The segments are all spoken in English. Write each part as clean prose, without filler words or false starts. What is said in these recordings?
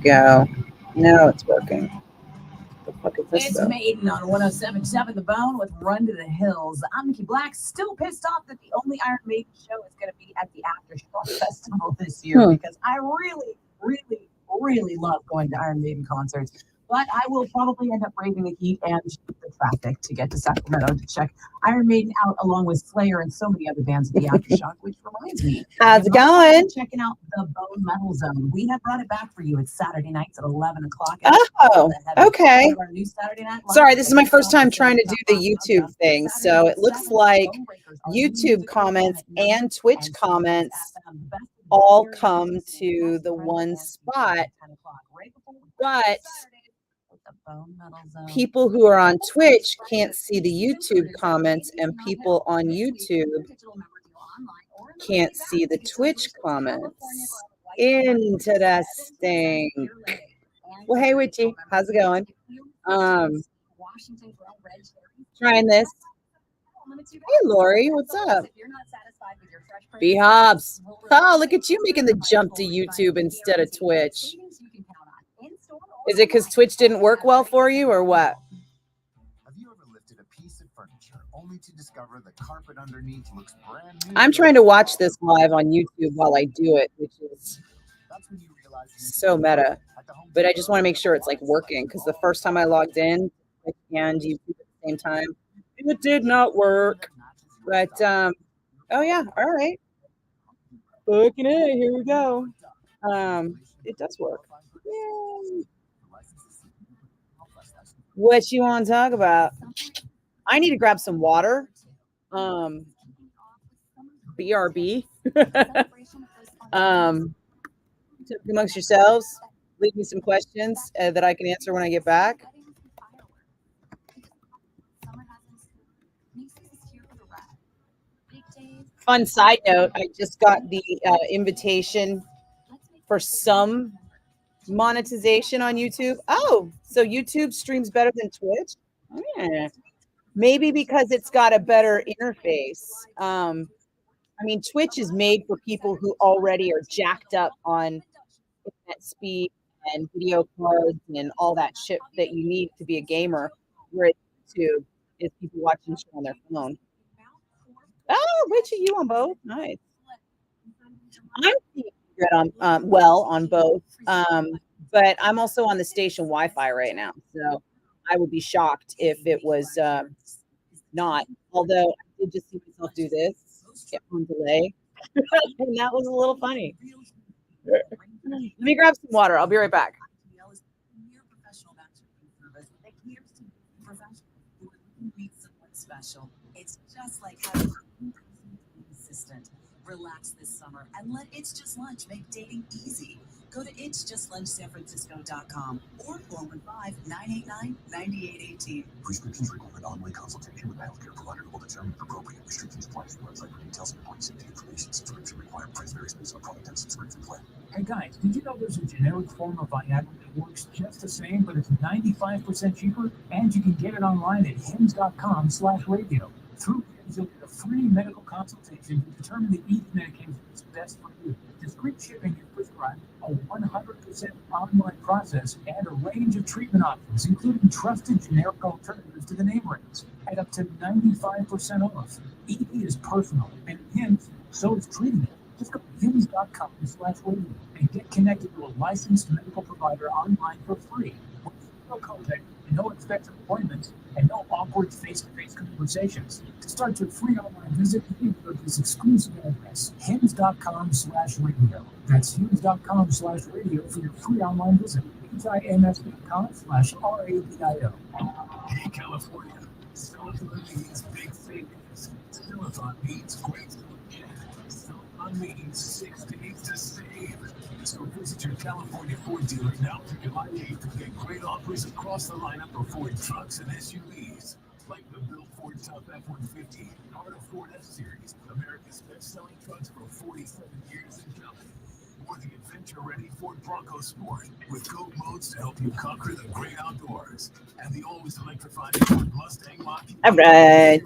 go. Now it's working. The fuck is this? It's Though? Maiden on 107.7 The Bone with Run to the Hills. I'm Nikki Blakk, still pissed off that the only Iron Maiden show is going to be at the Aftershock Festival this year because I really, really, really love going to Iron Maiden concerts. But I will probably end up braving the heat and the traffic to get to Sacramento to check Iron Maiden out, along with Slayer and so many other bands at the Aftershock, which reminds me. How's it going? Checking out the Bone Metal Zone. We have brought it back for you. It's Saturday nights at 11 o'clock. Oh, okay. Sorry, this is my first time trying to do the YouTube thing. So it looks like YouTube comments and Twitch comments all come to the one spot. But people who are on Twitch can't see the YouTube comments, and people on YouTube can't see the Twitch comments. Interesting. Well, hey, Witchy, how's it going? Trying this. Hey, Lori, what's up? B-Hobbs. Oh, look at you making the jump to YouTube instead of Twitch. Is it because Twitch didn't work well for you, or what? Have you ever lifted a piece of furniture only to discover the carpet underneath looks brand new? I'm trying to watch this live on YouTube while I do it, which is so meta. But I just want to make sure it's like working, because the first time I logged in and YouTube at the same time, it did not work. But oh yeah, all right. Looking at it, here we go. It does work. Yay. What you want to talk about? I need to grab some water. BRB. Amongst yourselves, leave me some questions that I can answer when I get back. Fun side note, I just got the invitation for some monetization on YouTube. Oh, so YouTube streams better than Twitch? Yeah. Maybe because it's got a better interface. I mean, Twitch is made for people who already are jacked up on internet speed and video cards and all that shit that you need to be a gamer, whereas YouTube is people watching shit on their phone. Oh, Richie, you on both? Nice. I'm good on on both, but I'm also on the station Wi-Fi right now, so I would be shocked if it was not. Although I did just see myself do this, get on delay, and that was a little funny. Let me grab some water. I'll be right back. It's just like having an assistant. Relax this summer and let It's Just Lunch make dating easy. Go to itsjustlunchsanfrancisco.com or 415-989-9818. Prescriptions require online consultation with a healthcare provider who will determine appropriate restrictions apply to the website for details and important safety information. Subscription required. Price varies based on product and subscription plan. Hey guys, did you know there's a generic form of Viagra that works just the same, but it's 95% cheaper? And you can get it online at hims.com/radio. Through Hims, you'll get a free medical consultation to determine the each medication is best for you. Discreet shipping is prescribed, a 100% online process, and a range of treatment options, including trusted generic alternatives to the name brands, at up to 95% off. ED is personal, and Hims, so is treating it. Just go to hims.com/radio and get connected to a licensed medical provider online for free. With no contact, no expensive appointments, and no awkward face-to-face conversations. To start your free online visit, you can go to this exclusive address, hims.com/radio. That's hims.com/radio for your free online visit. hims.com/radio. Hey, California. Silicon means big savings. Silicon means great selection. Silicon means 6 days to save. So visit your California Ford dealer now through July 8th to get great offers across the lineup of Ford trucks and SUVs. Like the Built Ford Tough F-150, part of Ford F-Series, America's best-selling trucks for 47 years and counting. Or the adventure-ready Ford Bronco Sport with Go modes to help you conquer the great outdoors. And the always electrified Ford Mustang Mach-E. All right.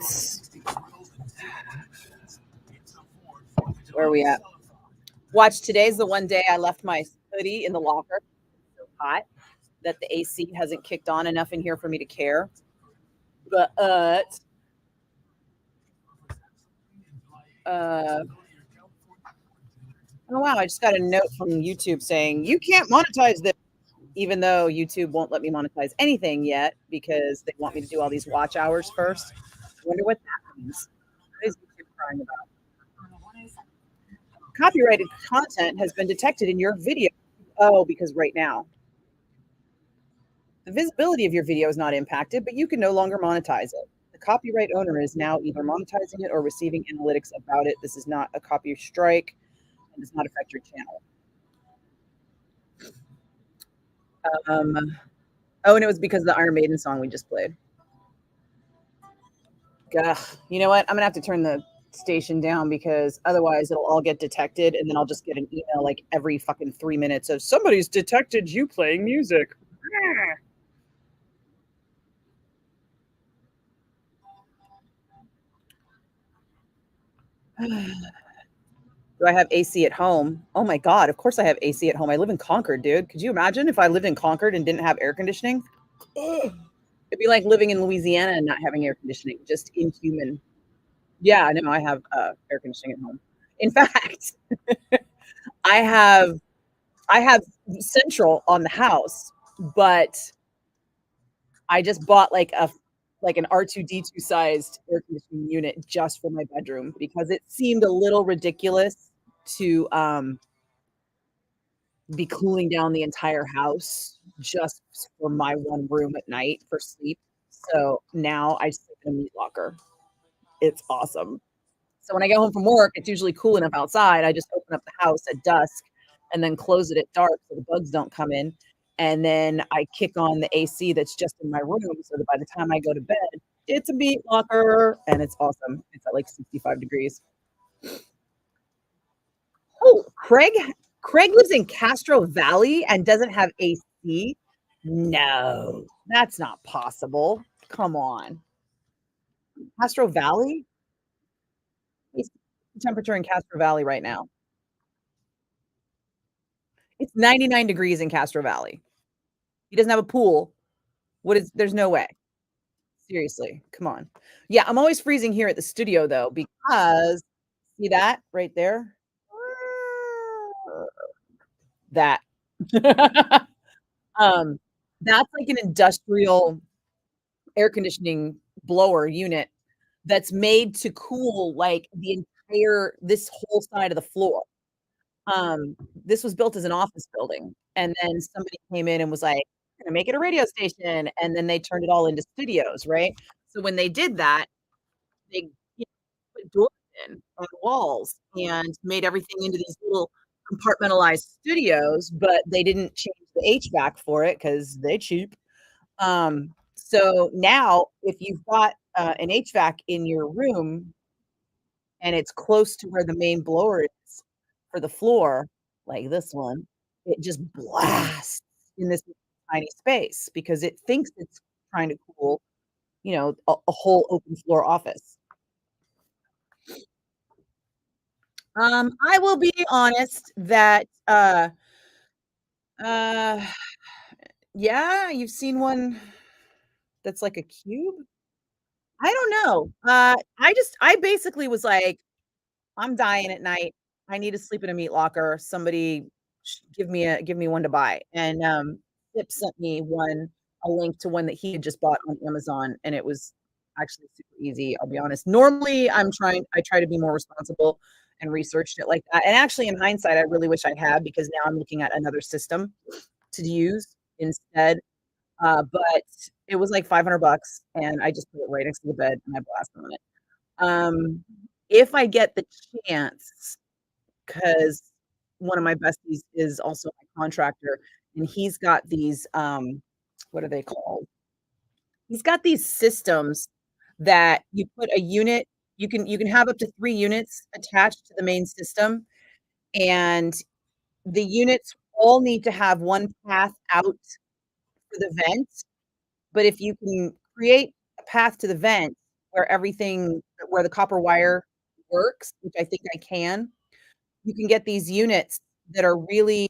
Where are we at? Watch, today's the one day I left my hoodie in the locker. hot that the AC hasn't kicked on enough in here for me to care. But oh wow, I just got a note from YouTube saying you can't monetize this, even though YouTube won't let me monetize anything yet because they want me to do all these watch hours first. I wonder what that means. What is YouTube crying about? Copyrighted content has been detected in your video. Oh, because right now the visibility of your video is not impacted, but you can no longer monetize it. The copyright owner is now either monetizing it or receiving analytics about it. This is not a copy strike and does not affect your channel. Oh, and it was because of the Iron Maiden song we just played. Ugh. You know what? I'm gonna have to turn the station down because otherwise it'll all get detected, and then I'll just get an email like every fucking 3 minutes of somebody's detected you playing music. Do I have AC at home? Oh my God, of course I have AC at home. I live in Concord, dude. Could you imagine if I lived in Concord and didn't have air conditioning? Ugh. It'd be like living in Louisiana and not having air conditioning, just inhuman. Yeah, no, I have air conditioning at home. In fact, I have central on the house, but I just bought like an R2D2 sized air conditioning unit just for my bedroom because it seemed a little ridiculous to be cooling down the entire house just for my one room at night for sleep. So now I sleep in a meat locker. It's awesome. So when I get home from work, it's usually cool enough outside. I just open up the house at dusk and then close it at dark so the bugs don't come in. And then I kick on the AC that's just in my room so that by the time I go to bed, it's a meat locker and it's awesome. It's at like 65 degrees. Oh, Craig lives in Castro Valley and doesn't have AC? No, that's not possible. Come on. Castro Valley? What's the temperature in Castro Valley right now? It's 99 degrees in Castro Valley. He doesn't have a pool. There's no way. Seriously, come on. Yeah, I'm always freezing here at the studio though, because see that right there? That. That's like an industrial air conditioning blower unit that's made to cool like this whole side of the floor. This was built as an office building, and then somebody came in and was like, "We're gonna make it a radio station," and then they turned it all into studios, right? So when they did that, they put doors in on the walls and made everything into these little compartmentalized studios, but they didn't change the HVAC for it because they cheap. So now if you've got an HVAC in your room and it's close to where the main blower is for the floor, like this one, it just blasts in this tiny space because it thinks it's trying to cool, a whole open floor office. I will be honest that uh yeah, you've seen one that's like a cube? I don't know. I basically was like, I'm dying at night. I need to sleep in a meat locker. Somebody give me one to buy. And Sip sent me a link to one that he had just bought on Amazon, and it was actually super easy. I'll be honest. Normally, I try to be more responsible and researched it like that. And actually, in hindsight, I really wish I had because now I'm looking at another system to use instead. But it was like $500, and I just put it right next to the bed and I blasted on it. If I get the chance, because one of my besties is also my contractor, and he's got these, what are they called? He's got these systems that you put a unit, you can have up to 3 units attached to the main system, and the units all need to have one path out for the vent. But if you can create a path to the vent where the copper wire works, which I think I can, you can get these units that are really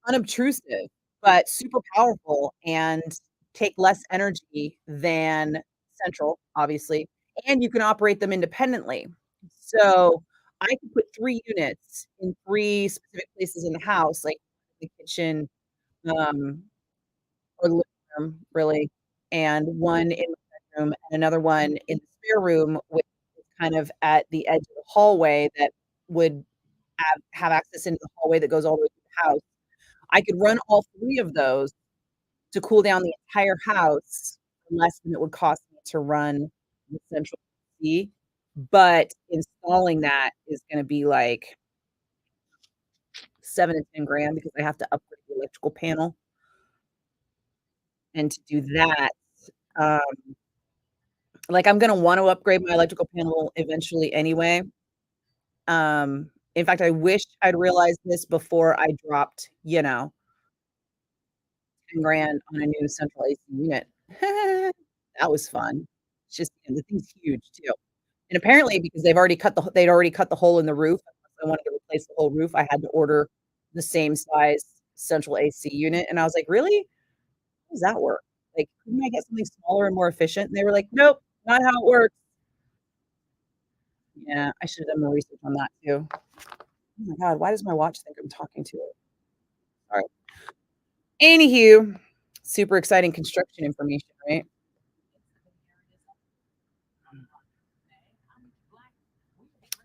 unobtrusive, but super powerful and take less energy than central, obviously, and you can operate them independently. So I can put 3 units in 3 specific places in the house, like the kitchen, um, or living room, really, and 1 in the bedroom and another one in the spare room, which is kind of at the edge of the hallway that would have access into the hallway that goes all the way through the house. I could run all 3 of those to cool down the entire house for less than it would cost me to run the central AC, but installing that is gonna be, like, 7 to 10 grand because I have to upgrade the electrical panel, and to do that, um, like, I'm gonna want to upgrade my electrical panel eventually anyway. In fact, I wish I'd realized this before I dropped, 10 grand on a new central AC unit. That was fun. It's just, the thing's huge too. And apparently because they'd already cut the hole in the roof, I wanted to replace the whole roof, I had to order the same size central AC unit, and I was like, "Really? How does that work? Like, couldn't I get something smaller and more efficient?" And they were like, "Nope, not how it works." Yeah, I should have done more research on that too. Oh my god, why does my watch think I'm talking to it? Sorry. Anywho, super exciting construction information, right?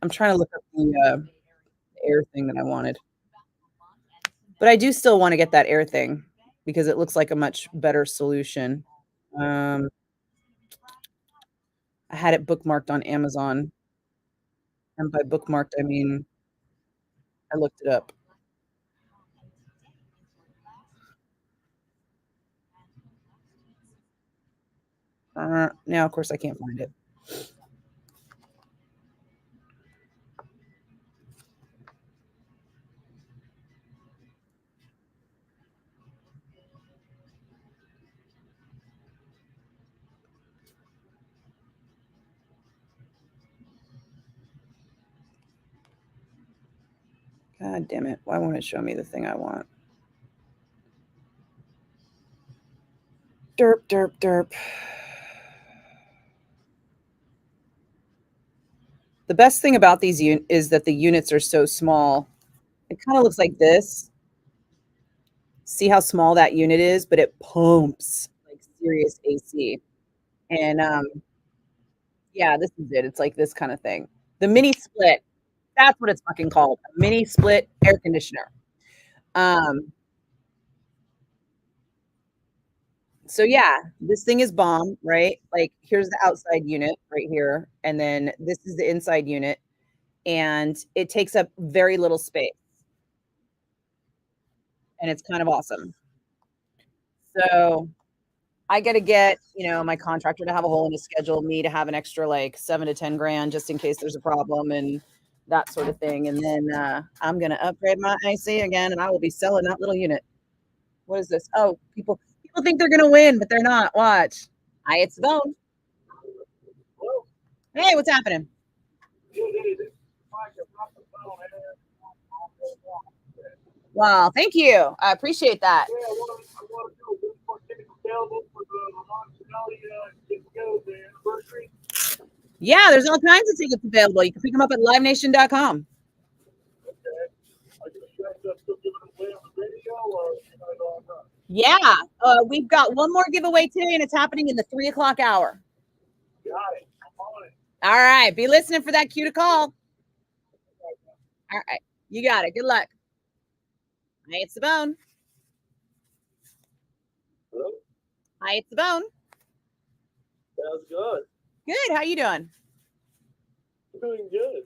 I'm trying to look up the air thing that I wanted. But I do still wanna get that air thing because it looks like a much better solution. Um, I had it bookmarked on Amazon, and by bookmarked, I mean I looked it up. Now, of course, I can't find it. God damn it. Why won't it show me the thing I want? Derp, derp, derp. The best thing about these is that the units are so small. It kinda looks like this. See how small that unit is, but it pumps like serious AC. And, yeah, this is it. It's like this kinda thing. The mini split, that's what it's fucking called, a mini split air conditioner. Um, so yeah, this thing is bomb, right? Like, here's the outside unit right here, and then this is the inside unit, and it takes up very little space, and it's kind of awesome. So I gotta get, my contractor to have a hole in his schedule, me to have an extra like 7 to 10 grand just in case there's a problem and that sort of thing. And then I'm gonna upgrade my AC again, and I will be selling that little unit. What is this? Oh, people think they're gonna win, but they're not. Watch. Hi, it's the bone. Hey, what's happening? Wow, thank you. I appreciate that. Yeah, there's all kinds of tickets available. You can pick them up at livenation.com. Yeah, we've got one more giveaway today, and it's happening in the 3:00 hour. All right, be listening for that cue to call. All right, you got it. Good luck. Hi, it's the bone. Hello? Hi, it's the bone. Sounds good. Good. How you doing? Doing good.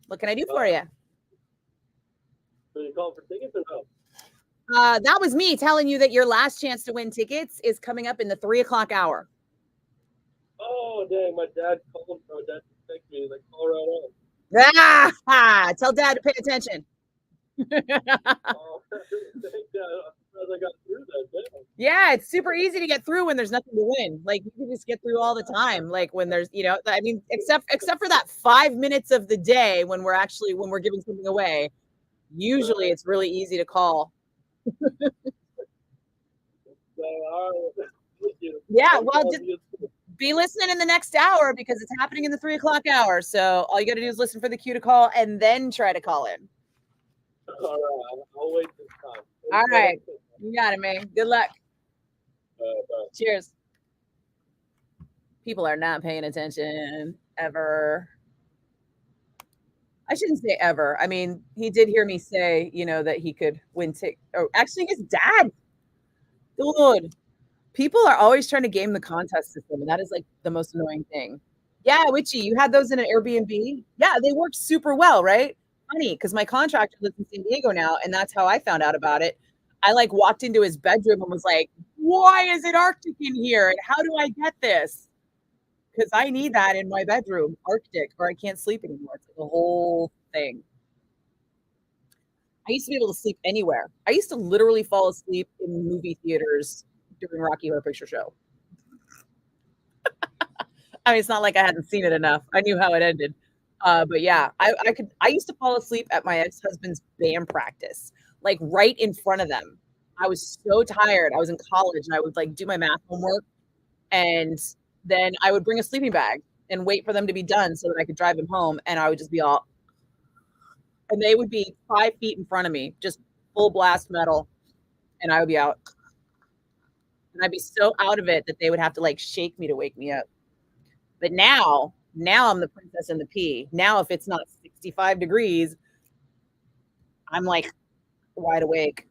What can I do for you? So you calling for tickets or no? That was me telling you that your last chance to win tickets is coming up in the 3:00 hour. Oh, dang. My dad called. My dad texted me. Like, call right on. Ah, tell Dad to pay attention. Oh, thank God. I got through that. Damn. Yeah, it's super easy to get through when there's nothing to win. Like, you can just get through all the time. Like when there's, I mean, except for that 5 minutes of the day when we're giving something away, Usually it's really easy to call. Yeah, well, just be listening in the next hour because it's happening in the 3 o'clock hour. So all you got to do is listen for the cue to call and then try to call in. All right, I'll wait this time. All right. You got it, man. Good luck. Bye. Cheers. People are not paying attention ever. I shouldn't say ever. I mean, he did hear me say, that he could win actually his dad. Dude. People are always trying to game the contest system, and that is like the most annoying thing. Yeah, Witchy, you had those in an Airbnb? Yeah, they work super well, right? Funny, because my contractor lives in San Diego now, and that's how I found out about it. I like walked into his bedroom and was like, why is it Arctic in here? And how do I get this? Because I need that in my bedroom, Arctic, or I can't sleep anymore. It's like a whole thing. I used to be able to sleep anywhere. I used to literally fall asleep in movie theaters during Rocky Horror Picture Show. I mean, it's not like I hadn't seen it enough. I knew how it ended. But yeah, I used to fall asleep at my ex-husband's band practice, like right in front of them. I was so tired. I was in college and I would like do my math homework, and then I would bring a sleeping bag and wait for them to be done so that I could drive them home. And I would just be all, and they would be 5 feet in front of me, just full blast metal. And I would be out. And I'd be so out of it that they would have to like shake me to wake me up. But now I'm the princess and the pea. Now, if it's not 65 degrees, I'm like wide awake.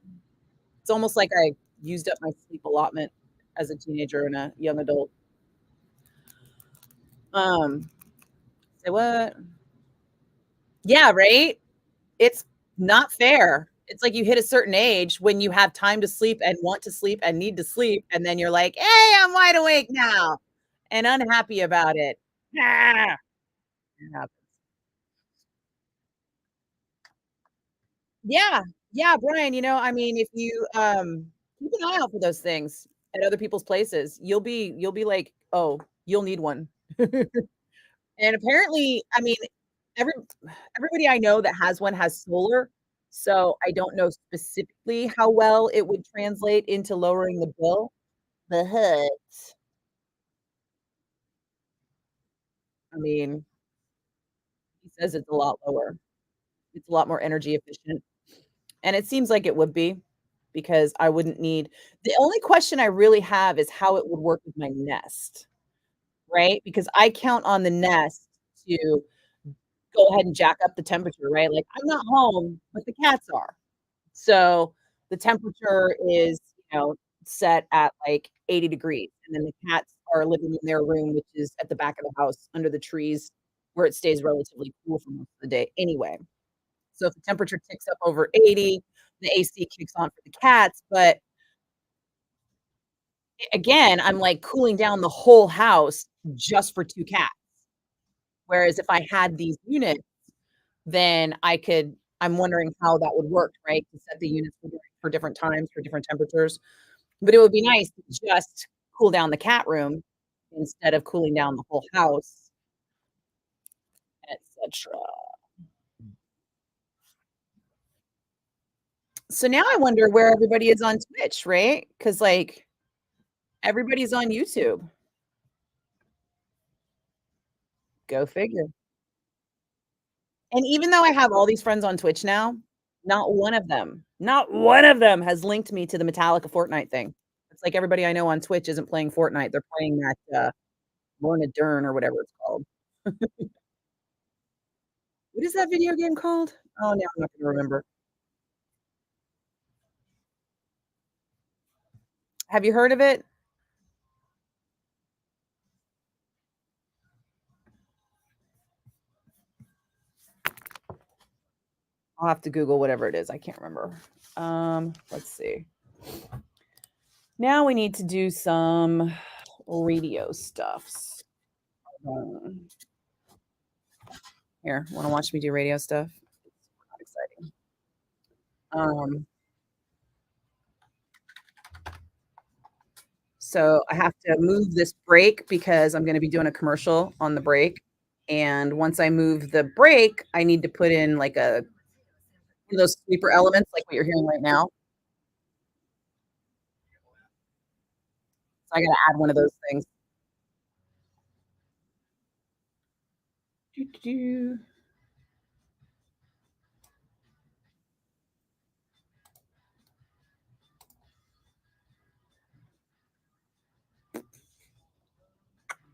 It's almost like I used up my sleep allotment as a teenager and a young adult. Say what? Yeah, right? It's not fair. It's like you hit a certain age when you have time to sleep and want to sleep and need to sleep, and then you're like, hey, I'm wide awake now and unhappy about it. Ah, it happens. Yeah. Yeah, Brian, I mean, if you keep an eye out for those things at other people's places, you'll be like, oh, you'll need one. And apparently, I mean, everybody I know that has one has solar. So I don't know specifically how well it would translate into lowering the bill. But I mean, he says it's a lot lower. It's a lot more energy efficient. And it seems like it would be because I wouldn't need the only question I really have is how it would work with my Nest, right? Because I count on the Nest to go ahead and jack up the temperature, right? Like I'm not home, but the cats are. So the temperature is, set at like 80 degrees. And then the cats are living in their room, which is at the back of the house under the trees where it stays relatively cool for most of the day anyway. So if the temperature ticks up over 80, the AC kicks on for the cats. But again, I'm like cooling down the whole house just for 2 cats. Whereas if I had these units, then I'm wondering how that would work, right? To set the units for different times, for different temperatures. But it would be nice to just cool down the cat room instead of cooling down the whole house, etc. So now I wonder where everybody is on Twitch, right? Because like everybody's on YouTube. Go figure. And even though I have all these friends on Twitch now, not one of them has linked me to the Metallica Fortnite thing. It's like everybody I know on Twitch isn't playing Fortnite. They're playing that Lorna Dern or whatever it's called. What is that video game called? Oh, now I'm not going to remember. Have you heard of it? I'll have to Google whatever it is. I can't remember. Let's see. Now we need to do some radio stuffs. Here, want to watch me do radio stuff? It's not exciting. So I have to move this break because I'm going to be doing a commercial on the break. And once I move the break, I need to put in like a of those sleeper elements like what you're hearing right now. So I gotta add one of those things. Doo-doo-doo.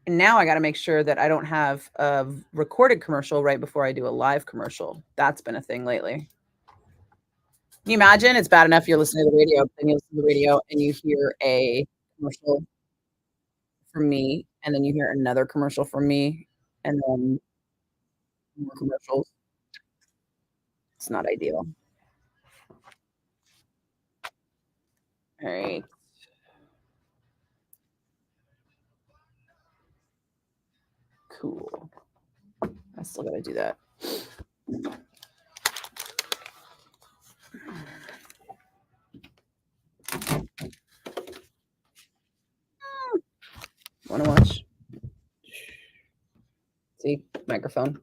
And now I got to make sure that I don't have a recorded commercial right before I do a live commercial. That's been a thing lately. Can you imagine? It's bad enough you're listening to the radio, then you listen to the radio and you hear a commercial from me, and then you hear another commercial from me, and then more commercials. It's not ideal. All right. Cool. I still got to do that. Want to watch? See, microphone.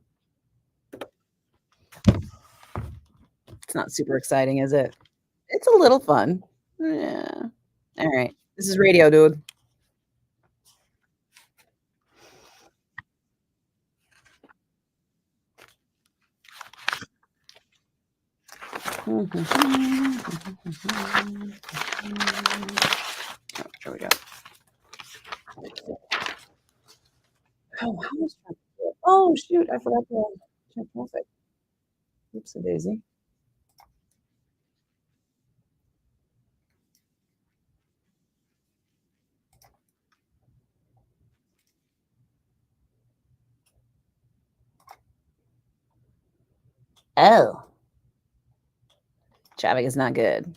It's not super exciting, is it? It's a little fun. Yeah. All right. This is radio, dude. Oh, there we go. Oh, how was traffic? Oh, shoot. I forgot to check traffic. Oopsie daisy. Oh. Traffic is not good.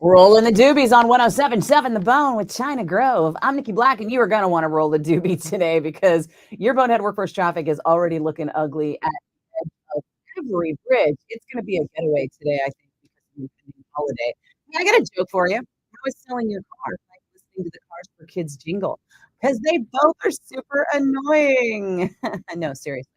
Rolling the doobies on 107.7 The Bone with China Grove. I'm Nikki Blakk, and you are going to want to roll the doobie today because your Bonehead Workforce traffic is already looking ugly at the edge of every bridge. It's going to be a getaway today, I think, because of the holiday. Hey, I got a joke for you. How is selling your car like listening to the Cars for Kids jingle? Because they both are super annoying. No, seriously.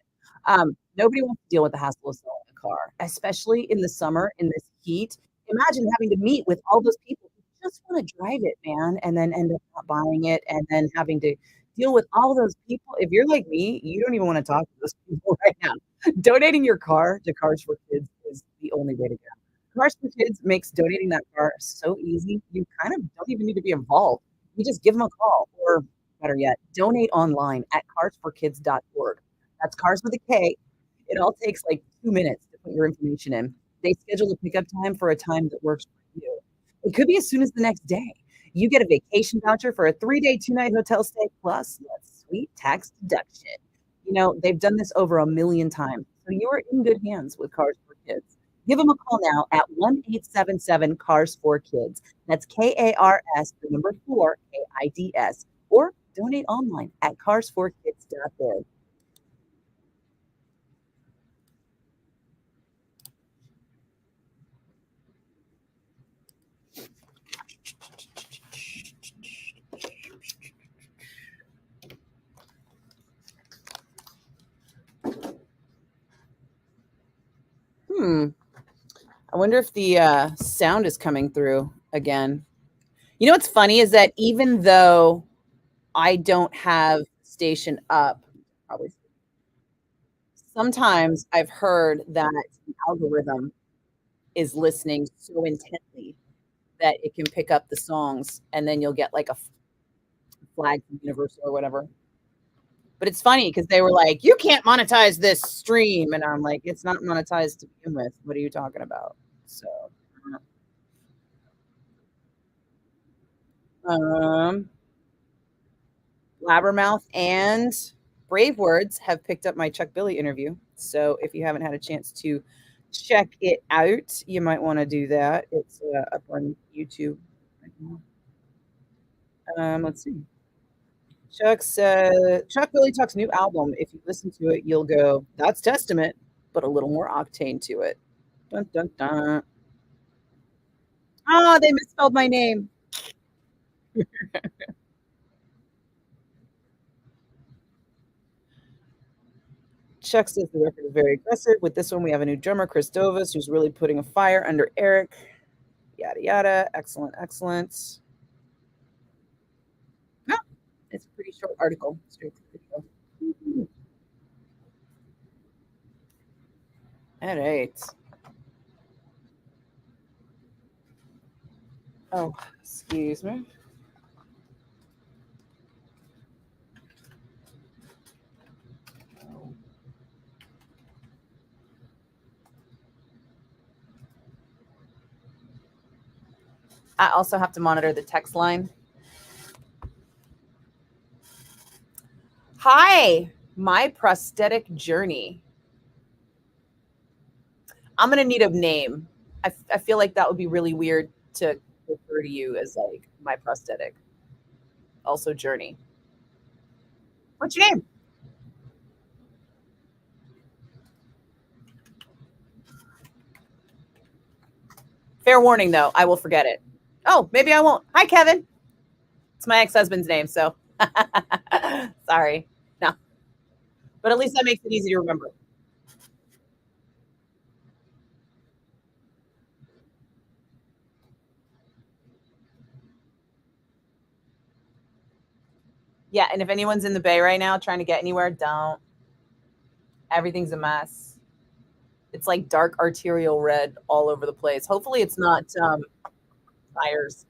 Nobody wants to deal with the hassle of selling a car, especially in the summer in this heat. Imagine having to meet with all those people who just want to drive it, man, and then end up not buying it and then having to deal with all those people. If you're like me, you don't even want to talk to those people right now. Donating your car to Cars for Kids is the only way to go. Cars for Kids makes donating that car so easy. You kind of don't even need to be involved. You just give them a call, or better yet, donate online at carsforkids.org. That's Cars with a K. It all takes like 2 minutes to put your information in. They schedule a pickup time for a time that works for you. It could be as soon as the next day. You get a vacation voucher for a 3-day, 2-night hotel stay plus that sweet tax deduction. You know, they've done this over 1 million times. So you are in good hands with Cars for Kids. Give them a call now at 1-877-CARS4KIDS. That's KARS, the number 4, KIDS. Or donate online at carsforkids.org. I wonder if the sound is coming through again. You know what's funny is that even though I don't have station up, probably sometimes I've heard that the algorithm is listening so intently that it can pick up the songs, and then you'll get like a flag from Universal or whatever. But it's funny because they were like, "You can't monetize this stream," and I'm like, "It's not monetized to begin with. What are you talking about?" So, Blabbermouth and Brave Words have picked up my Chuck Billy interview. So if you haven't had a chance to check it out, you might want to do that. It's up on YouTube right now. Let's see. Chuck Billy Talk's new album. If you listen to it, you'll go, "That's Testament," but a little more octane to it. Dun dun dun. Oh, they misspelled my name. Chuck says the record is very aggressive. With this one, we have a new drummer, Chris Dovas, who's really putting a fire under Eric. Yada, yada. Excellent, excellent. No, it's a pretty short article. Straight to the video. All right. Oh, excuse me. I also have to monitor the text line. Hi, my prosthetic journey. I'm going to need a name. I feel like that would be really weird to refer to you as like my prosthetic. Also, journey. What's your name? Fair warning, though, I will forget it. Oh, maybe I won't. Hi, Kevin. It's my ex-husband's name, so sorry. No. But at least that makes it easy to remember. Yeah, and if anyone's in the Bay right now trying to get anywhere, don't. Everything's a mess. It's like dark arterial red all over the place. Hopefully it's not tires.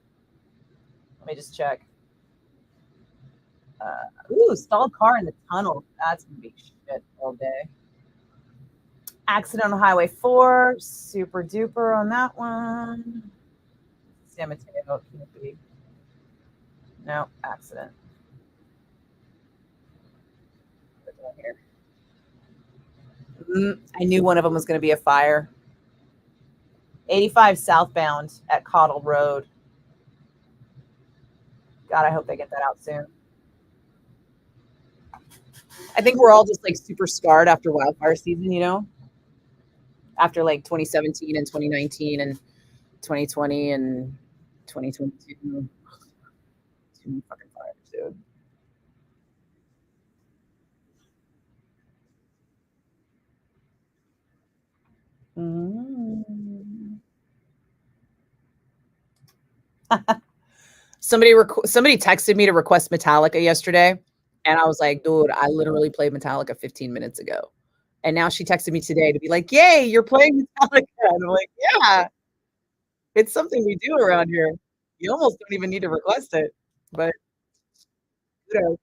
Let me just check. Ooh, stalled car in the tunnel. That's gonna be shit all day. Accident on Highway 4. Super duper on that one. San Mateo. Can't be. No, accident. Here. I knew one of them was going to be a fire. 85 southbound at Cottle Road. God, I hope they get that out soon. I think we're all just like super scarred after wildfire season, you know? After like 2017 and 2019 and 2020 and 2022. Too many fucking fires, dude. Somebody texted me to request Metallica yesterday, and I was like, dude, I literally played Metallica 15 minutes ago. And now she texted me today to be like, yay, you're playing Metallica. And I'm like, yeah, it's something we do around here. You almost don't even need to request it. But you know.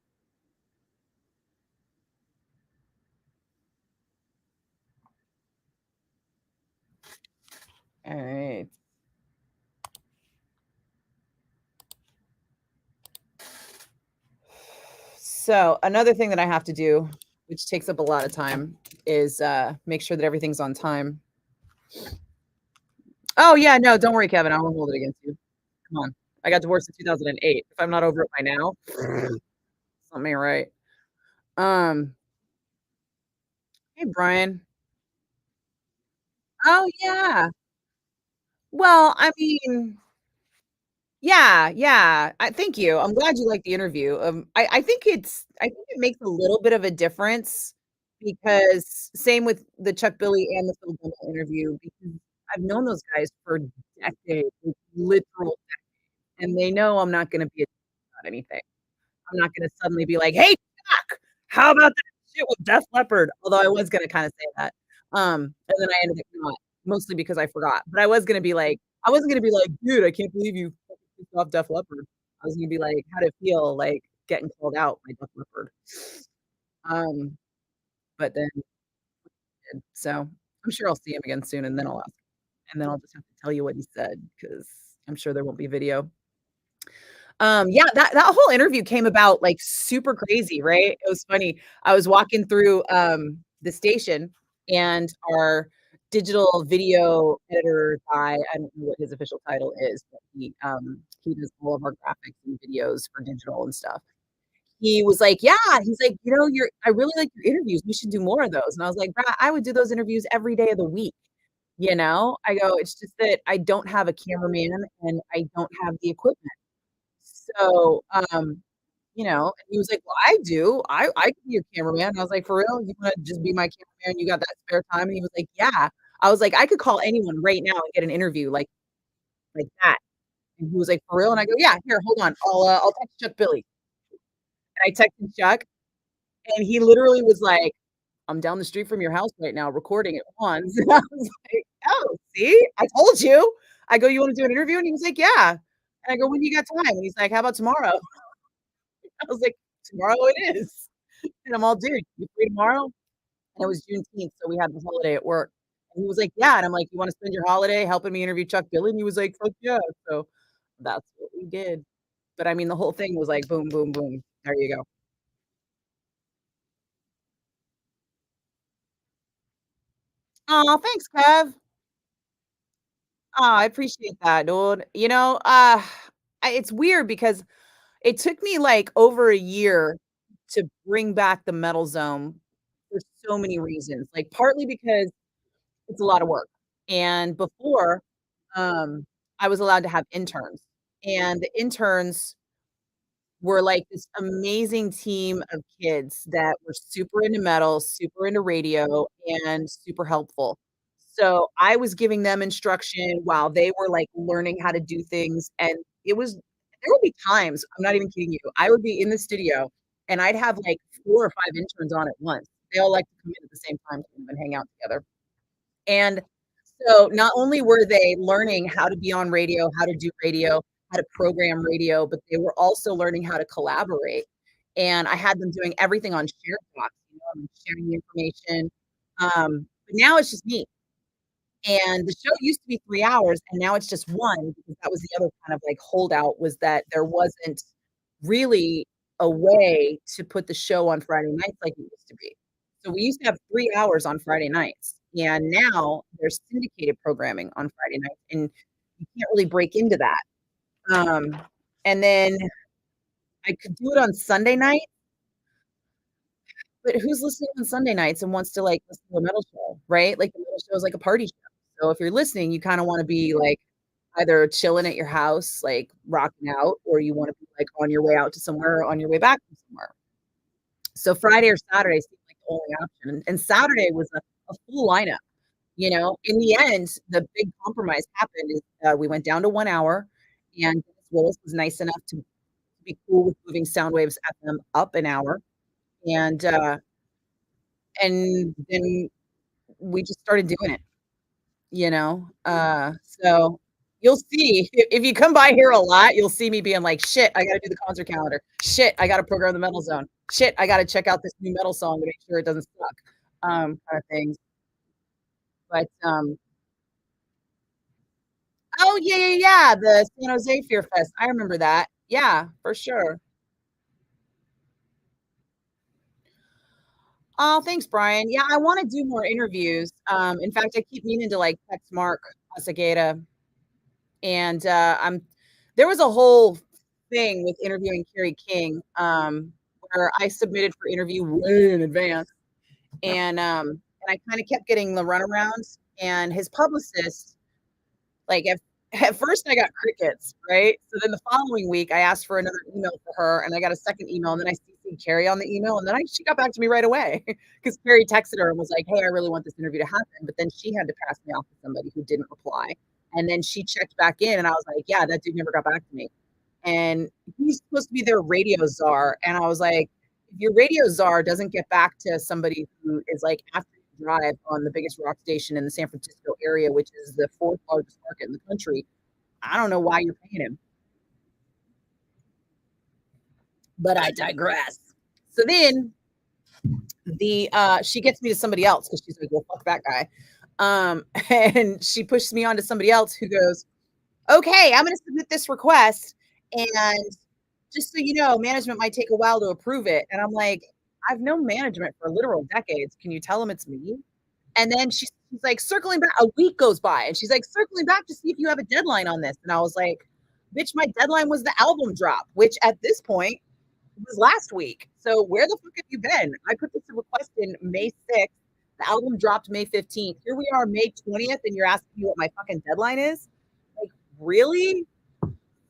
All right. So another thing that I have to do, which takes up a lot of time, is make sure that everything's on time. Oh yeah, no, don't worry, Kevin. I won't hold it against you. Come on. I got divorced in 2008. If I'm not over it by now, something right. Hey Brian. Oh yeah. Well, I mean, yeah. Thank you. I'm glad you liked the interview. I think it makes a little bit of a difference because same with the Chuck Billy and the Phil Dunn interview, because I've known those guys for decades, like, literal decades, and they know I'm not gonna be about anything. I'm not gonna suddenly be like, "Hey, Chuck, how about that shit with Def Leppard?" Although I was gonna kinda say that. And then I ended up not, mostly because I forgot. But I wasn't gonna be like, "Dude, I can't believe you fucking pissed off Def Leppard." I was gonna be like, "How'd it feel, like, getting called out by Def Leppard?" Um, but then so I'm sure I'll see him again soon, and then I'll ask, and then I'll just have to tell you what he said because I'm sure there won't be video. Yeah, that whole interview came about, like, super crazy, right? It was funny. I was walking through, the station, and our digital video editor guy, I don't know what his official title is, but he does all of our graphics and videos for digital and stuff. He was like, "Yeah," he's like, "You know, I really like your interviews. We should do more of those." And I was like, "Bruh, I would do those interviews every day of the week." I go, it's just that I don't have a cameraman and I don't have the equipment. So, and he was like, "Well, I do. I can be your cameraman." And I was like, "For real? You wanna just be my cameraman? You got that spare time?" And he was like, "Yeah." I was like, "I could call anyone right now and get an interview like that." And he was like, "For real?" And I go, "Yeah, here, hold on. I'll text Chuck Billy." And I texted Chuck, and he literally was like, "I'm down the street from your house right now recording at once." And I was like, "Oh, see? I told you." I go, "You wanna do an interview?" And he was like, "Yeah." And I go, "When do you got time?" And he's like, "How about tomorrow?" I was like, "Tomorrow it is." And I'm all, "Dude, you free tomorrow?" And it was Juneteenth, so we had the holiday at work. And he was like, "Yeah." And I'm like, "You wanna spend your holiday helping me interview Chuck Billy?" And he was like, "Fuck yeah." So that's what we did. But I mean, the whole thing was like boom, boom, boom. There you go. Aw, thanks, Kev. Aw, I appreciate that, dude. It's weird because it took me, like, over a year to bring back the metal zone for so many reasons, like, partly because it's a lot of work, and before, um, I was allowed to have interns, and the interns were like this amazing team of kids that were super into metal, super into radio, and super helpful. So, I was giving them instruction while they were, like, learning how to do things, and there would be times, I'm not even kidding you, I would be in the studio, and I'd have, like, 4 or 5 interns on at once. They all like to come in at the same time and hang out together. And so not only were they learning how to be on radio, how to do radio, how to program radio, but they were also learning how to collaborate. And I had them doing everything on SharePoint, I'm sharing the information. But now it's just me. And the show used to be 3 hours, and now it's just 1 because that was the other kind of, like, holdout was that there wasn't really a way to put the show on Friday nights like it used to be. So we used to have 3 hours on Friday nights, and now there's syndicated programming on Friday nights, and you can't really break into that. Um, and then I could do it on Sunday night, but who's listening on Sunday nights and wants to, like, listen to a metal show, right? Like, the metal show is like a party show. So if you're listening, you kinda wanna be, like, either chilling at your house, like, rocking out, or you wanna be, like, on your way out to somewhere or on your way back from somewhere. So Friday or Saturday seemed like the only option, and Saturday was a full lineup. In the end, the big compromise happened is, we went down to 1 hour, and Dennis Willis was nice enough to be cool with moving Soundwaves FM up an hour, and, uh and then we just started doing it. So you'll see if you come by here a lot, you'll see me being like, "Shit, I gotta do the concert calendar. Shit, I gotta program the metal zone. Shit, I gotta check out this new metal song to make sure it doesn't suck," kinda things. But, oh, yeah, yeah, yeah, the San Jose Fear Fest. I remember that. Yeah, for sure. Oh, thanks, Brian. Yeah, I wanna do more interviews. In fact, I keep meaning to, like, text Mark Pasageta, and, there was a whole thing with interviewing Carrie King, where I submitted for interview way in advance, and I kinda kept getting the runarounds, and his publicist, like, at first I got crickets, right? So then the following week, I asked for another email for her, and I got a second email, and then I CC'd Carrie on the email, and then she got back to me right away because Carrie texted her and was like, "Hey, I really want this interview to happen," but then she had to pass me off to somebody who didn't reply, and then she checked back in, and I was like, "Yeah, that dude never got back to me." And he's supposed to be their radio czar, and I was like, "If your radio czar doesn't get back to somebody who is, like, after you drive on the biggest rock station in the San Francisco area, which is the 4th largest market in the country, I don't know why you're paying him." But I digress. So then she gets me to somebody else because she's like, "Well, fuck that guy." And she pushes me on to somebody else who goes, "Okay, I'm gonna submit this request, and just so you know, management might take a while to approve it." And I'm like, "I've known management for literal decades. Can you tell them it's me?" And then she's like, circling back, a week goes by, and she's like, circling back to see if you have a deadline on this. And I was like, "Bitch, my deadline was the album drop, which at this point was last week. So where the fuck have you been? I put this request in May 6th. The album dropped May 15th. Here we are, May 20th, and you're asking me what my fucking deadline is? Like, really?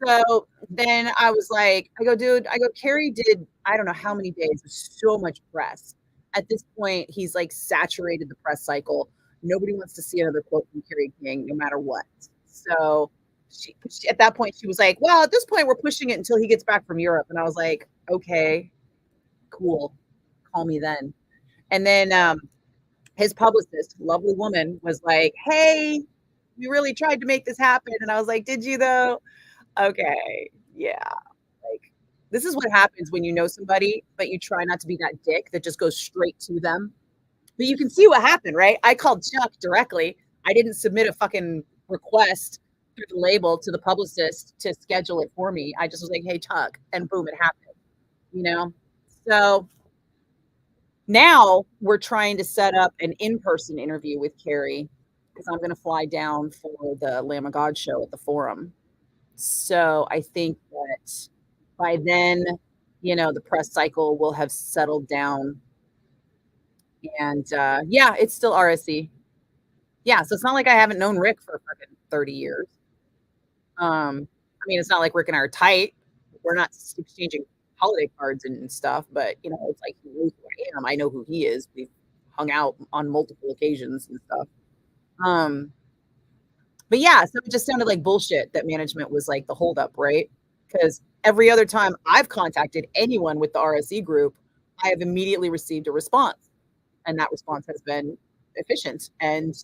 So then I was like, I go, dude, Carrie did, I don't know how many days, so much press. At this point, he's like saturated the press cycle. Nobody wants to see another quote from Carrie King, no matter what. So she at that point, she was like, well, at this point, we're pushing it until he gets back from Europe. And I was like, okay, cool. Call me then. And then his publicist, lovely woman, was like, hey, we really tried to make this happen. And I was like, did you though? Okay, yeah. Like, this is what happens when you know somebody, but you try not to be that dick that just goes straight to them. But you can see what happened, right? I called Chuck directly. I didn't submit a fucking request through the label to the publicist to schedule it for me. I just was like, hey, Chuck, and boom, it happened, you know? So now we're trying to set up an in-person interview with Carrie because I'm going to fly down for the Lamb of God show at the Forum. So I think that by then, you know, the press cycle will have settled down. And yeah, it's still RSC. Yeah, so it's not like I haven't known Rick for fucking 30 years. I mean, it's not like Rick and I are tight. We're not exchanging holiday cards and stuff, but you know, it's like he knows who I am. I know who he is. We've hung out on multiple occasions and stuff. But yeah, so it just sounded like bullshit that management was like the holdup, right? Because every other time I've contacted anyone with the RSE group, I have immediately received a response. And that response has been efficient. And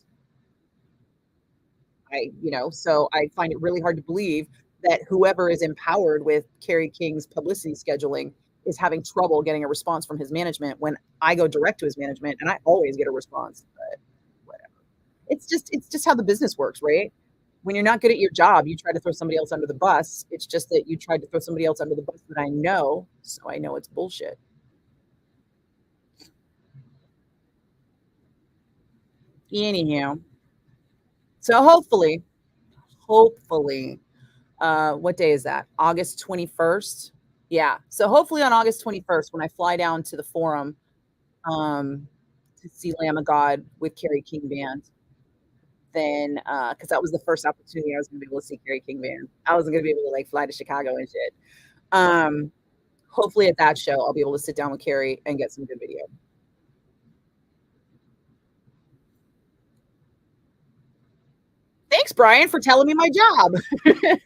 so I find it really hard to believe that whoever is empowered with Carrie King's publicity scheduling is having trouble getting a response from his management when I go direct to his management and I always get a response. But whatever. It's just how the business works, right? When you're not good at your job, you try to throw somebody else under the bus. It's just that you tried to throw somebody else under the bus that I know, so I know it's bullshit. Anyhow, so hopefully, what day is that? August 21st? Yeah. So hopefully on August 21st, when I fly down to the Forum to see Lamb of God with Carrie King Band, then because that was the first opportunity I was going to be able to see Carrie King Band. I wasn't going to be able to like fly to Chicago and shit. Hopefully at that show, I'll be able to sit down with Carrie and get some good video. Thanks, Brian, for telling me my job.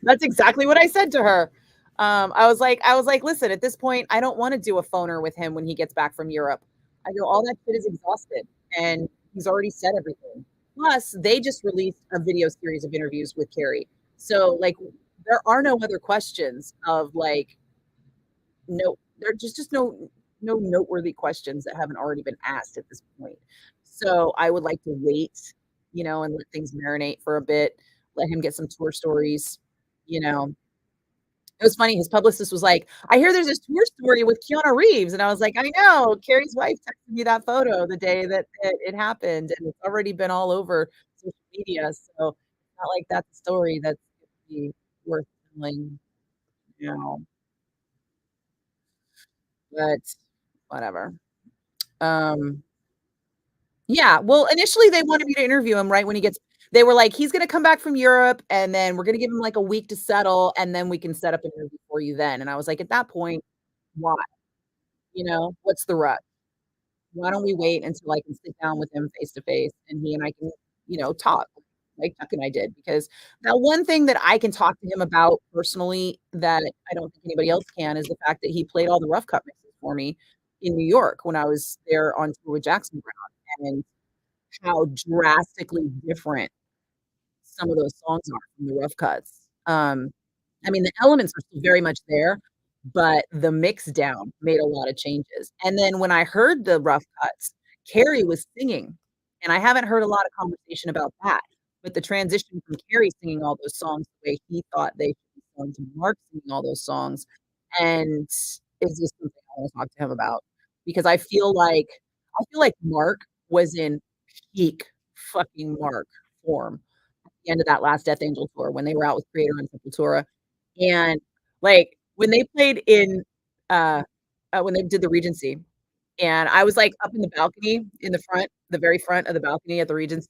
That's exactly what I said to her. I was like, listen, at this point, I don't want to do a phoner with him when he gets back from Europe. I go, all that shit is exhausted, and he's already said everything. Plus, they just released a video series of interviews with Carrie, so like, there are no other questions of like, no, there just no noteworthy questions that haven't already been asked at this point. So I would like to wait, and let things marinate for a bit, let him get some tour stories, It was funny. His publicist was like, I hear there's this tour story with Keanu Reeves. And I was like, I know. Carrie's wife texted me that photo the day that it happened. And it's already been all over social media. So it's not like that's a story that's going to be worth telling, But whatever. Yeah. Well, initially they wanted me to interview him right when they were like, he's going to come back from Europe and then we're going to give him like a week to settle and then we can set up an interview for you then. And I was like, at that point, why? What's the rush? Why don't we wait until I can sit down with him face to face and he and I can, talk like Chuck and I did? Because that one thing that I can talk to him about personally that I don't think anybody else can is the fact that he played all the rough cut mixes for me in New York when I was there on tour with Jackson Brown, and how drastically different some of those songs are from the rough cuts. I mean, the elements are still very much there, but the mix down made a lot of changes. And then when I heard the rough cuts, Carrie was singing, and I haven't heard a lot of conversation about that. But the transition from Carrie singing all those songs the way he thought they should be sung to Mark singing all those songs, and is just something I want to talk to him about because I feel like Mark was in peak fucking Mark form at the end of that last Death Angel tour when they were out with Creator and Sepultura. And like when they played in when they did the Regency And I was, like, up in the balcony in the front, the very front of the balcony at the Regency,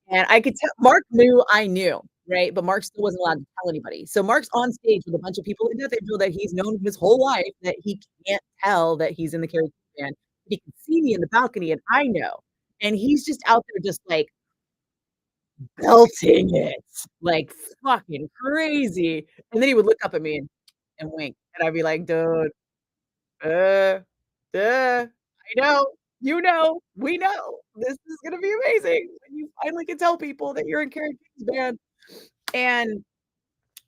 and I could tell Mark knew I knew, right? But Mark still wasn't allowed to tell anybody. So Mark's on stage with a bunch of people in there, they feel that he's known his whole life that he can't tell that he's in the karaoke band. He can see me in the balcony, and I know. And he's just out there just, like, belting it, like, fucking crazy. And then he would look up at me and wink, and I'd be like, "Dude, uh, I know, you know, we know. This is gonna be amazing when you finally can tell people that you're in Carrie King's band." And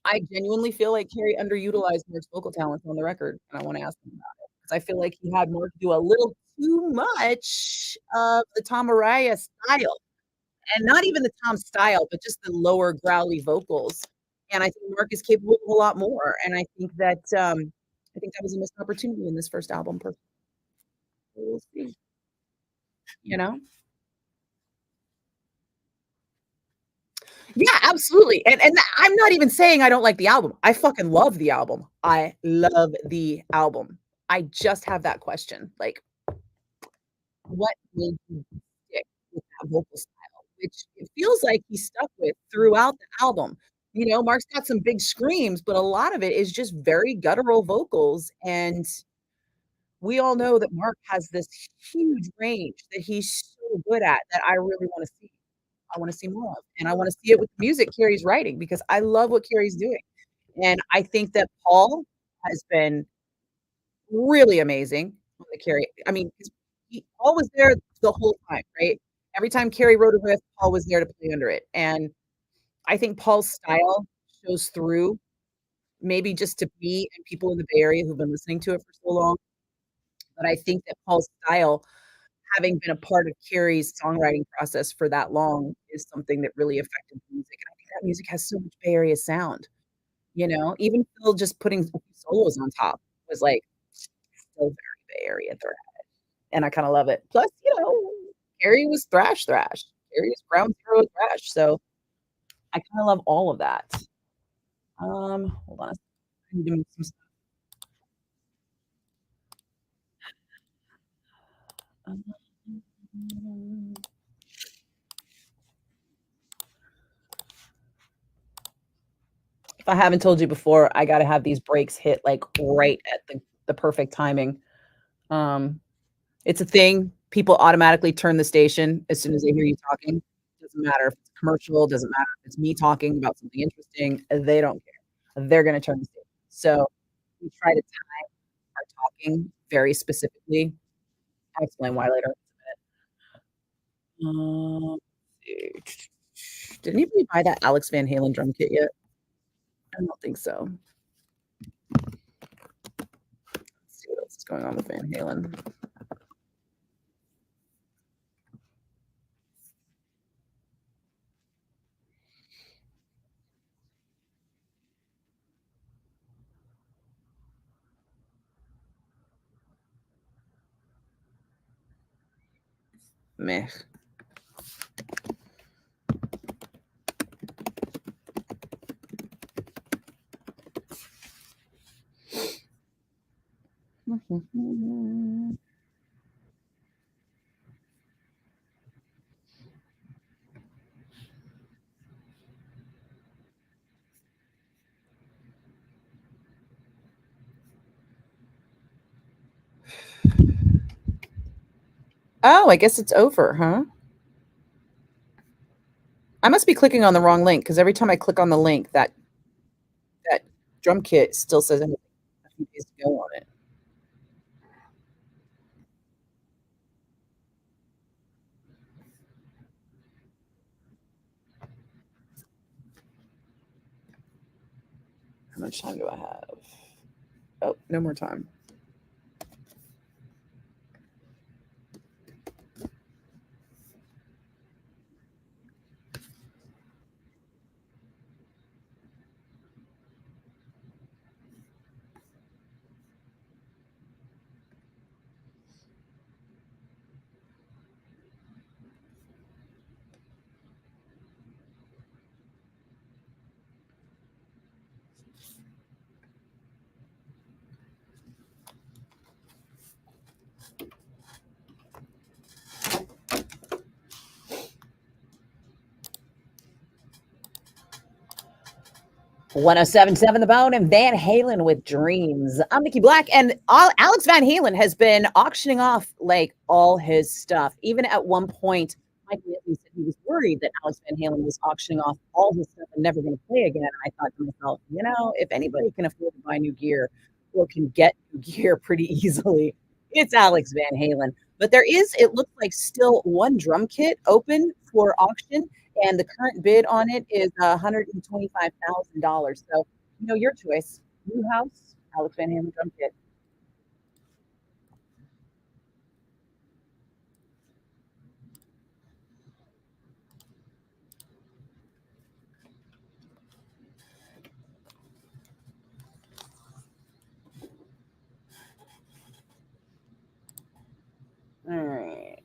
I genuinely feel like Carrie underutilized Mark's vocal talents on the record, and I wanna ask him about it because I feel like he had Mark do a little too much of the Tom Araya style, and not even the Tom style, but just the lower growly vocals. And I think Mark is capable of a lot more, and I think that was a missed opportunity in this first album. We'll see, you know? Yeah, absolutely. And I'm not even saying I don't like the album. I fucking love the album. I love the album. I just have that question. Like, what made you stick with that vocal style? Which it feels like he's stuck with throughout the album. You know, Mark's got some big screams, but a lot of it is just very guttural vocals. And we all know that Mark has this huge range that he's so good at that I really want to see. I wanna see more of, and I wanna see it with the music Carrie's writing because I love what Carrie's doing, and I think that Paul has been really amazing on the Carrie. I mean, 'cause Paul was there the whole time, right? Every time Carrie wrote a riff, Paul was there to play under it, and I think Paul's style shows through, maybe just to me and people in the Bay Area who've been listening to it for so long, but I think that Paul's style, having been a part of Carrie's songwriting process for that long, is something that really affected the music, and I think that music has so much Bay Area sound, you know? Even Phil just putting some solos on top was, like, still very Bay Area thrash, and I kinda love it. Plus, you know, Carrie was thrash. Carrie was ground zero of thrash, so I kinda love all of that. Hold on a second. I need to move some stuff. Um, if I haven't told you before, I gotta have these breaks hit, like, right at the perfect timing. Um, it's a thing. People automatically turn the station as soon as they hear you talking. Doesn't matter if it's commercial, doesn't matter if it's me talking about something interesting, they don't care. They're gonna turn the station. So, we try to time our talking very specifically. I'll explain why later. Um, did anybody buy that Alex Van Halen drum kit yet? I don't think so. Let's see what else is going on with Van Halen. Meh. Oh, I guess it's over, huh? I must be clicking on the wrong link because every time I click on the link, that drum kit still says a few days to go on it. How much time do I have? Oh, no more time. 1077 The Bone and Van Halen with Dreams. I'm Nikki Blakk, and Alex Van Halen has been auctioning off like all his stuff. Even at one point, Mike Whitney said he was worried that Alex Van Halen was auctioning off all his stuff and never going to play again. And I thought to myself, if anybody can afford to buy new gear or can get new gear pretty easily, it's Alex Van Halen. But there is, it looks like, still one drum kit open for auction. And the current bid on it is $125,000. So, your choice. New house, Alex Van Halen drum kit. All right.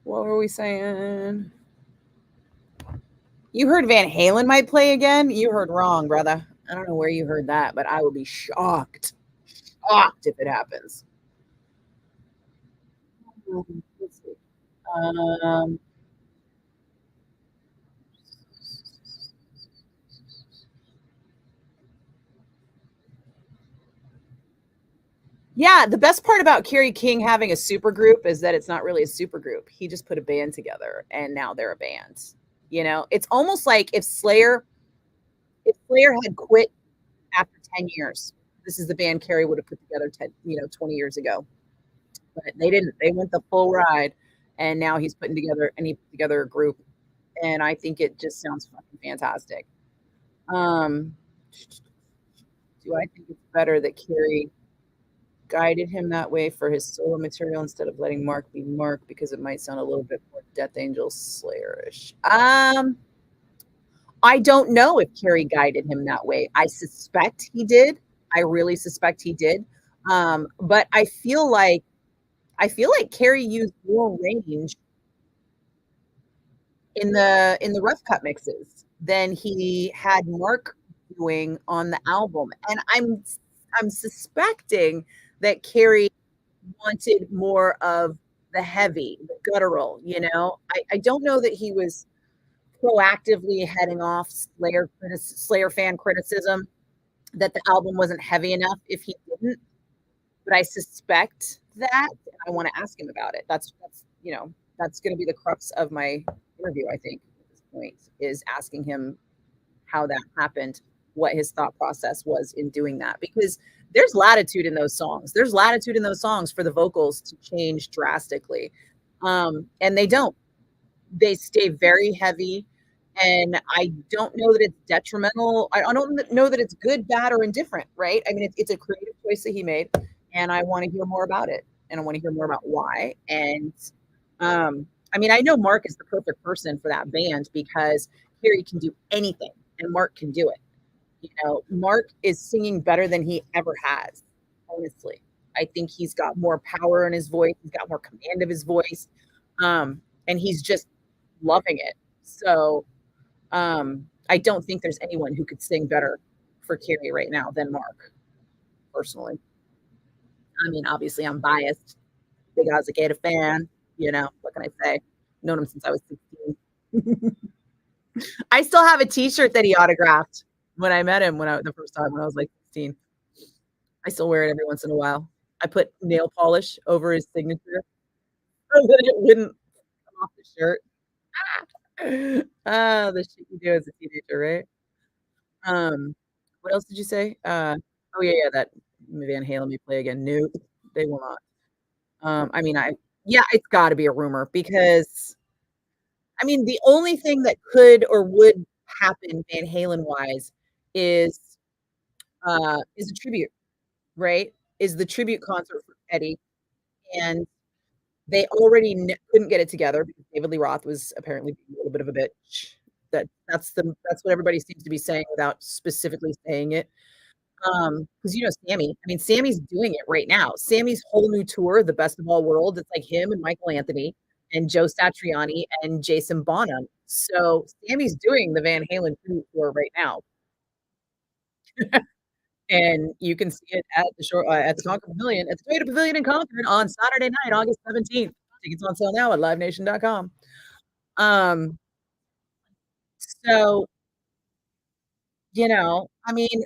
What were we saying? You heard Van Halen might play again? You heard wrong, brother. I don't know where you heard that, but I will be shocked if it happens. Let's see. Yeah, the best part about Kerry King having a super group is that it's not really a super group. He just put a band together, and now they're a band. It's almost like if Slayer had quit after 10 years, this is the band Kerry would have put together 20 years ago. But they didn't. They went the full ride, and now he put together a group, and I think it just sounds fucking fantastic. Do I think it's better that Kerry guided him that way for his solo material instead of letting Mark be Mark, because it might sound a little bit more Death Angel Slayer-ish? I don't know if Kerry guided him that way. I suspect he did. I really suspect he did. But I feel like Kerry used more range in the rough cut mixes than he had Mark doing on the album. And I'm suspecting that Kerry wanted more of the heavy, the guttural, I don't know that he was proactively heading off Slayer fan criticism that the album wasn't heavy enough if he didn't, but I suspect that, and I want to ask him about it. That's going to be the crux of my interview, I think, at this point, is asking him how that happened, what his thought process was in doing that, because there's latitude in those songs. There's latitude in those songs for the vocals to change drastically. And they don't. They stay very heavy. And I don't know that it's detrimental. I don't know that it's good, bad, or indifferent, right? I mean, it's a creative choice that he made, and I want to hear more about it. And I want to hear more about why. And I know Mark is the perfect person for that band because Kerry can do anything, and Mark can do it. Mark is singing better than he ever has, honestly. I think he's got more power in his voice. He's got more command of his voice. And he's just loving it. So I don't think there's anyone who could sing better for Kerry right now than Mark, personally. I mean, obviously I'm biased. Big Ozzy fan, what can I say? Known him since I was 16. I still have a t-shirt that he autographed when I met him the first time when I was like 16. I still wear it every once in a while. I put nail polish over his signature so that it wouldn't come off the shirt. The shit you do as a teenager, right? What else did you say? Oh yeah, that Van Halen may play again. Nope, they will not. It's got to be a rumor because, the only thing that could or would happen Van Halen wise is a tribute, right? Is the tribute concert for Eddie, and they already couldn't get it together because David Lee Roth was apparently a little bit of a bitch. That's what everybody seems to be saying without specifically saying it. Because Sammy, Sammy's doing it right now. Sammy's whole new tour, The Best of All Worlds, it's like him and Michael Anthony and Joe Satriani and Jason Bonham. So Sammy's doing the Van Halen tour right now. And you can see it at the Concord Pavilion, at the Toyota Pavilion in Concord on Saturday night, August 17th. Tickets on sale now at livenation.com. So I mean,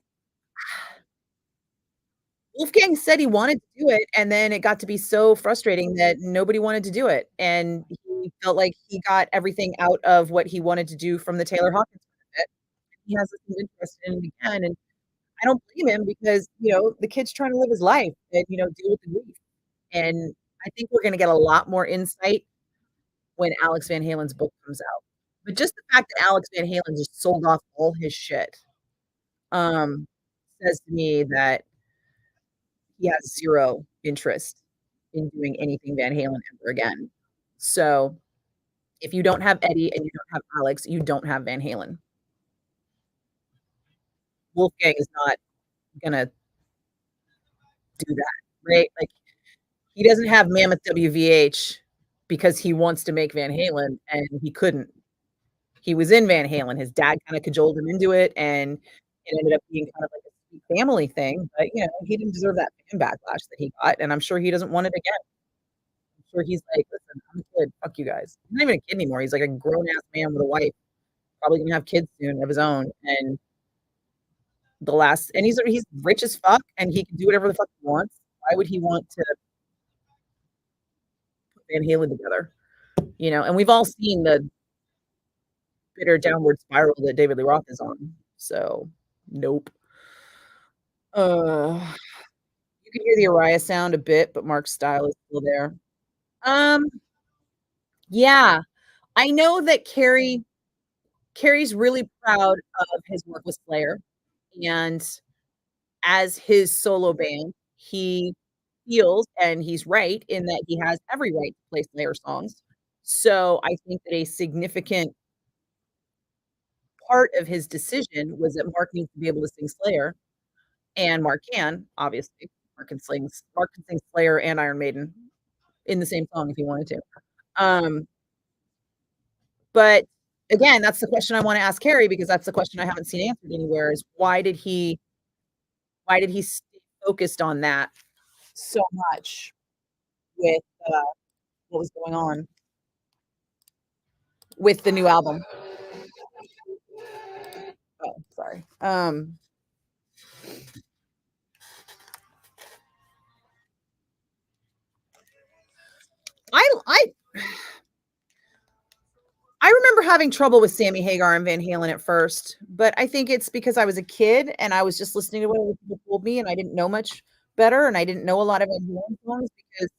Wolfgang said he wanted to do it, and then it got to be so frustrating that nobody wanted to do it, and he felt like he got everything out of what he wanted to do from the Taylor Hawkins bit. He has this interest in it again, and I don't blame him because, the kid's trying to live his life and, deal with the grief, and I think we're gonna get a lot more insight when Alex Van Halen's book comes out. But just the fact that Alex Van Halen just sold off all his shit, um, says to me that he has 0 interest in doing anything Van Halen ever again. So, if you don't have Eddie and you don't have Alex, you don't have Van Halen. Wolfgang is not gonna do that, right? Like, he doesn't have Mammoth WVH because he wants to make Van Halen, and he couldn't. He was in Van Halen. His dad kinda cajoled him into it, and it ended up being kind of like a sweet family thing, but, he didn't deserve that fan backlash that he got, and I'm sure he doesn't want it again. I'm sure he's like, "Listen, I'm a kid. Fuck you guys." He's not even a kid anymore. He's like a grown-ass man with a wife, probably gonna have kids soon of his own, and he's rich as fuck, and he can do whatever the fuck he wants. Why would he want to put Van Halen together? And we've all seen the bitter downward spiral that David Lee Roth is on. So, nope. Uh, you can hear the Araya sound a bit, but Mark's style is still there. Um, yeah. I know that Carrie's really proud of his work with Slayer, and as his solo band, he feels, and he's right in that he has every right to play Slayer songs. So, I think that a significant part of his decision was that Mark needs to be able to sing Slayer, and Mark can, obviously. Mark can sing Slayer and Iron Maiden in the same song if he wanted to. But again, that's the question I wanna ask Carrie because that's the question I haven't seen answered anywhere is why did he stay focused on that so much with, what was going on with the new album? Oh, sorry. I remember having trouble with Sammy Hagar and Van Halen at first, but I think it's because I was a kid and I was just listening to what other people told me and I didn't know much better and I didn't know a lot of Van Halen songs because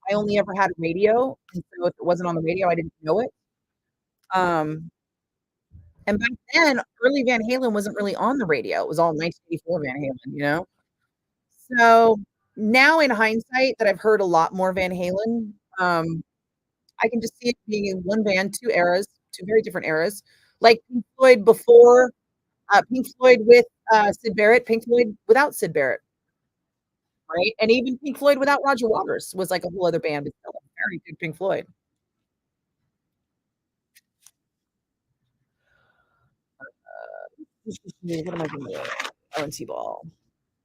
I only ever had radio, and so if it wasn't on the radio, I didn't know it. Um, and back then, early Van Halen wasn't really on the radio. It was all 1984 Van Halen. So, now in hindsight that I've heard a lot more Van Halen, I can just see it being in one band, 2 eras, 2 very different eras. Like Pink Floyd before, Pink Floyd with, Syd Barrett, Pink Floyd without Syd Barrett, right? And even Pink Floyd without Roger Waters was like a whole other band, but still a very good Pink Floyd. What am I doing? ONT ball.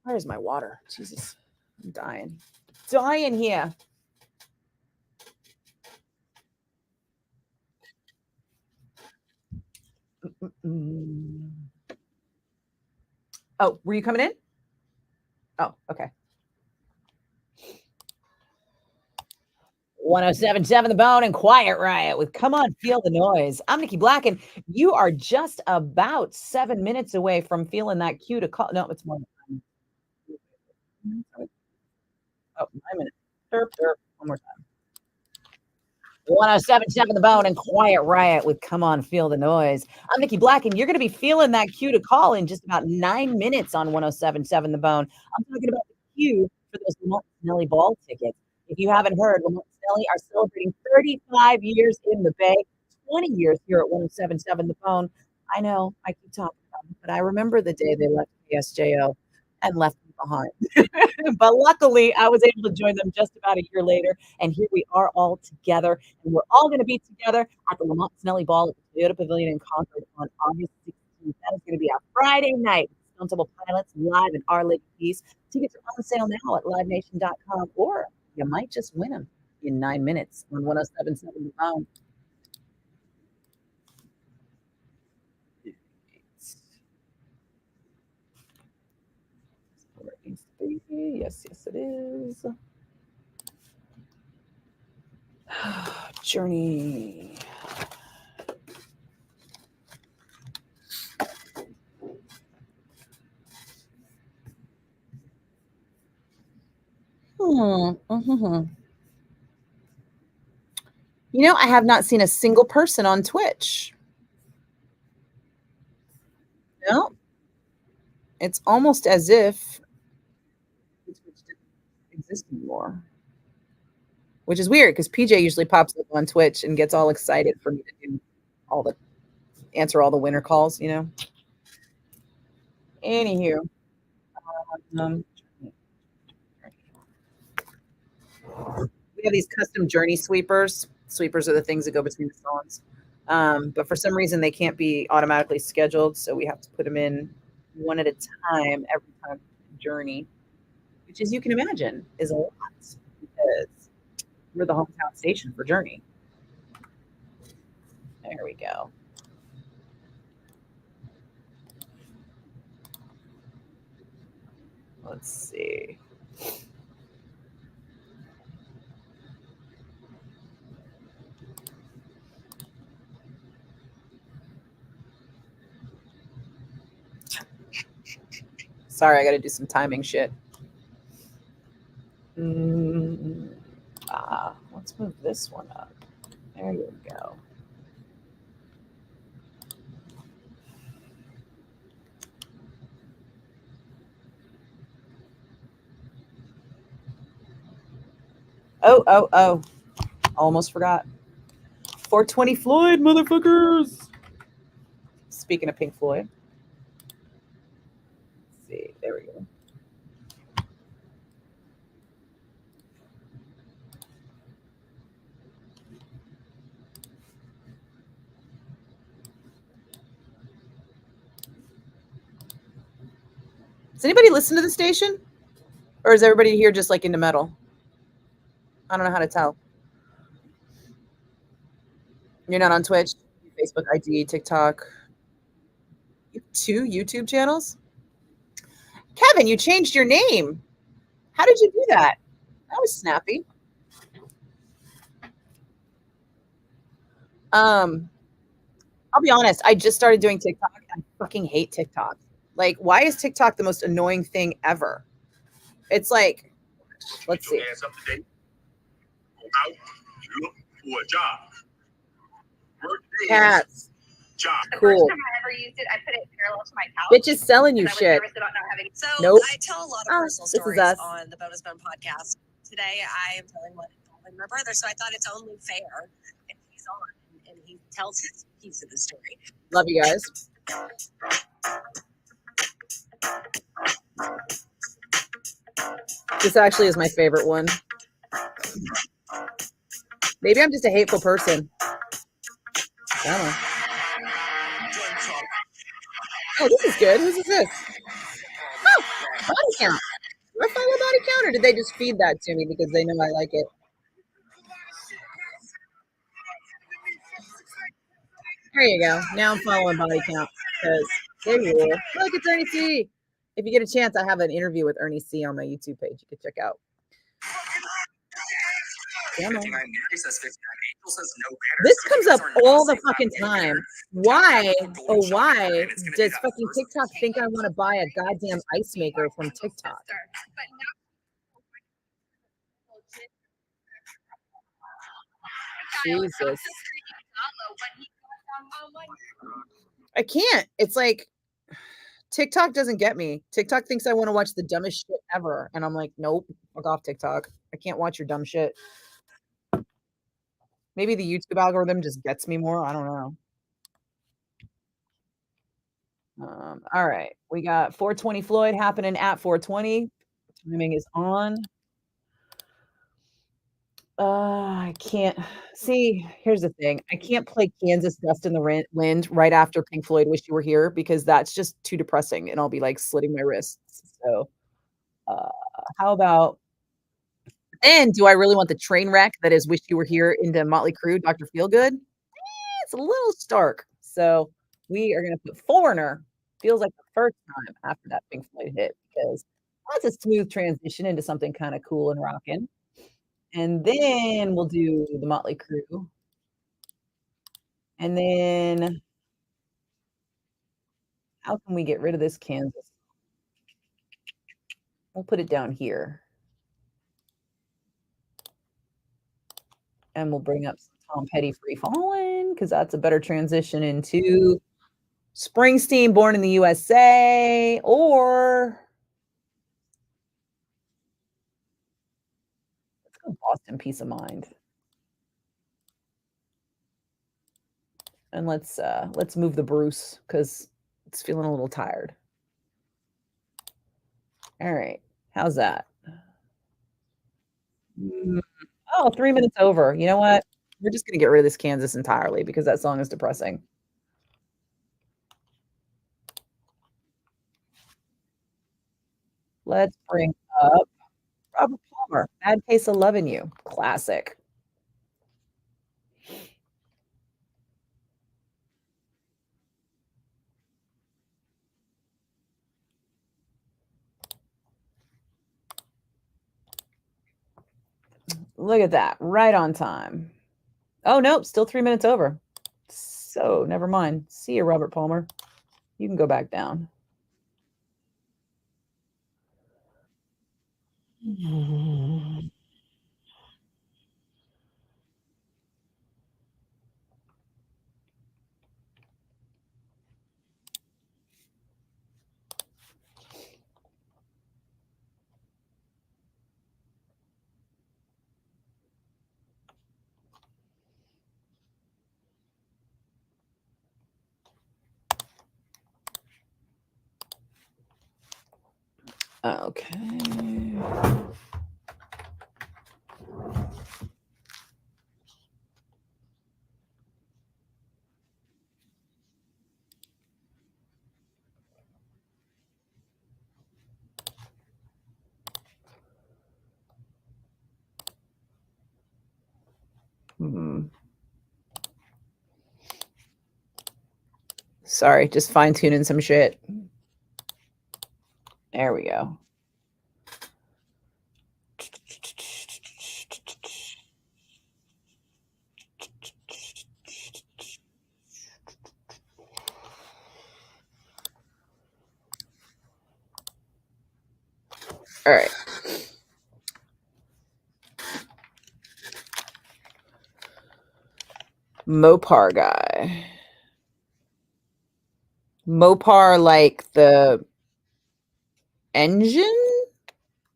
Where's my water? Jesus, I'm dying. Dying here. Mm. Oh, were you coming in? Oh, okay. 1077 The Bone and Quiet Riot with Come On, Feel the Noise. I'm Nikki Blakk, and you are just about 7 minutes away from feeling that cue to call. No, it's more than Oh, 9 minutes. Derp, derp. One more time. 1077 The Bone and Quiet Riot with Come On, Feel the Noise. I'm Nikki Blakk, and you're going to be feeling that cue to call in just about 9 minutes on 1077 The Bone. I'm talking about the cue for those Lamont Snelly Ball tickets. If you haven't heard, Lamont Snelly are celebrating 35 years in the Bay, 20 years here at 1077 The Bone. I know I keep talking about it, but I remember the day they left KSJO and left me behind. But luckily, I was able to join them just about a year later, and here we are all together, and we're all going to be together at the Lamont Snelly Ball at the Toyota Pavilion in Concord on August 16th. That is going to be a Friday night. Stone Temple Pilots live in Our Lady Peace. Tickets are on sale now at livenation.com, or you might just win them in 9 minutes on 1077 The Bone. Yes, it is. Journey. Mm-hmm. You know, I have not seen a single person on Twitch. No. It's almost as if Twitch didn't exist anymore. Which is weird because PJ usually pops up on Twitch and gets all excited for me to do answer all the winner calls, you know. Anywho. We have these custom journey sweepers. Sweepers are the things that go between the songs. But for some reason, they can't be automatically scheduled. So we have to put them in one at a time every time journey, which, as you can imagine, is a lot because we're the hometown station for Journey. There we go. Let's see. Sorry, I got to do some timing shit. Let's move this one up. There you go. Oh. Almost forgot. 420 Floyd, motherfuckers. Speaking of Pink Floyd. Let's see. There we go. Does anybody listen to the station? Or is everybody here just like into metal? I don't know how to tell. You're not on Twitch, Facebook, IG, TikTok. You have 2 YouTube channels? Kevin, you changed your name. How did you do that? That was snappy. I'll be honest. I just started doing TikTok. I fucking hate TikTok. Like, why is TikTok the most annoying thing ever? It's like, let's see. Cats. Cool. The first time I ever used it, I put it parallel to my couch. Bitch is selling you shit. So nope. I tell a lot of personal stories on the Bonus Bone podcast. Today I am telling what involved my brother, so I thought it's only fair if he's on and he tells his piece of the story. Love you guys. This actually is my favorite one. Maybe I'm just a hateful person. I don't know. Oh, this is good. Whose is this? Oh, body count. Do I follow body count, or did they just feed that to me because they know I like it? There you go. Now I'm following body count because there you go. Look, it's Ernie C. If you get a chance, I have an interview with Ernie C on my YouTube page. You can check out. This comes up all the fucking time. Why, oh why does fucking TikTok think I want to buy a goddamn ice maker from TikTok? Jesus. I can't. It's like TikTok doesn't get me. TikTok thinks I want to watch the dumbest shit ever. And I'm like, nope, fuck off TikTok. I can't watch your dumb shit. Maybe the YouTube algorithm just gets me more. I don't know. All right. We got 420 Floyd happening at 420. Timing is on. I can't see. Here's the thing. I can't play Kansas Dust in the Wind right after Pink Floyd Wish You Were Here because that's just too depressing and I'll be like slitting my wrists. So how about, and do I really want the train wreck that is Wish You Were Here into Motley Crue, Dr. Feelgood? It's a little stark. So we are going to put Foreigner. Feels like the first time after that Pink Floyd hit because That's a smooth transition into something kind of cool and rocking. And then we'll do the Motley Crue. And then how can we get rid of this Kansas? We'll put it down here. And we'll bring up some Tom Petty Free Fallin' because that's a better transition into Springsteen Born in the USA or let's go Boston Peace of Mind. And let's move the Bruce because it's feeling a little tired. All right. How's that? Oh, 3 minutes over. You know what? We're just gonna get rid of this Kansas entirely because that song is depressing. Let's bring up Robert Palmer, Bad Case of Loving You. Classic. Look at that. Right on time. Oh, nope. Still 3 minutes over. So never mind. See you, Robert Palmer. You can go back down. Okay. Sorry, just fine tuning some shit. There we go. All right. Mopar guy. Mopar like the engine?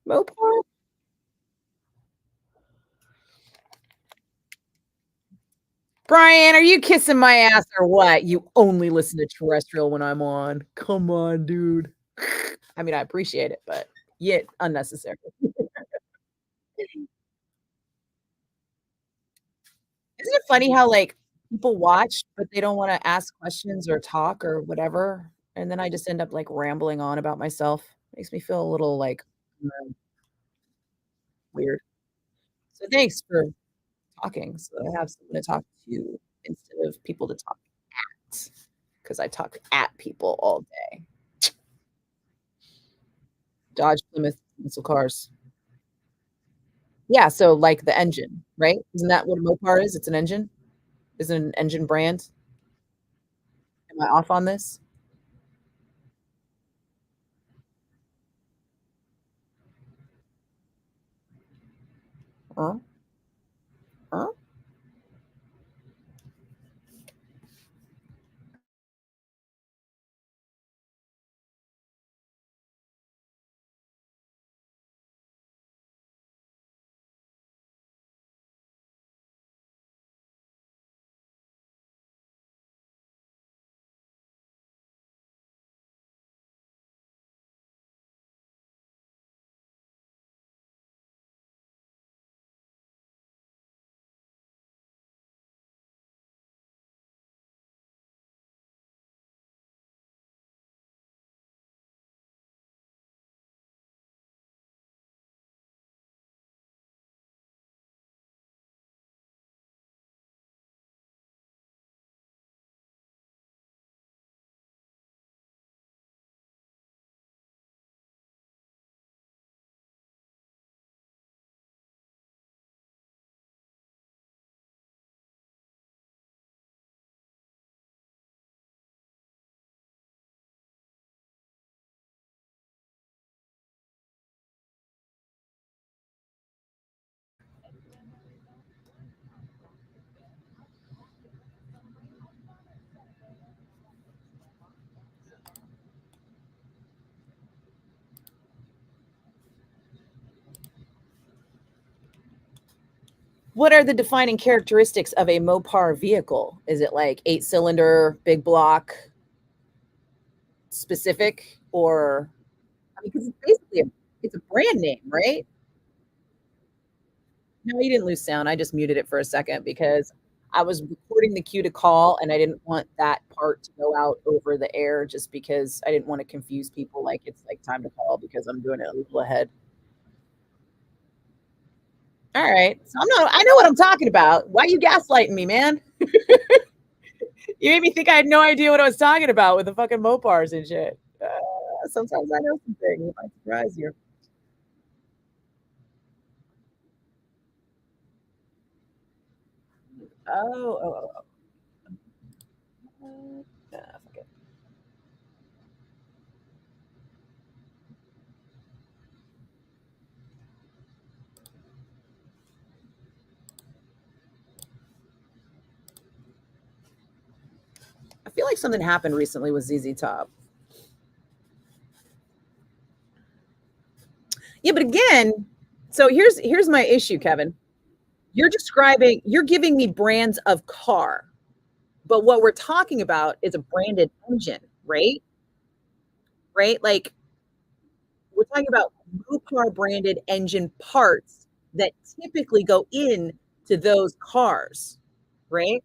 Mopar? Brian, are you kissing my ass or what? You only listen to terrestrial when I'm on. Come on, dude. I mean, I appreciate it, but yet unnecessary. Isn't it funny how like people watch, but they don't want to ask questions or talk or whatever? And then I just end up like rambling on about myself. Makes me feel a little like weird. So thanks for talking. So I have someone to talk to instead of people to talk at. Because I talk at people all day. Dodge, Plymouth, muscle cars. Yeah, so like the engine, right? Isn't that what a Mopar is? It's an engine? Is it an engine brand? Am I off on this? Huh? Huh? what are the defining characteristics of a Mopar vehicle? Is it like 8-cylinder, big block, specific, or I mean, because it's basically it's a brand name, right? No, you didn't lose sound. I just muted it for a second because I was recording the cue to call and I didn't want that part to go out over the air just because I didn't want to confuse people like it's like time to call because I'm doing it a little ahead. All right. So I know what I'm talking about. Why are you gaslighting me, man? You made me think I had no idea what I was talking about with the fucking Mopars and shit. Sometimes I know some things. It might surprise you. Oh. Fuck it. I feel like something happened recently with ZZ Top. Yeah, but again, so here's my issue, Kevin. You're giving me brands of car, but what we're talking about is a branded engine, right? Right? Like we're talking about Mopar branded engine parts that typically go in to those cars, right?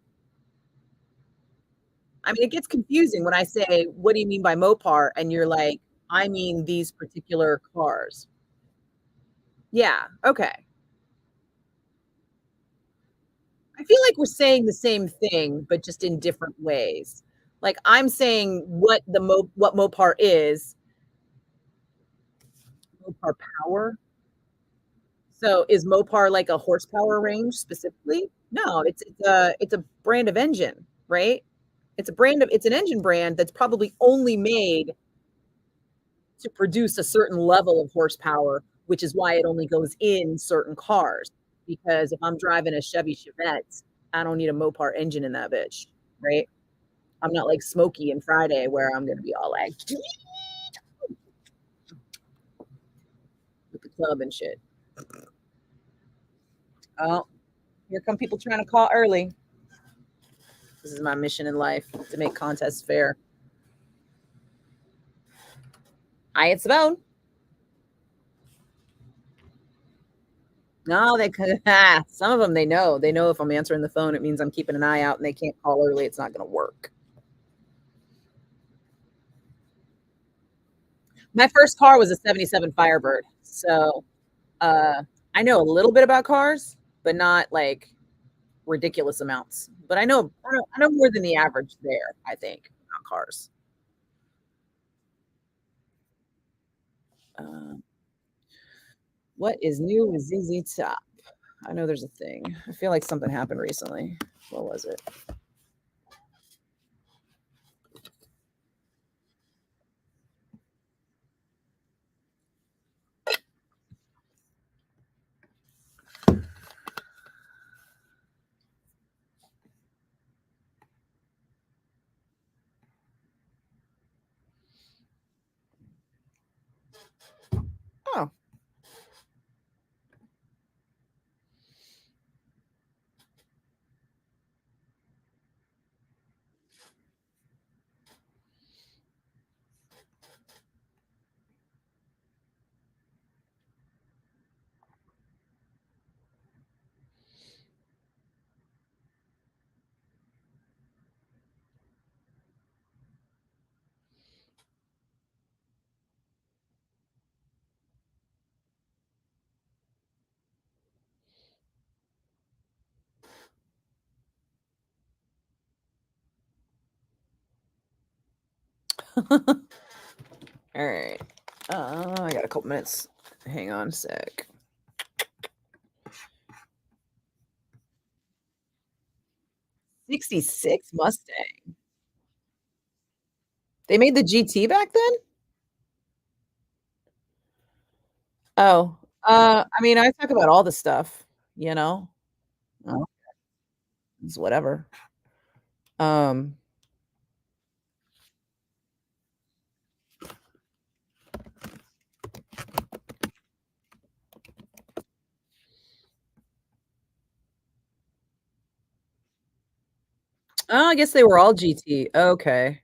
I mean, it gets confusing when I say, "What do you mean by Mopar?" and you're like, "I mean these particular cars." Yeah, okay. I feel like we're saying the same thing, but just in different ways. Like I'm saying what Mopar is, Mopar power. So is Mopar like a horsepower range specifically? No, it's a brand of engine, right? It's an engine brand that's probably only made to produce a certain level of horsepower, which is why it only goes in certain cars. Because if I'm driving a Chevy Chevette, I don't need a Mopar engine in that bitch, right? I'm not like Smokey and Friday where I'm gonna be all like with the club and shit. Oh, here come people trying to call early. This is my mission in life to make contests fair. It's Simone. No, they could. Some of them they know. They know if I'm answering the phone, it means I'm keeping an eye out, and they can't call early. It's not going to work. My first car was a '77 Firebird, so I know a little bit about cars, but not like ridiculous amounts. But I know more than the average there. I think about cars. What is new with ZZ Top? I know there's a thing. I feel like something happened recently. What was it? Oh. All right. I got a couple minutes. Hang on a sec. '66 Mustang. They made the GT back then? Oh, I mean, I talk about all the stuff, you know? Oh, it's whatever. Um, Oh, I guess they were all GT. Okay.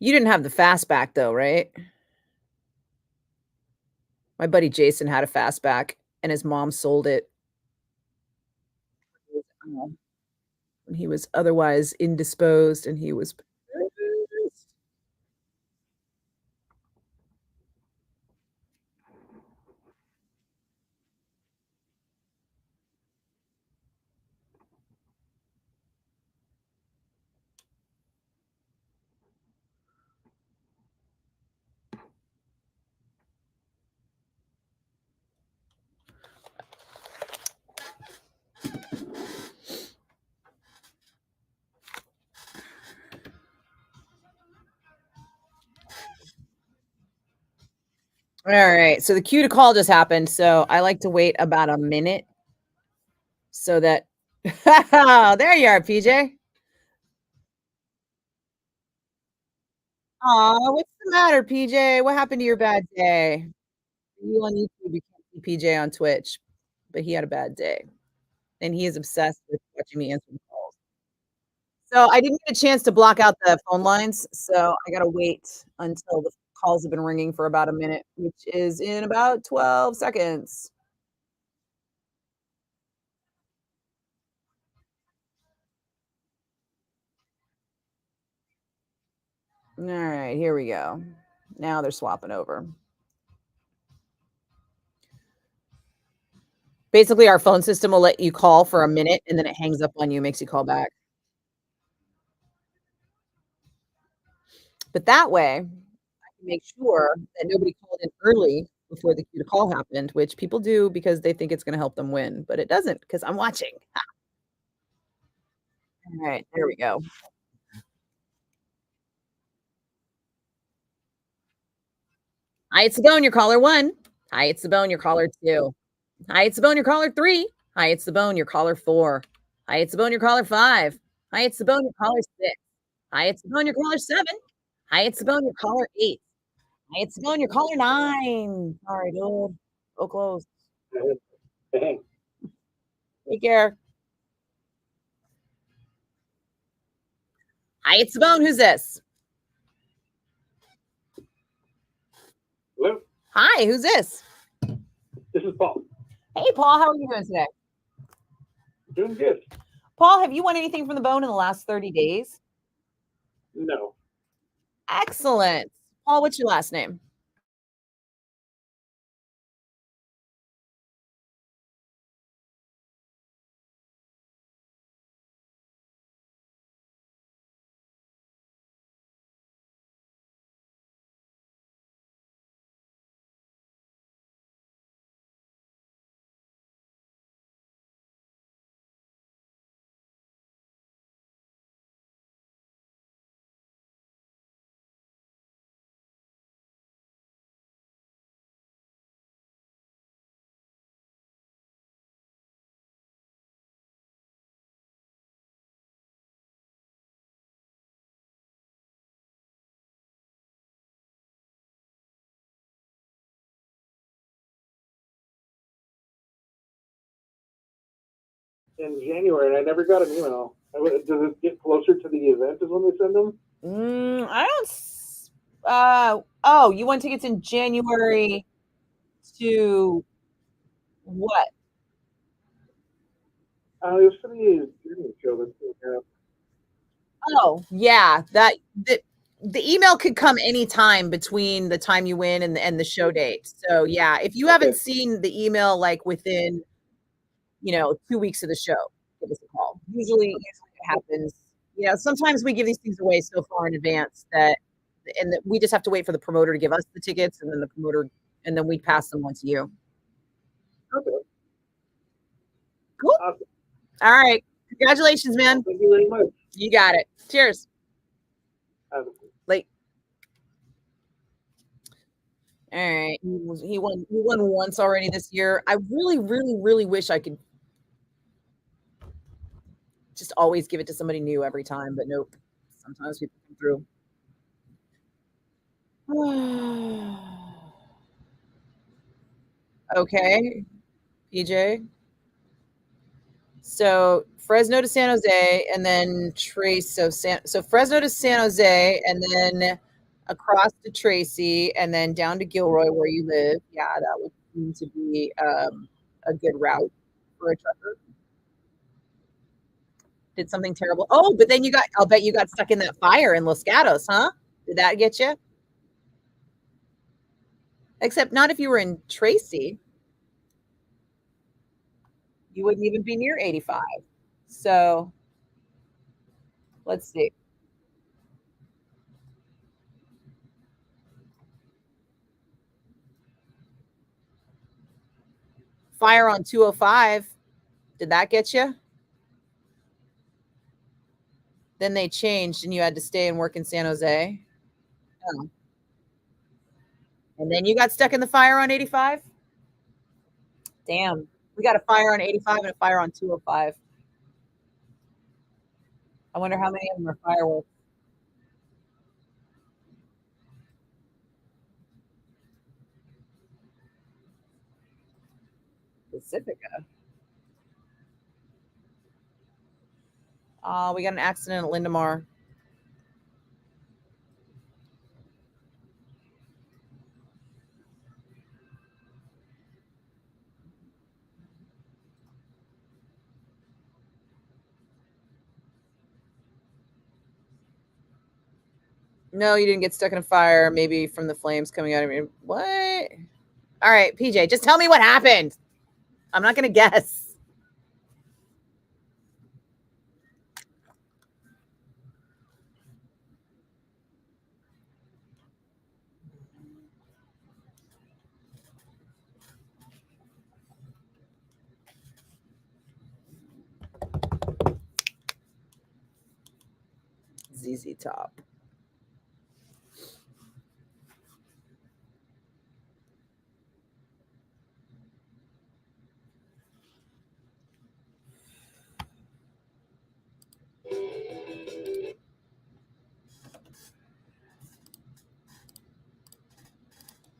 You didn't have the fastback though, right? My buddy Jason had a fastback and his mom sold it when he was otherwise indisposed and he was pissed. All right. So the cue to call just happened. So I like to wait about a minute so that there you are, PJ. Oh, what's the matter, PJ? What happened to your bad day? You on YouTube, you can't see PJ on Twitch, but he had a bad day. And he is obsessed with watching me answer the calls. So I didn't get a chance to block out the phone lines. So I gotta wait until the calls have been ringing for about a minute, which is in about 12 seconds. All right, here we go. Now they're swapping over. Basically, our phone system will let you call for a minute and then it hangs up on you, makes you call back. But that way, I can make sure that nobody called in early before the cue to call happened, which people do because they think it's going to help them win, but it doesn't because I'm watching. All right, there we go. Hi, it's the bone, your caller 1. Hi, it's the bone, your caller 2. Hi, it's the bone, your caller 3. Hi, it's the bone, your caller 4. Hi, it's the bone, your caller 5. Hi, it's the bone, your caller 6. Hi, it's the bone, your caller 7. Hi, it's the bone, your caller 8. Hi, it's the bone, your caller 9. Sorry, dude. So close. Take care. Hi, it's the bone. Who's this? Hello? Hi, who's this? This is Paul. Hey, Paul, how are you doing today? Doing good. Paul, have you won anything from the bone in the last 30 days? No. Excellent. Paul, what's your last name? In January, and I never got an email. Does it get closer to the event is when they send them? I don't. Oh, you want tickets in January to what? It was for the streaming show that's going to Oh, yeah. The email could come anytime between the time you win and the show date. So yeah, if you haven't seen the email like within 2 weeks of the show, give us a call. Usually it happens. Sometimes we give these things away so far in advance that we just have to wait for the promoter to give us the tickets, and then we pass them on to you. Okay. Cool. Awesome. All right. Congratulations, man. Thank you very much. You got it. Cheers. Have a good Late. All right. He won once already this year. I really, really, really wish I could just always give it to somebody new every time, but nope. Sometimes people come through. Okay, PJ. So Fresno to San Jose, and then Trace. So Fresno to San Jose, and then across to Tracy, and then down to Gilroy, where you live. Yeah, that would seem to be a good route for a trucker. Did something terrible. Oh, but then I'll bet you got stuck in that fire in Los Gatos, huh? Did that get you? Except not if you were in Tracy. You wouldn't even be near 85. So let's see. Fire on 205. Did that get you? Then they changed and you had to stay and work in San Jose. Oh. And then you got stuck in the fire on 85? Damn. We got a fire on 85 and a fire on 205. I wonder how many of them are fireworks. Pacifica. We got an accident at Lindemar. No, you didn't get stuck in a fire, maybe from the flames coming out of you. What? All right, PJ, just tell me what happened. I'm not going to guess. ZZ Top.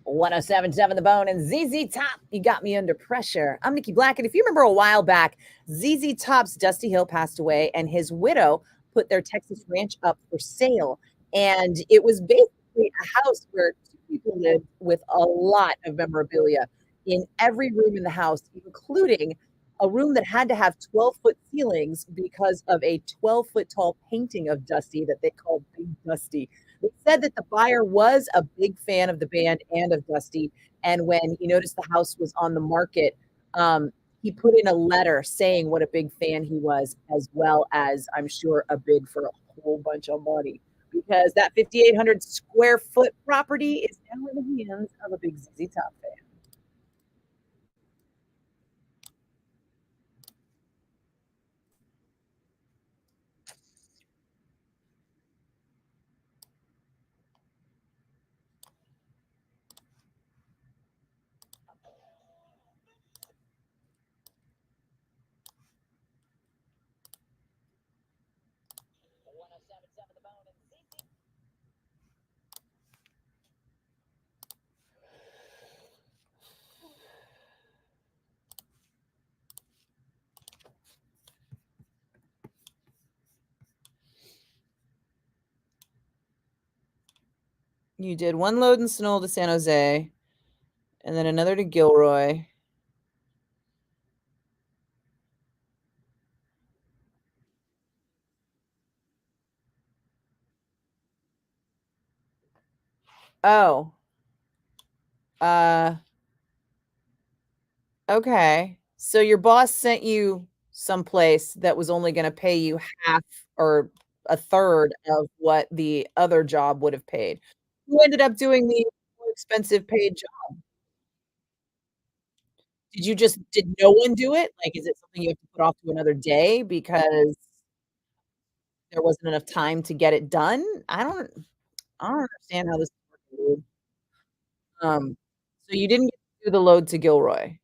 "1077 The Bone" and ZZ Top, you got me under pressure. I'm Nikki Blakk, and if you remember a while back, ZZ Top's Dusty Hill passed away, and his widow put their Texas ranch up for sale. And it was basically a house where two people lived with a lot of memorabilia in every room in the house, including a room that had to have 12-foot ceilings because of a 12-foot tall painting of Dusty that they called Big Dusty. They said that the buyer was a big fan of the band and of Dusty, and when he noticed the house was on the market, he put in a letter saying what a big fan he was, as well as, I'm sure, a bid for a whole bunch of money, because that 5,800 square foot property is now in the hands of a big ZZ Top fan. You did one load in Sunol to San Jose, and then another to Gilroy. Oh. Okay. So your boss sent you someplace that was only going to pay you half or a third of what the other job would have paid. Who ended up doing the more expensive paid job? Did no one do it? Like, is it something you have to put off to another day because there wasn't enough time to get it done? I don't understand how this is working, dude. So you didn't get to do the load to Gilroy.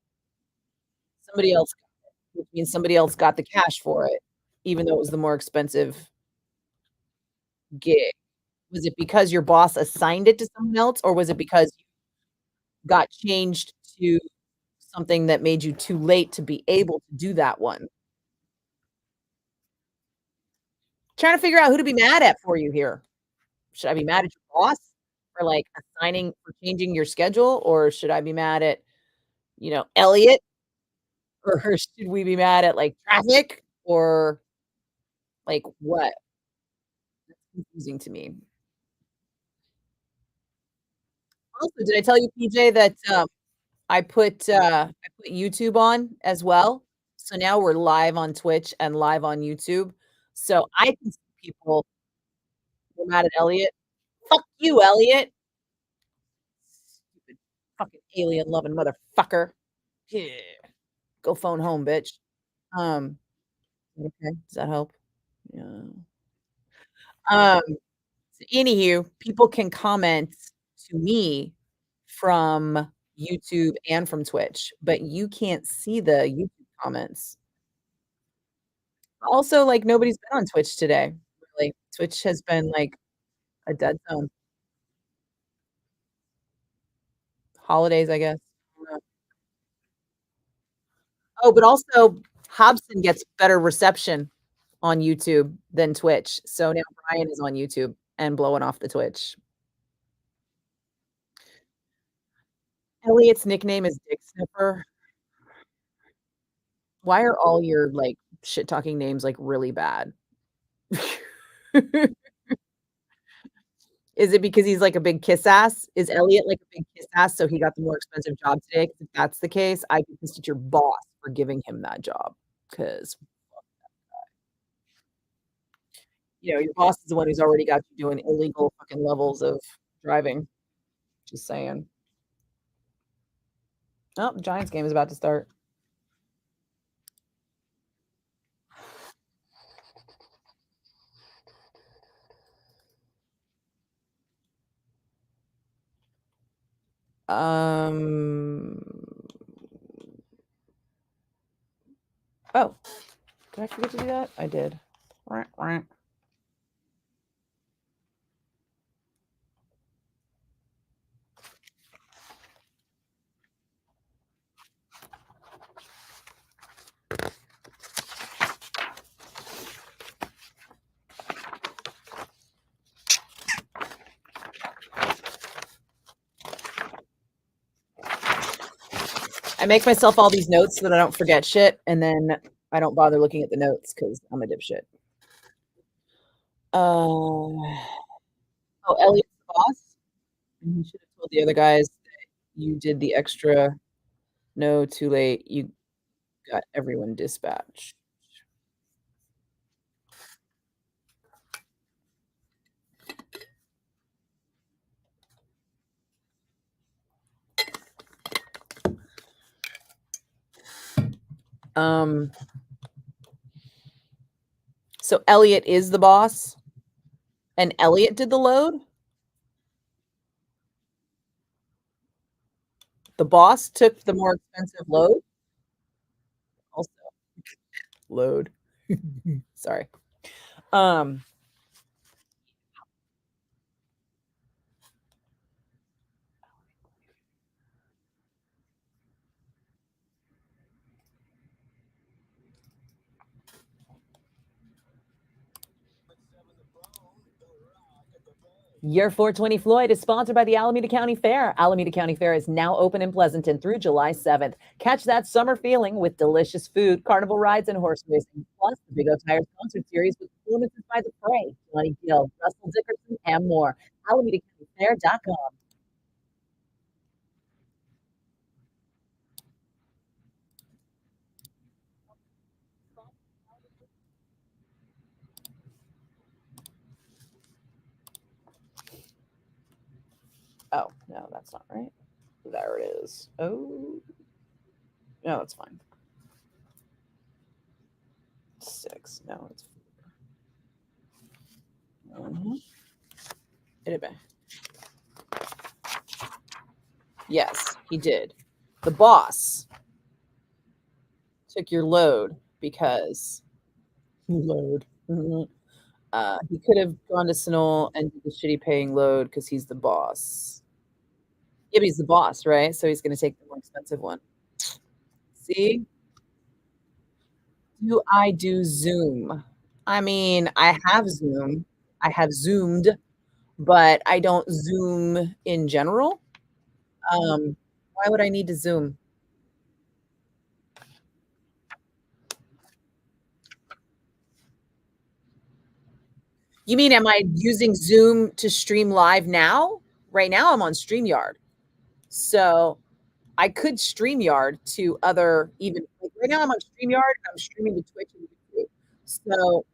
Somebody else got it, which means somebody else got the cash for it, even though it was the more expensive gig. Was it because your boss assigned it to someone else, or was it because you got changed to something that made you too late to be able to do that one? Trying to figure out who to be mad at for you here. Should I be mad at your boss for, like, assigning for changing your schedule, or should I be mad at, Elliot? Or should we be mad at, like, traffic? Or, like, what? That's confusing to me. Also, did I tell you, PJ, that, I put YouTube on as well? So now we're live on Twitch and live on YouTube. So I can see people who are mad at Elliot. Fuck you, Elliot. Stupid fucking alien loving motherfucker. Yeah. Go phone home, bitch. Okay, does that help? Yeah. Um, Anywho, people can comment to me from YouTube and from Twitch, but you can't see the YouTube comments. Also, like, nobody's been on Twitch today, really. Twitch has been, like, a dead zone. Holidays, I guess. I don't know. Oh, but also, Hobson gets better reception on YouTube than Twitch, so now Brian is on YouTube and blowing off the Twitch. Elliot's nickname is Dick Sniffer. Why are all your, like, shit-talking names, like, really bad? Is it because he's, like, a big kiss ass? Is Elliot, like, a big kiss ass, so he got the more expensive job today? 'Cause if that's the case, I'd be pissed at your boss for giving him that job, 'cause, your boss is the one who's already got you doing illegal fucking levels of driving. Just saying. Oh, the Giants game is about to start. Oh, did I forget to do that? I did. I make myself all these notes so that I don't forget shit, and then I don't bother looking at the notes because I'm a dipshit. Oh, Elliot's the boss? You should have told the other guys that you did the extra, no, too late, you got everyone dispatched. So Elliot is the boss, and Elliot did the load? The boss took the more expensive load? Also, load. Sorry. Your 420 Floyd is sponsored by the Alameda County Fair. Alameda County Fair is now open in Pleasanton through July 7th. Catch that summer feeling with delicious food, carnival rides, and horse racing, plus the Big O Tires concert series with performances by The Fray, Johnny Gill, Russell Dickerson, and more. AlamedaCountyFair.com. Oh, no, that's not right. There it is. Oh, no, that's fine. 6. No, it's 4. It'd be. Yes, he did. The boss took your load because load. He could have gone to Sinol and did the shitty paying load because he's the boss. Yeah, but he's the boss, right? So he's going to take the more expensive one. See? Do I do Zoom? I mean, I have Zoom. I have Zoomed, but I don't Zoom in general. Why would I need to Zoom? You mean, am I using Zoom to stream live now? Right now, I'm on StreamYard. So I could StreamYard to other even like right now I'm on StreamYard and I'm streaming to Twitch and YouTube. So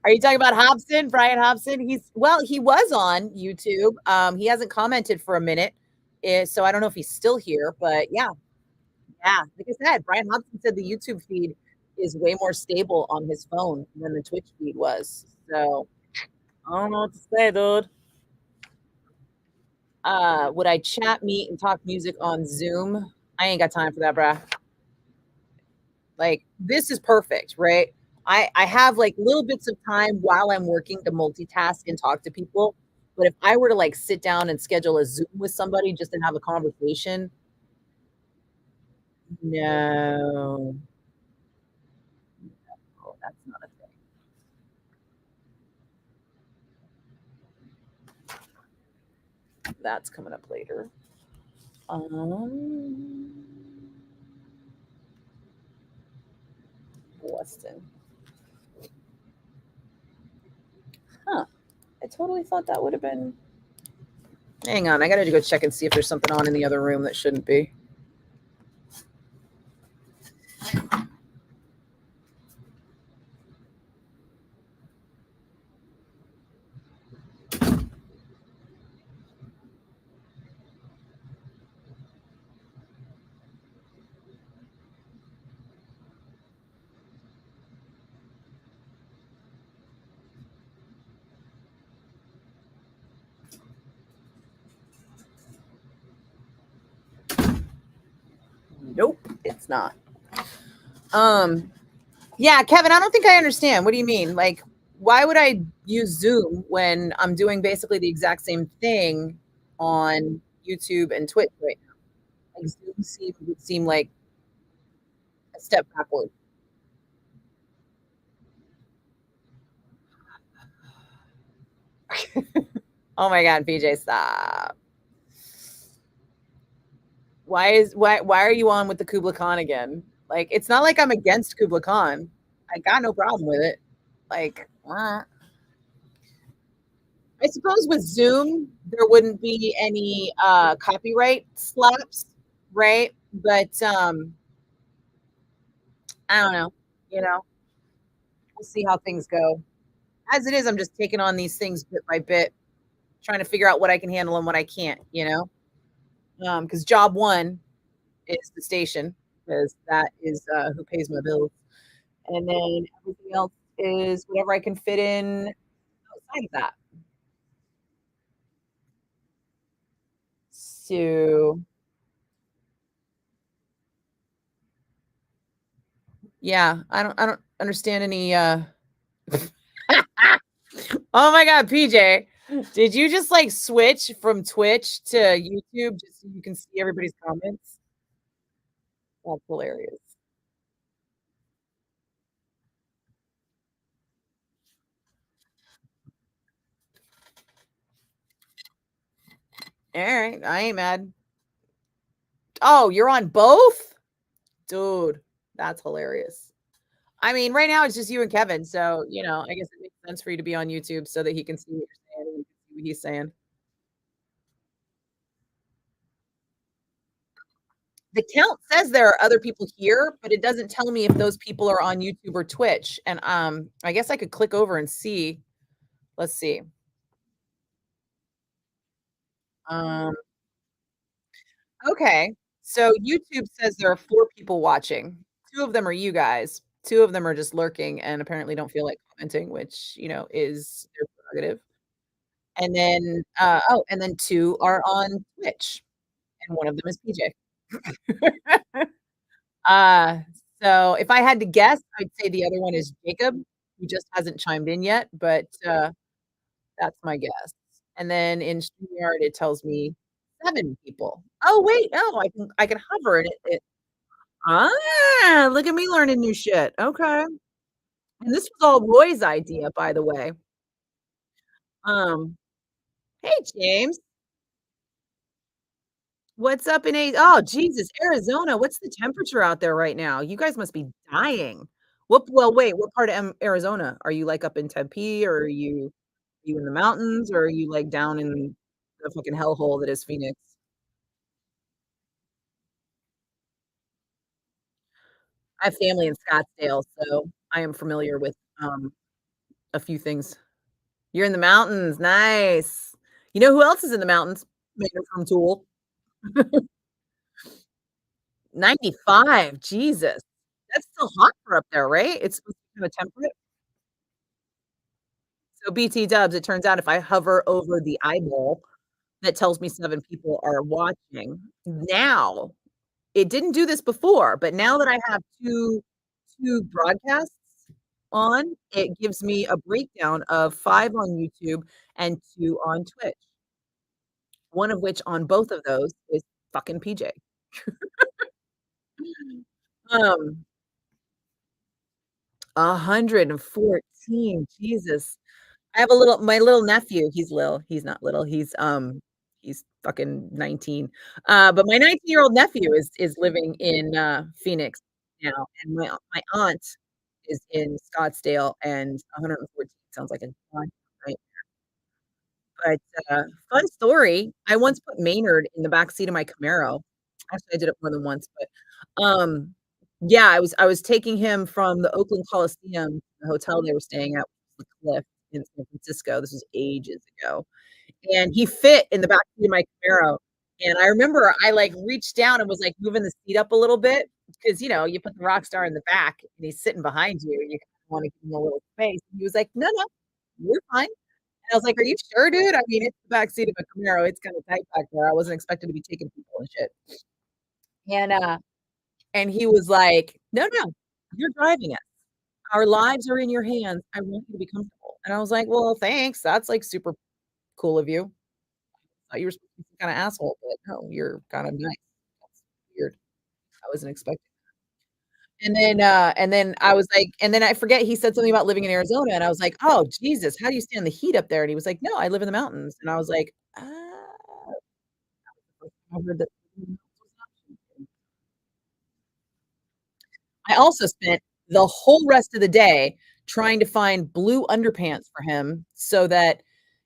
are you talking about Hobson, Brian Hobson? He was on YouTube. He hasn't commented for a minute. So I don't know if he's still here, but yeah. Yeah. Like I said, Brian Hobson said the YouTube feed is way more stable on his phone than the Twitch feed was. So I don't know what to say, dude. Would I chat, meet, and talk music on Zoom? I ain't got time for that, bruh. Like, this is perfect, right? I have like little bits of time while I'm working to multitask and talk to people. But if I were to like sit down and schedule a Zoom with somebody just to have a conversation, no. No, that's not a thing. That's coming up later. Weston. Huh. I totally thought that would have been. Hang on, I gotta go check and see if there's something on in the other room that shouldn't be. Nope, it's not. Yeah, Kevin, I don't think I understand. What do you mean? Like, why would I use Zoom when I'm doing basically the exact same thing on YouTube and Twitch right now? Like, Zoom would seem like a step backward. Oh my God, PJ, stop. Why are you on with the Kubla Khan again? Like, it's not like I'm against Kubla Khan. I got no problem with it. Like, I suppose with Zoom there wouldn't be any copyright slaps, right? But I don't know. We'll see how things go. As it is, I'm just taking on these things bit by bit, trying to figure out what I can handle and what I can't, because job one is the station, because that is who pays my bills. And then everything else is whatever I can fit in outside of that. So yeah, I don't understand any Oh my God, PJ. Did you just like switch from Twitch to YouTube just so you can see everybody's comments? That's hilarious. All right, I ain't mad. Oh, you're on both? Dude, that's hilarious. I mean, right now it's just you and Kevin, so I guess it makes sense for you to be on YouTube so that he can see what you're saying and you can see what he's saying. The count says there are other people here, but it doesn't tell me if those people are on YouTube or Twitch. And I guess I could click over and see. Let's see. Okay. So YouTube says there are 4 people watching. 2 of them are you guys. 2 of them are just lurking and apparently don't feel like commenting, which, is their prerogative. And then, and then 2 are on Twitch, and one of them is PJ. Uh, so if I had to guess, I'd say the other one is Jacob, who just hasn't chimed in yet, but, that's my guess. And then in StreamYard, it tells me 7 people. Oh, wait, no, I can hover and look at me learning new shit. Okay. And this was all Roy's idea, by the way. Um, hey, James. What's up in oh, Jesus, Arizona. What's the temperature out there right now? You guys must be dying. Wait, what part of Arizona? Are you like up in Tempe or are you in the mountains or are you like down in the fucking hellhole that is Phoenix? I have family in Scottsdale, so I am familiar with a few things. You're in the mountains. Nice. You know who else is in the mountains? Maker from Tool. 95. Jesus. That's still hot for up there, right? It's supposed to be kind of temperate. So BT dubs, it turns out if I hover over the eyeball, that tells me 7 people are watching. Now, it didn't do this before, but now that I have two broadcasts on, it gives me a breakdown of 5 on YouTube and 2 on Twitch. One of which on both of those is fucking PJ. Um, 114, Jesus. I have my little nephew, he's little, he's not little, he's fucking 19. But my 19-year-old nephew is living in, Phoenix now, and my aunt is in Scottsdale, and 114 sounds like a ton, right? But, fun story, I once put Maynard in the back seat of my Camaro. Actually, I did it more than once, but, yeah, I was taking him from the Oakland Coliseum, the hotel they were staying at, the Cliff in San Francisco. This was ages ago, and he fit in the back seat of my Camaro, and I remember I, like, reached down and was, like, moving the seat up a little bit because, you put the rock star in the back, and he's sitting behind you, and you wanna give him a little space, and he was like, "No, no, you're fine." And I was like, "Are you sure, dude? I mean, it's the back seat of a Camaro, it's kinda tight back there, I wasn't expecting to be taking people and shit." And, and he was like, "No, no, you're driving it. Our lives are in your hands. I want you to be comfortable." And I was like, "Well, thanks. That's, like, super cool of you. Thought you were supposed to be some kinda asshole, but no, you're kinda nice. That's weird. I wasn't expecting." And then I was like and then I forget he said something about living in Arizona, and I was like, "Oh, Jesus, how do you stand the heat up there?" And he was like, "No, I live in the mountains." And I was like, "Oh." I heard that. I also spent the whole rest of the day trying to find blue underpants for him so that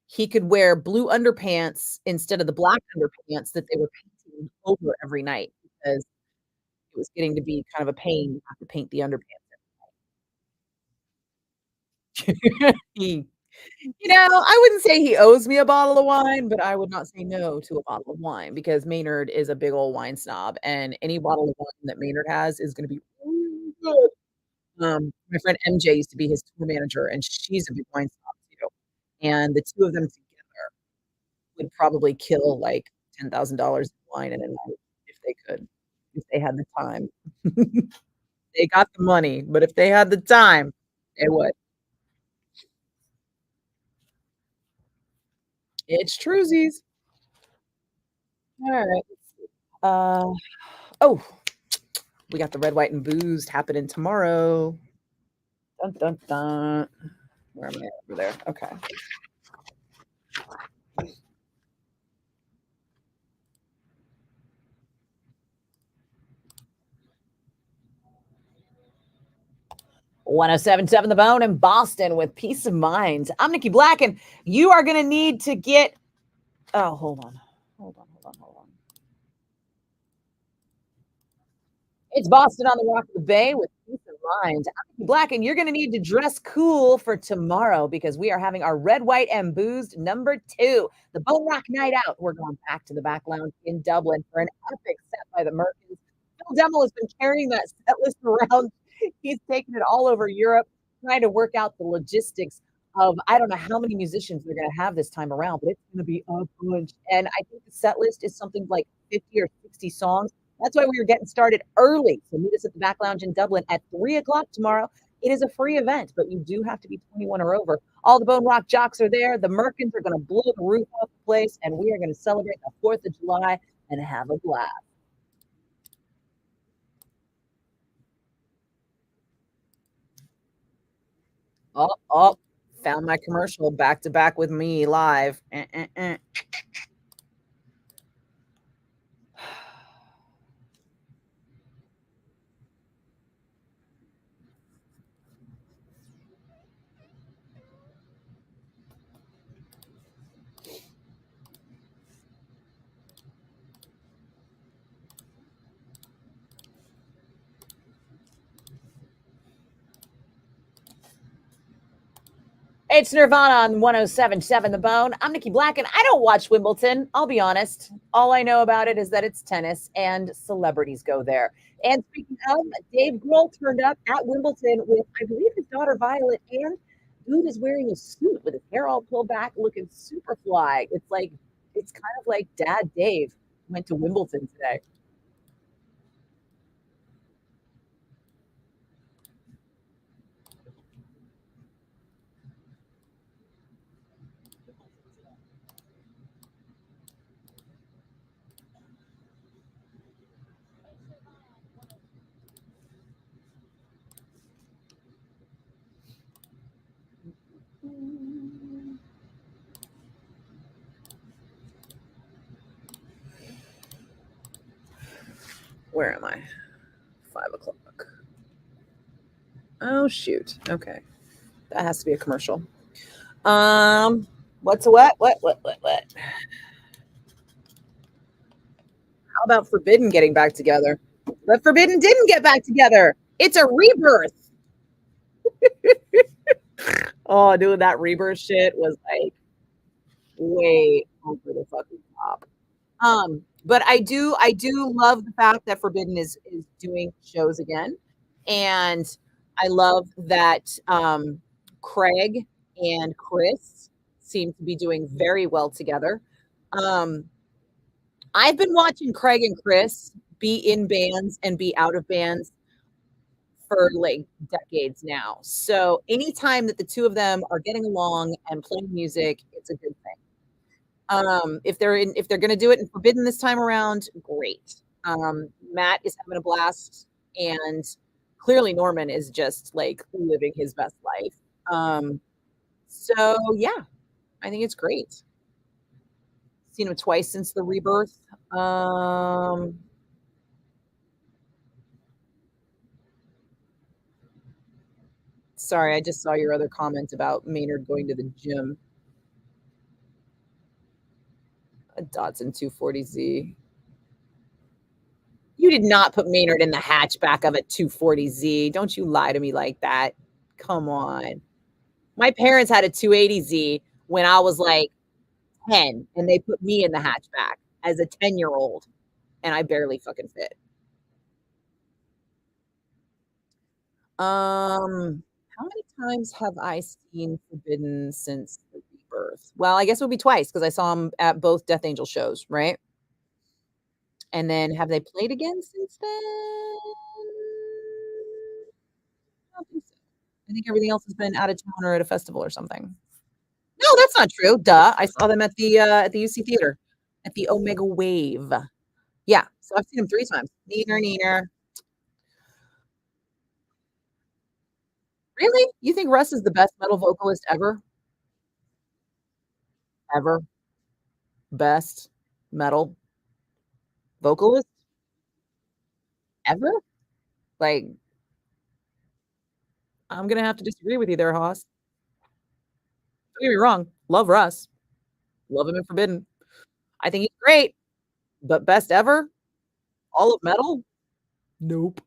he could wear blue underpants instead of the black underpants that they were painting over every night because it was getting to be kind of a pain to have to paint the underpants. He I wouldn't say he owes me a bottle of wine, but I would not say no to a bottle of wine because Maynard is a big old wine snob, and any bottle of wine that Maynard has is gonna be really good. My friend MJ used to be his tour manager, and she's a big wine snob too, and the 2 of them together would probably kill, like, $10,000 in wine in a night if they could, if they had the time. They got the money, but if they had the time, they would. It's truesies. Alright. Uh, oh, we got the red, white, and boozed happening tomorrow. Dun, dun, dun. Where am I? Over there. Okay. "1077 The Bone in Boston with Peace of Mind." I'm Nikki Blakk, and you are going to need to get. Oh, hold on. It's Boston on the Rock of the Bay with Peace of Mind. I'm Nikki Blakk, and you're going to need to dress cool for tomorrow because we are having our Red, White, and Boozed #2, the Bone Rock Night Out. We're going back to the Back Lounge in Dublin for an epic set by the Merkins. Phil Demmel has been carrying that set list around. He's taken it all over Europe, trying to work out the logistics of I don't know how many musicians they're gonna have this time around, but it's gonna be a bunch. And I think the set list is something like 50 or 60 songs. That's why we were getting started early. So meet us at the Back Lounge in Dublin at 3 o'clock tomorrow. It is a free event, but you do have to be 21 or over. All the Bone Rock jocks are there. The Merkins are going to blow the roof off the place, and we are going to celebrate the 4th of July and have a blast. Oh, found my commercial back to back with me live. It's Nirvana on 107.7 The Bone. I'm Nikki Blakk, and I don't watch Wimbledon. I'll be honest. All I know about it is that it's tennis and celebrities go there. And speaking of, Dave Grohl turned up at Wimbledon with, I believe, his daughter Violet, and dude is wearing a suit with his hair all pulled back, looking super fly. It's kind of like Dad Dave went to Wimbledon today. Where am I? 5 o'clock. Oh, shoot. Okay. That has to be a commercial. What's a what? What? How about Forbidden getting back together? But Forbidden didn't get back together. It's a rebirth. Oh, doing that rebirth shit was like way over the fucking top. But I do love the fact that Forbidden is doing shows again. And I love that Craig and Chris seem to be doing very well together. I've been watching Craig and Chris be in bands and be out of bands for like decades now. So anytime that the two of them are getting along and playing music, it's a good thing. If they're going to do it in Forbidden this time around, great. Matt is having a blast, and clearly Norman is just like living his best life. So yeah, I think it's great. Seen him twice since the rebirth. Sorry, I just saw your other comment about Maynard going to the gym. A Datsun 240Z. You did not put Maynard in the hatchback of a 240Z. Don't you lie to me like that. Come on. My parents had a 280Z when I was like 10, and they put me in the hatchback as a 10-year-old, and I barely fucking fit. How many times have I seen Forbidden since the rebirth? Well, I guess it would be twice because I saw them at both Death Angel shows, right? And then have they played again since then? I don't think so. I think everything else has been out of town or at a festival or something. No, that's not true. Duh. I saw them at the UC Theater at the Omega Wave. Yeah. So I've seen them 3 times. Neener. Really? You think Russ is the best metal vocalist ever? Ever? Best metal vocalist ever? Like, I'm gonna have to disagree with you there, Hoss. Don't get me wrong. Love Russ. Love him in Forbidden. I think he's great, but best ever? All of metal? Nope.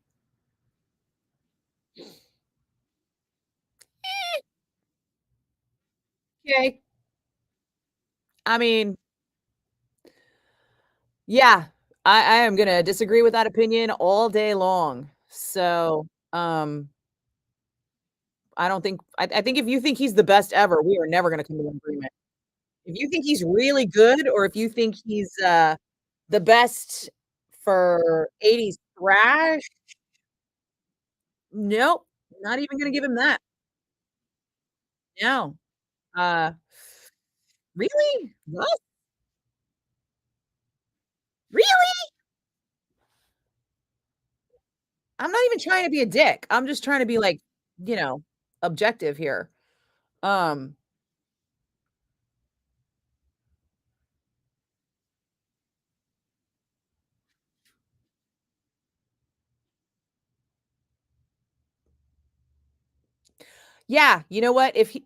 Okay. I mean, yeah, I am gonna disagree with that opinion all day long. So, I don't think I think if you think he's the best ever, we are never gonna come to an agreement. If you think he's really good or if you think he's, the best for 80s thrash, nope, not even gonna give him that. No. Uh, really? What? Really? I'm not even trying to be a dick. I'm just trying to be, like, you know, objective here. Um, yeah, you know what? If he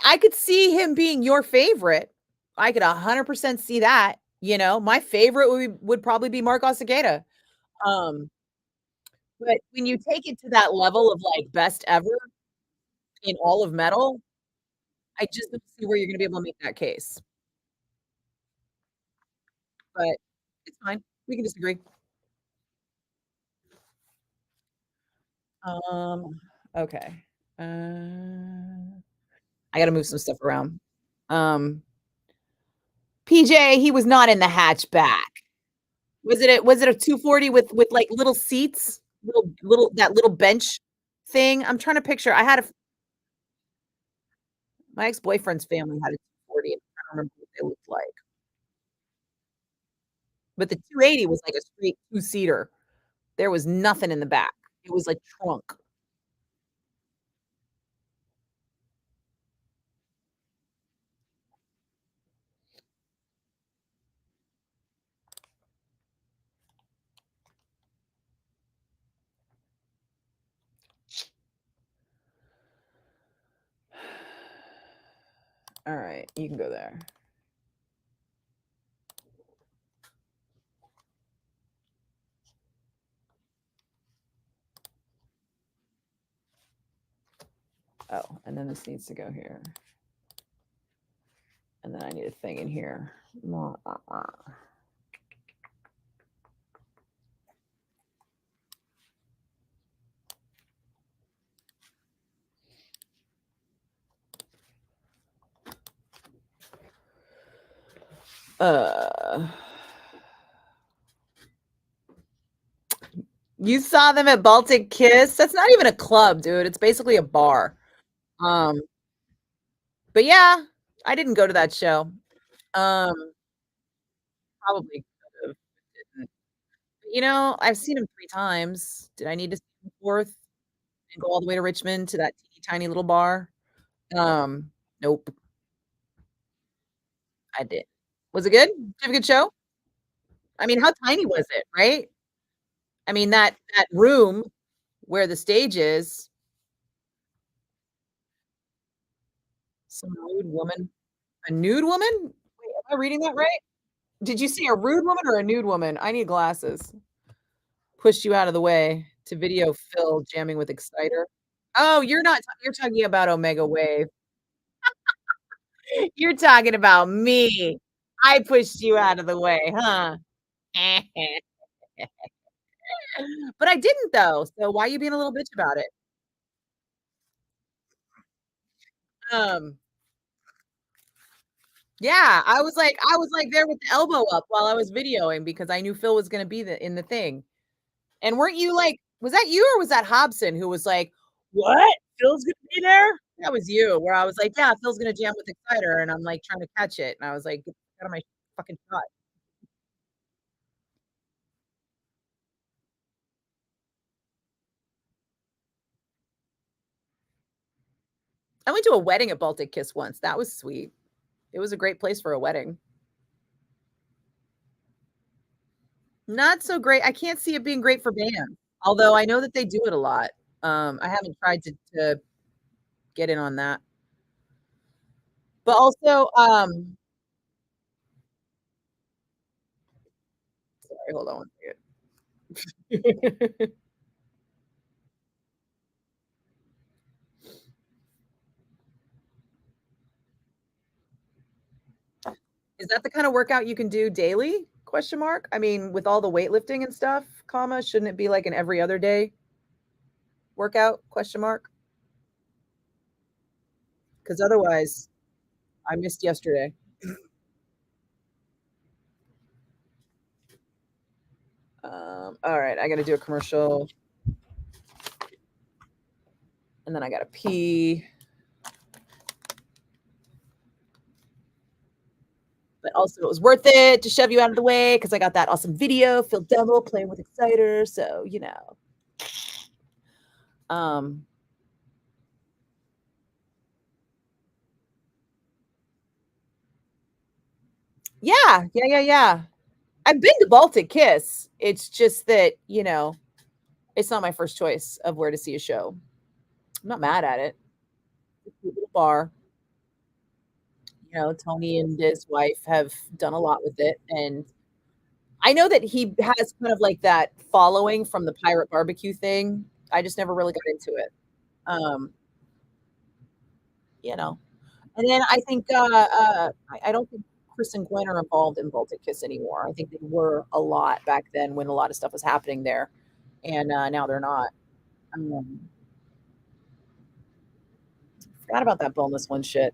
I could see him being your favorite. I could 100% see that, you know? My favorite would probably be Mark Osegueda. Um, but when you take it to that level of, like, best ever in all of metal, I just don't see where you're gonna be able to make that case. But it's fine. We can disagree. Um, okay. I gotta move some stuff around. Um, PJ, he was not in the hatchback. Was it a 240 with, like, little seats? Little that little bench thing? I'm trying to picture. I had a my ex-boyfriend's family had a 240, and I don't remember what they looked like. But the 280 was like a straight two-seater. There was nothing in the back. It was like trunk. Alright, you can go there. Oh, and then this needs to go here. And then I need a thing in here. Uh, you saw them at Baltic Kiss? That's not even a club, dude. It's basically a bar. Um, but yeah, I didn't go to that show. Um, probably could've, didn't. You know, I've seen him 3 times. Did I need to see him 4th and go all the way to Richmond to that teeny tiny little bar? Nope, I didn't. Was it good? Did you have a good show? I mean, how tiny was it, right? I mean, that room where the stage is, some rude woman. A nude woman? Wait, am I reading that right? Did you say a rude woman or a nude woman? I need glasses. Pushed you out of the way to video Phil jamming with Exciter. Oh, you're talking about Omega Wave. You're talking about me. I pushed you out of the way, huh? But I didn't though, so why are you being a little bitch about it? Um, yeah, I was like there with the elbow up while I was videoing because I knew Phil was gonna be in the thing. And weren't you like was that you or was that Hobson who was like, "What? Phil's gonna be there?" That was you, where I was like, "Yeah, Phil's gonna jam with Exciter," and I'm, like, trying to catch it, and I was like, "Get out of my fucking shot." I went to a wedding at Baltic Kiss once, that was sweet. It was a great place for a wedding. Not so great I can't see it being great for bands, although I know that they do it a lot. I haven't tried to get in on that. But also, sorry, hold on one second. Is that the kind of workout you can do daily? Question mark. I mean, with all the weightlifting and stuff, comma, shouldn't it be like an every other day workout? Question mark. because otherwise I missed yesterday. All right, I got to do a commercial, and then I got to pee. But also, it was worth it to shove you out of the way because I got that awesome video, Phil Devil playing with Exciter. So, you know. Yeah. I've been to Baltic Kiss. It's just that, you know, it's not my first choice of where to see a show. I'm not mad at it. It's a little bar. You know, Tony and his wife have done a lot with it. And I know that he has kind of like that following from the pirate barbecue thing. I just never really got into it. You know. And then I think I don't think Chris and Gwen are involved in Baltic Kiss anymore. I think they were a lot back then when a lot of stuff was happening there, and now they're not. Forgot about that boneless one shit.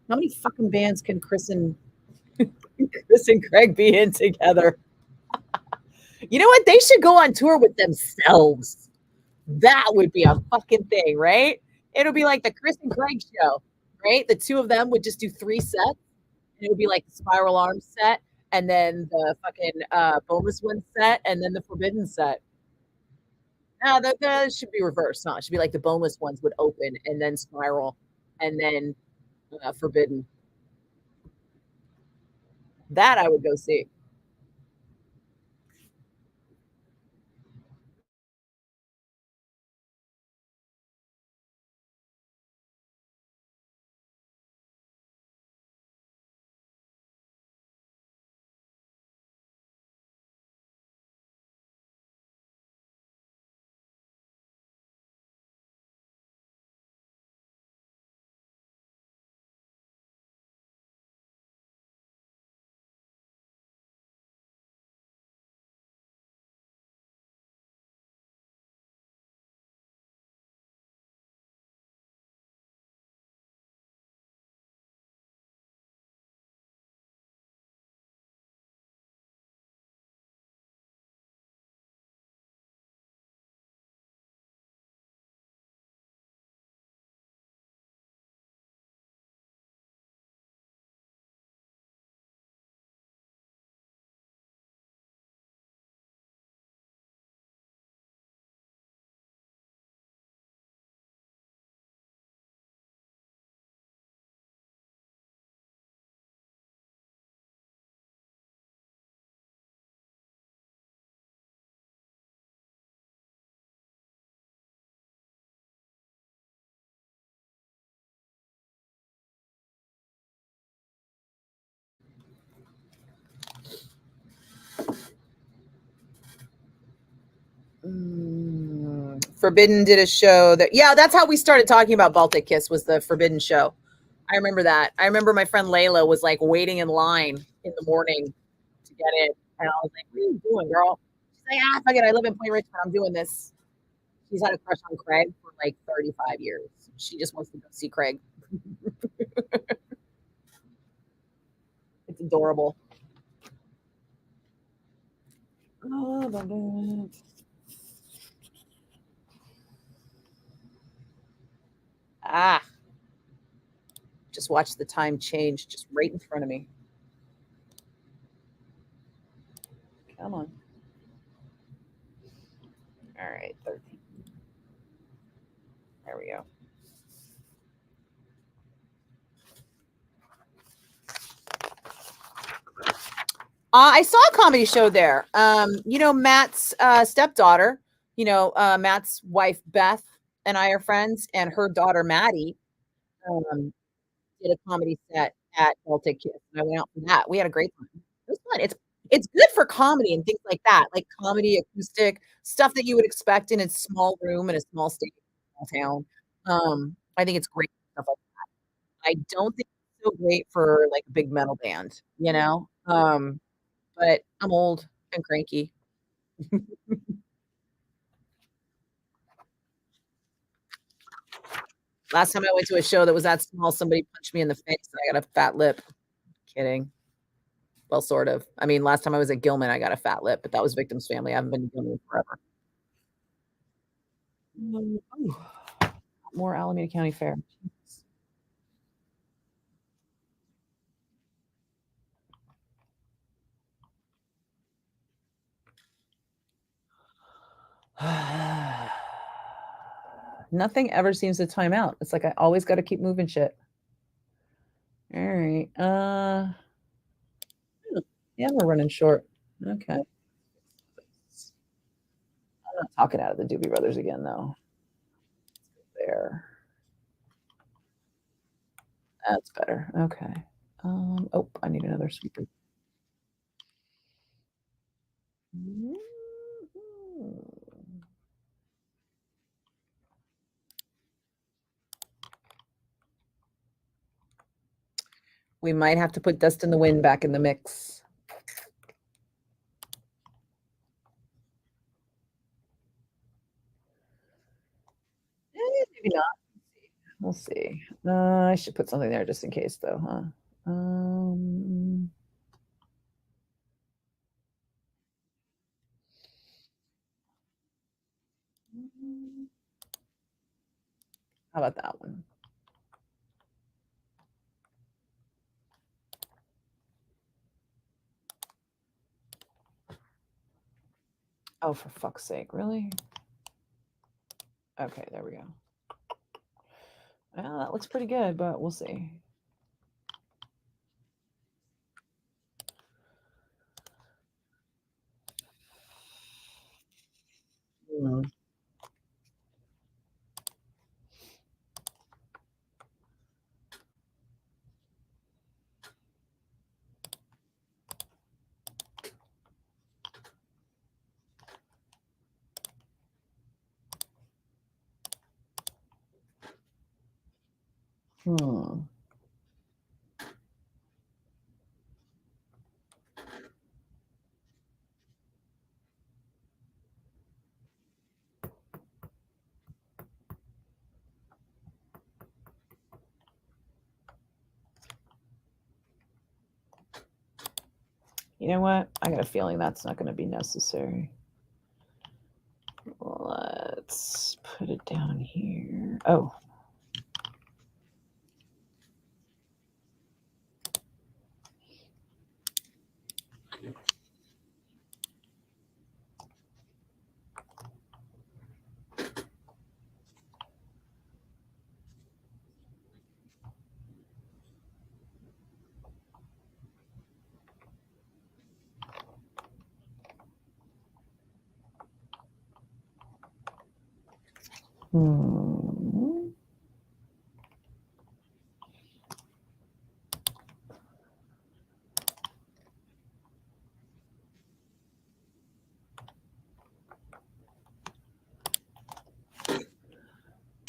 How many fucking bands can Chris and Craig be in together? You know what? They should go on tour with themselves. That would be a fucking thing, right? It'll be like the Chris and Craig show, right? The two of them would just do 3 sets. It would be like the Spiral Arms set, and then the fucking boneless one set, and then the forbidden set. No, that should be reversed. No, it should be like the boneless ones would open, and then Spiral, and then forbidden. That I would go see. Forbidden did a show that, yeah, that's how we started talking about Baltic Kiss, was the Forbidden show. I remember that. I remember my friend Layla was like waiting in line in the morning to get it. And I was like, what are you doing, girl? She's like, fuck it. I live in Point Richmond. I'm doing this. She's had a crush on Craig for like 35 years. She just wants to go see Craig. It's adorable. Just watch the time change just right in front of me. Come on. All right, 13. There we go. I saw a comedy show there. You know, Matt's stepdaughter, you know, Matt's wife, Beth, and I are friends, and her daughter, Maddie, did a comedy set at Baltic Kiss. And I went out for that. We had a great time. It was fun. It's good for comedy and things like that, like comedy, acoustic, stuff that you would expect in a small room in a small state, small town. I think it's great stuff like that. I don't think it's so great for like a big metal band, you know? But I'm old and cranky. Last time I went to a show that was that small, somebody punched me in the face and I got a fat lip. Kidding. Well, sort of. I mean, last time I was at Gilman, I got a fat lip, but that was Victim's Family. I haven't been to Gilman forever. More Alameda County Fair. Nothing ever seems to time out. It's like I always got to keep moving shit. All right. Yeah, we're running short. Okay. I'm not talking out of the Doobie Brothers again, though. There. That's better. Okay. Oh, I need another sweeper. We might have to put Dust in the Wind back in the mix. Maybe not. We'll see. I should put something there just in case, though, huh? How about that one? Oh, for fuck's sake, really? Okay, there we go. Well, that looks pretty good, but we'll see. Hmm. You know what? I got a feeling that's not going to be necessary. Let's put it down here. Oh.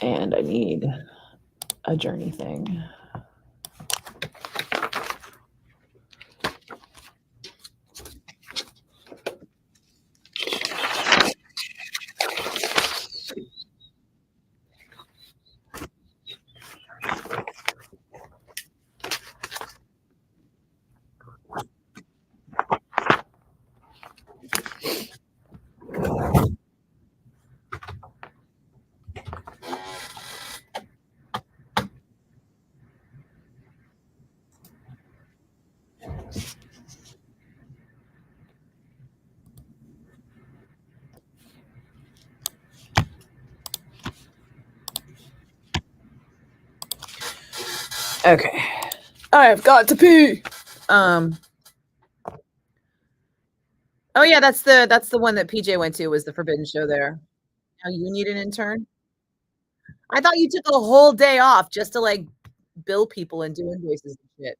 And I need a journey thing. Okay. I've got to pee. Oh yeah, that's the one that PJ went to, was the Forbidden Show there. Now you need an intern? I thought you took a whole day off just to like bill people and do invoices and shit.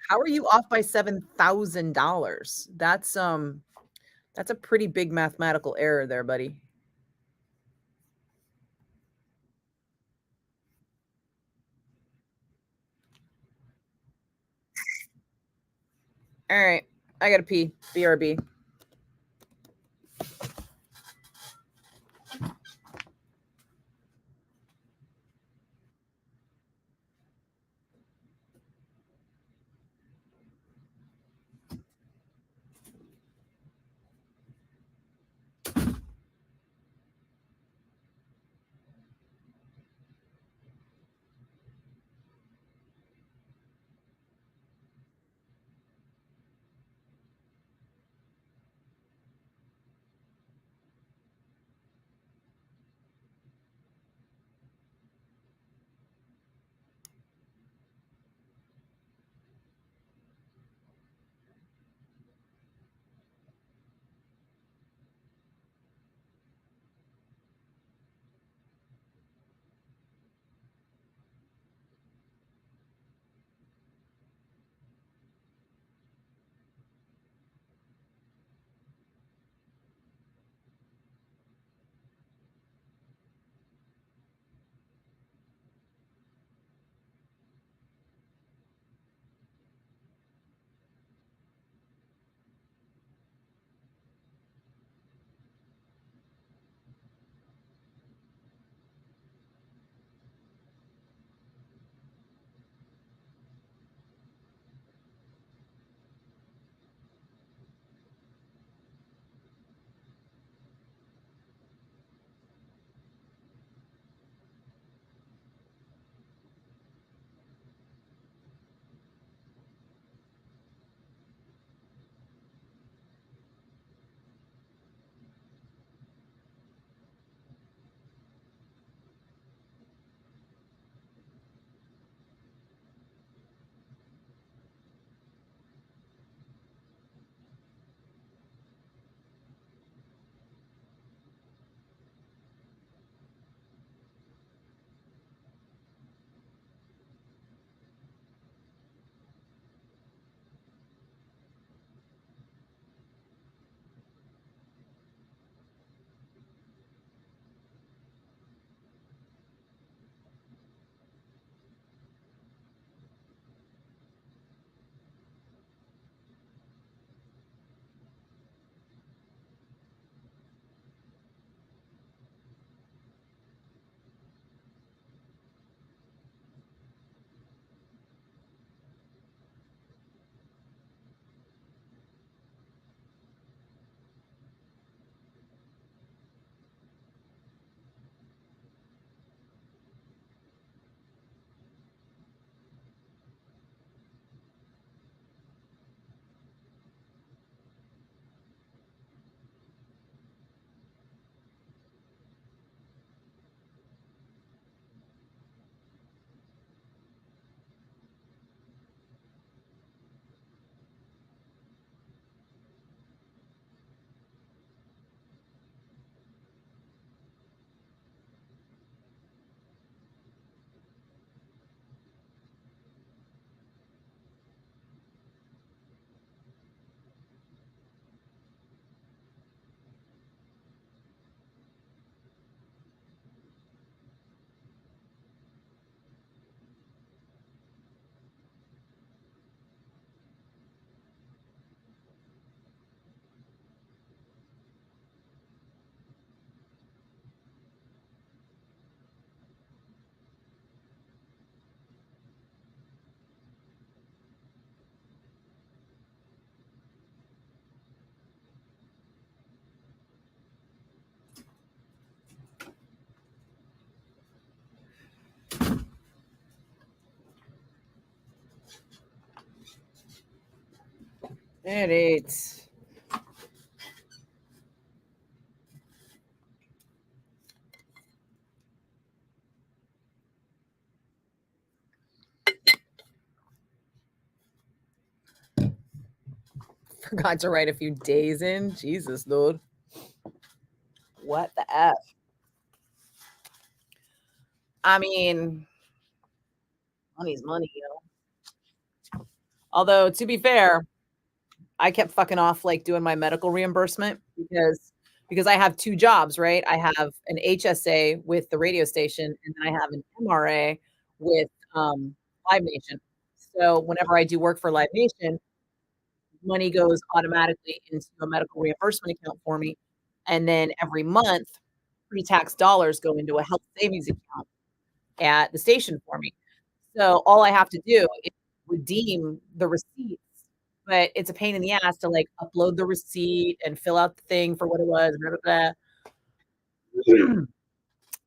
How are you off by $7,000? That's a pretty big mathematical error there, buddy. All right. I gotta pee. BRB. It eats. Forgot to write a few days in. Jesus, dude. What the F? I mean, money's money, you know. Although, to be fair, I kept fucking off like doing my medical reimbursement because I have 2 jobs, right? I have an HSA with the radio station, and then I have an MRA with Live Nation. So whenever I do work for Live Nation, money goes automatically into a medical reimbursement account for me, and then every month, pre-tax dollars go into a health savings account at the station for me. So all I have to do is redeem the receipts, but it's a pain in the ass to like upload the receipt and fill out the thing for what it was. Blah, blah, blah.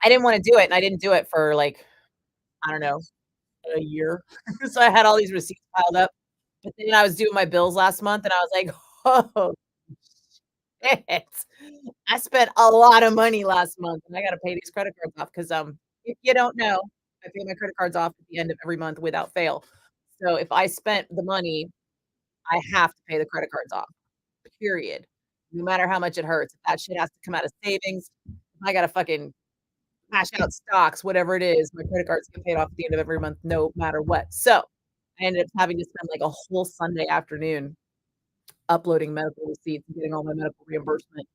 I didn't want to do it, and I didn't do it for like I don't know a year. So I had all these receipts piled up. But then I was doing my bills last month, and I was like, "Oh shit, I spent a lot of money last month, and I got to pay these credit cards off." Because if you don't know, I pay my credit cards off at the end of every month without fail. So if I spent the money, I have to pay the credit cards off. Period. No matter how much it hurts. If that shit has to come out of savings, I gotta fucking cash out stocks, whatever it is. My credit cards get paid off at the end of every month, no matter what. So I ended up having to spend like a whole Sunday afternoon uploading medical receipts and getting all my medical reimbursement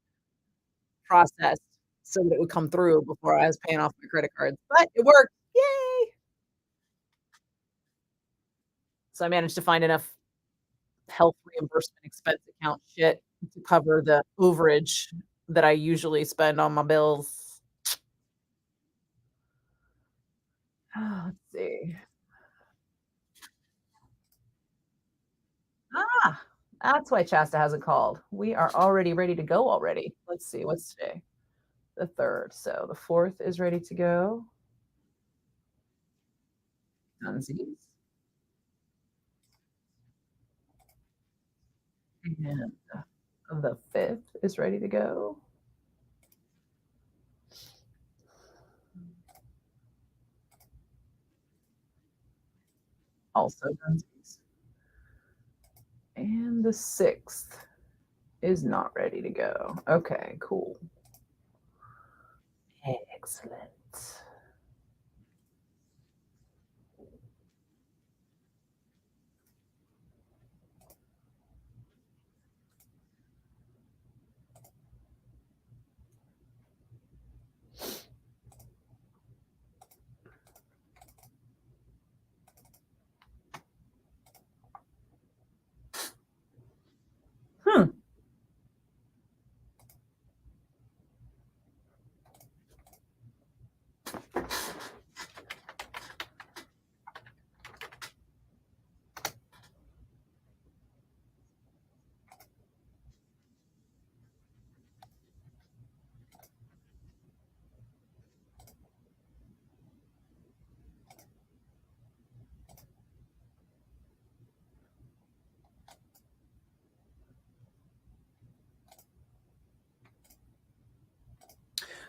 processed so that it would come through before I was paying off my credit cards. But it worked. Yay. So I managed to find enough health reimbursement expense account shit to cover the overage that I usually spend on my bills. Let's see. Ah, that's why Shasta hasn't called. We are already ready to go already. Let's see, what's today? The 3rd. So the 4th is ready to go. Dunsies. And the 5th is ready to go. Also Dunsies. And the 6th is not ready to go. Okay, cool. Excellent.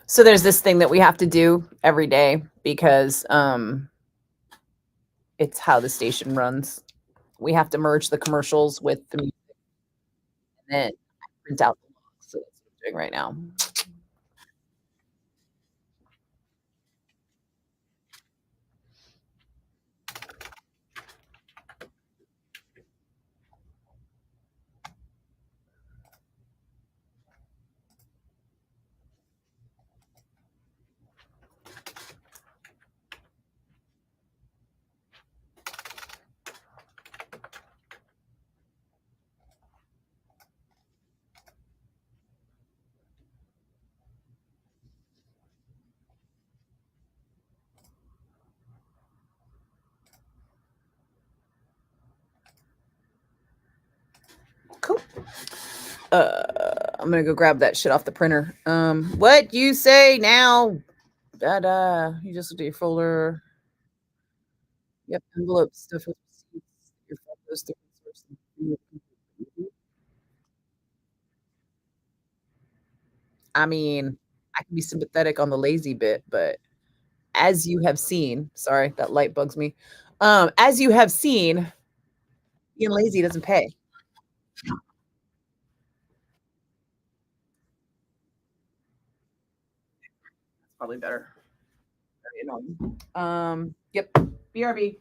So there's this thing that we have to do every day because it's how the station runs. We have to merge the commercials with the music and then print out the logs. So that's what I'm doing right now. Cool. I'm gonna go grab that shit off the printer. What you say now? You just looked at your folder. Yep, envelope stuff with receipts. Your photos, different sources. I mean, I can be sympathetic on the lazy bit, but as you have seen, sorry, that light bugs me. As you have seen, being lazy doesn't pay. That's probably better. Very annoying. Yep. BRB.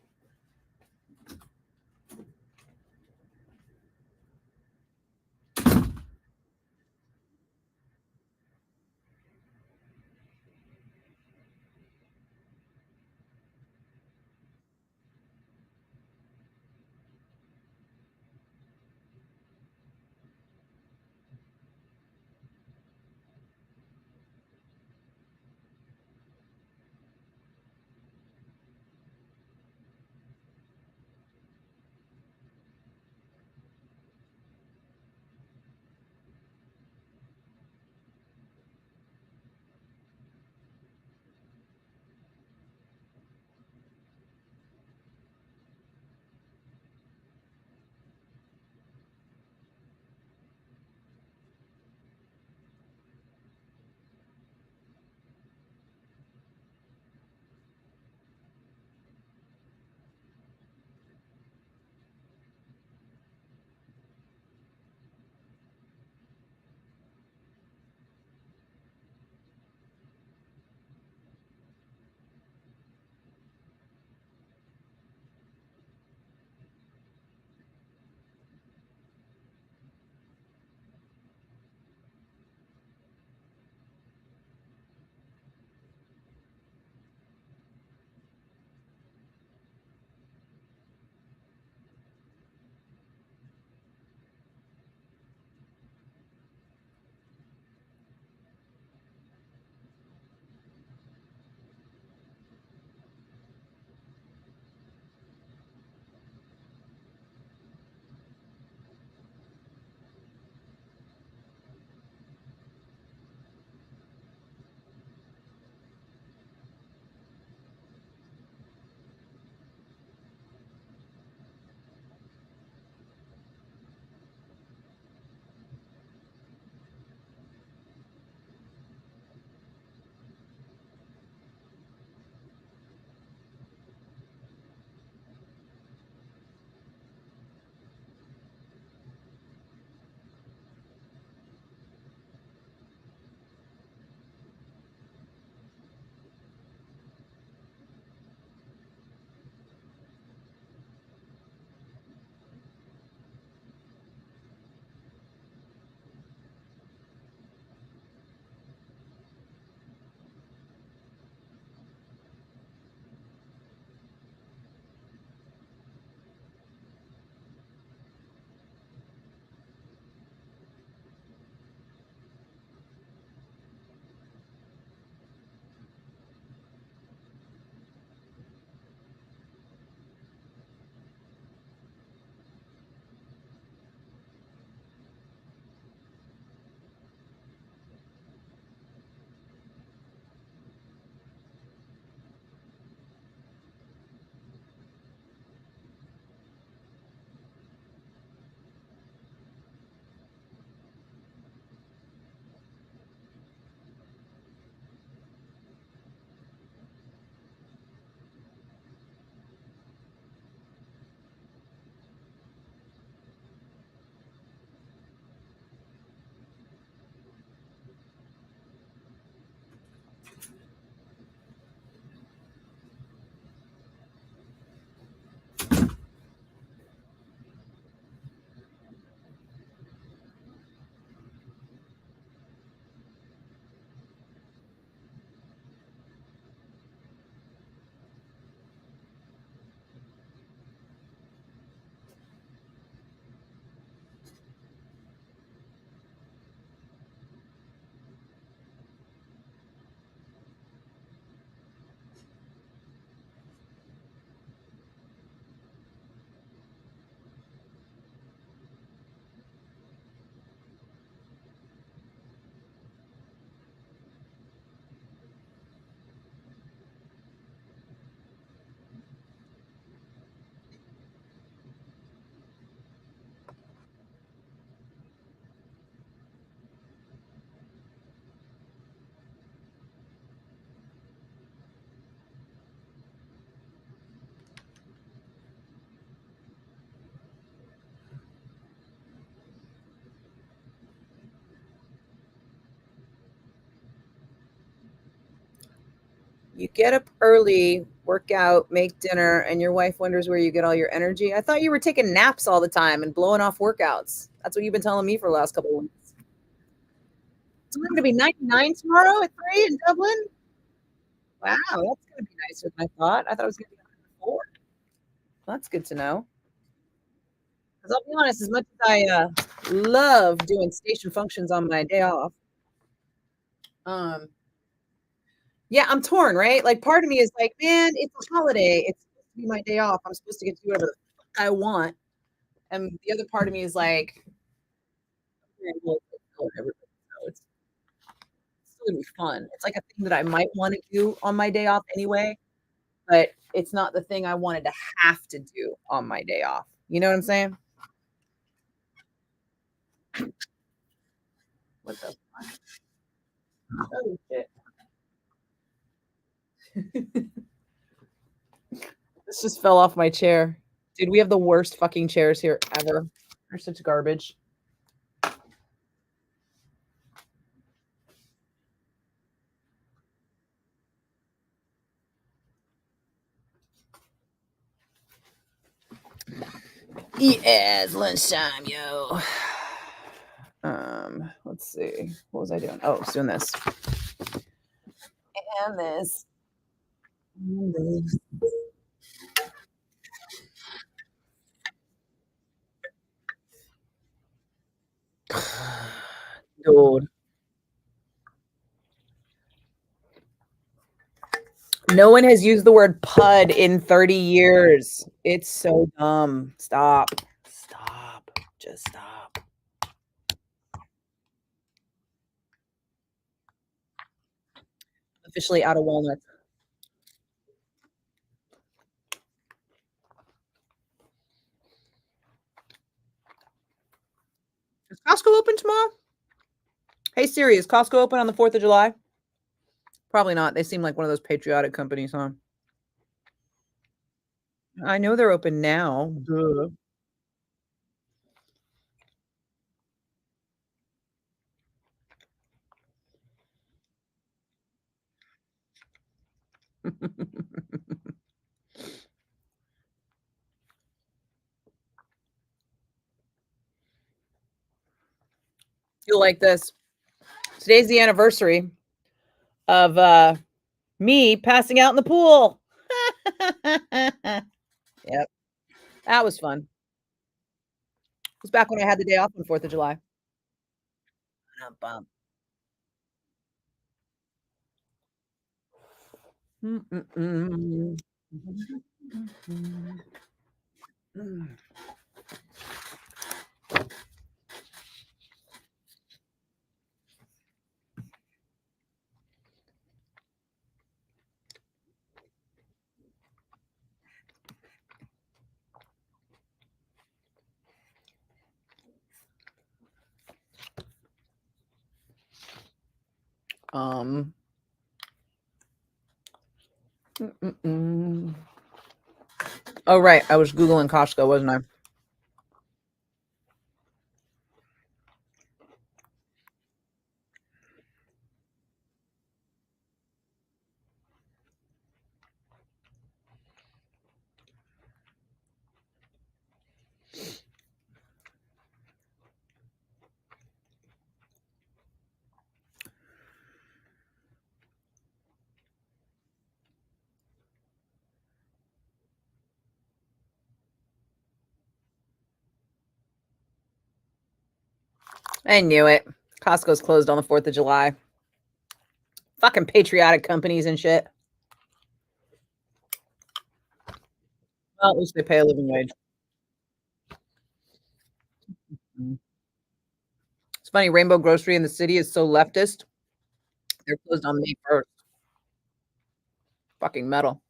You get up early, work out, make dinner, and your wife wonders where you get all your energy. I thought you were taking naps all the time and blowing off workouts. That's what you've been telling me for the last couple of weeks. It's going to be 99 tomorrow at 3 in Dublin. Wow, that's going to be nicer than I thought. I thought it was going to be 104. Well, that's good to know. Because I'll be honest, as much as I love doing station functions on my day off, yeah, I'm torn, right? Like, part of me is like, man, it's a holiday. It's supposed to be my day off. I'm supposed to get to do whatever the fuck I want. And the other part of me is like, it's still gonna be fun. It's like a thing that I might want to do on my day off anyway, but it's not the thing I wanted to have to do on my day off. You know what I'm saying? What the fuck? Oh shit. This just fell off my chair. Dude, we have the worst fucking chairs here ever. They're such garbage. Yeah, it's lunchtime, yo. Let's see. What was I doing? Oh, I was doing this. And this. And this. Dude. No one has used the word PUD in 30 years. It's so dumb. Stop. Stop. Just stop. Officially out of walnuts. Is Costco open tomorrow? Hey Siri, is Costco open on the 4th of July? Probably not. They seem like one of those patriotic companies, huh? I know they're open now. Duh. You'll like this. Today's the anniversary of me passing out in the pool. Yep. That was fun. It was back when I had the day off on 4th of July. Oh, right. I was Googling Costco, wasn't I? I knew it. Costco's closed on the 4th of July. Fucking patriotic companies and shit. Well, at least they pay a living wage. It's funny, Rainbow Grocery in the city is so leftist. They're closed on May 1st. Fucking metal.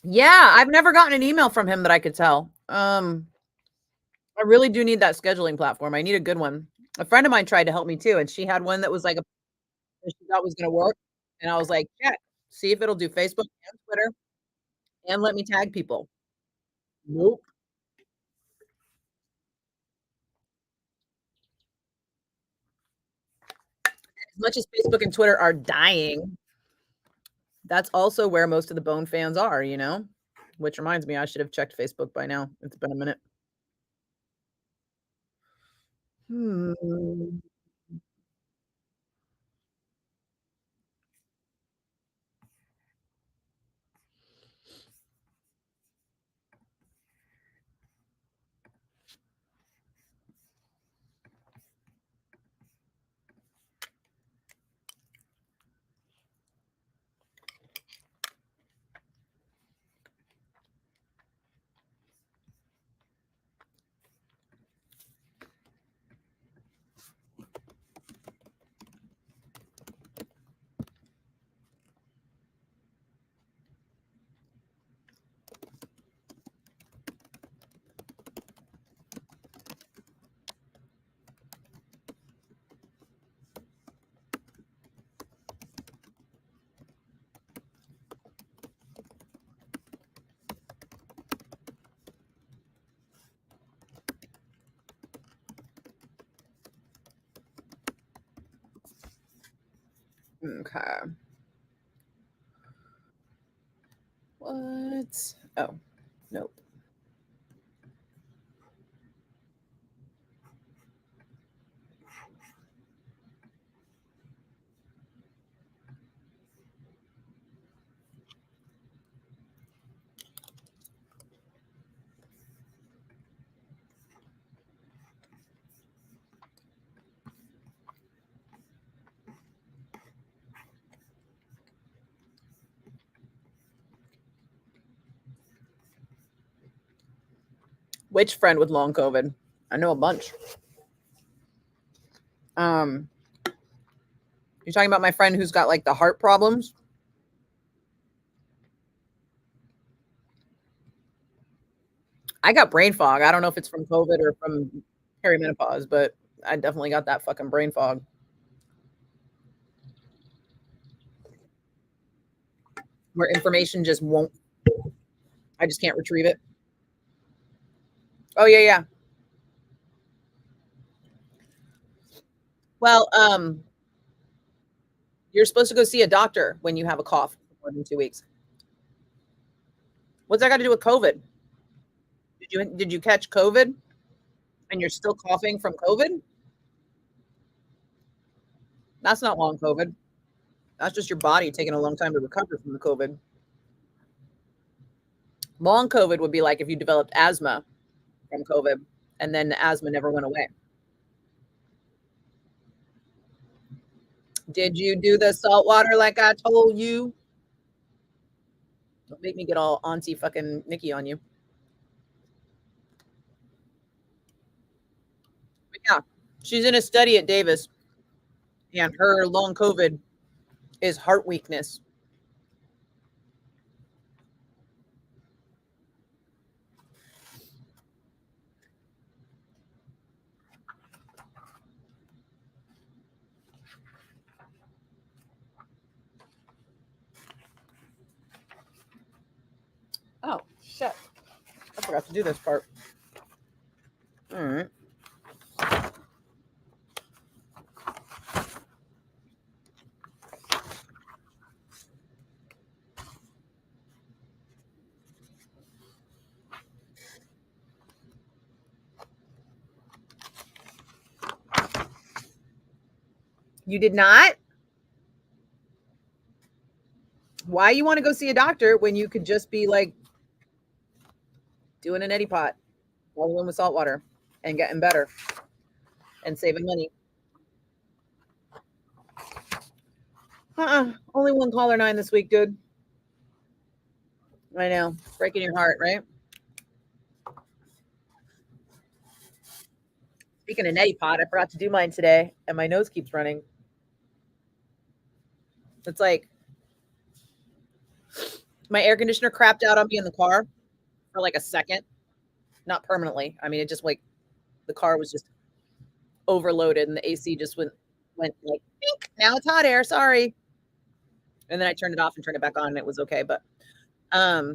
Yeah, I've never gotten an email from him that I could tell. I really do need that scheduling platform. I need a good one. A friend of mine tried to help me too, and she had one that was like she thought was gonna work. And I was like, check, see if it'll do Facebook and Twitter and let me tag people. Nope. much as Facebook and Twitter are dying, that's also where most of the Bone fans are, you know? Which reminds me, I should have checked Facebook by now. It's been a minute. Okay. What? Oh, nope. Which friend with long COVID? I know a bunch. You're talking about my friend who's got like the heart problems? I got brain fog. I don't know if it's from COVID or from perimenopause, but I definitely got that fucking brain fog. Where information just won't, I just can't retrieve it. Oh, yeah, yeah. Well, you're supposed to go see a doctor when you have a cough for more than 2 weeks. What's that got to do with COVID? Did you catch COVID and you're still coughing from COVID? That's not long COVID. That's just your body taking a long time to recover from the COVID. Long COVID would be like if you developed asthma from COVID and then the asthma never went away. Did you do the salt water like I told you? Don't make me get all auntie fucking Nikki on you. But yeah, she's in a study at Davis, and her long COVID is heart weakness. Oh, shit. I forgot to do this part. All right. You did not? Why you want to go see a doctor when you could just be like doing an Eddie pot, boiling with salt water, and getting better and saving money? Only one caller 9 this week, dude. I know. Breaking your heart, right? Speaking of neti pot, I forgot to do mine today, and my nose keeps running. It's like my air conditioner crapped out on me in the car for like a second. Not permanently. I mean, it just like the car was just overloaded, and the AC just went like, Bink, now it's hot air. Sorry. And then I turned it off and turned it back on, and it was okay. But I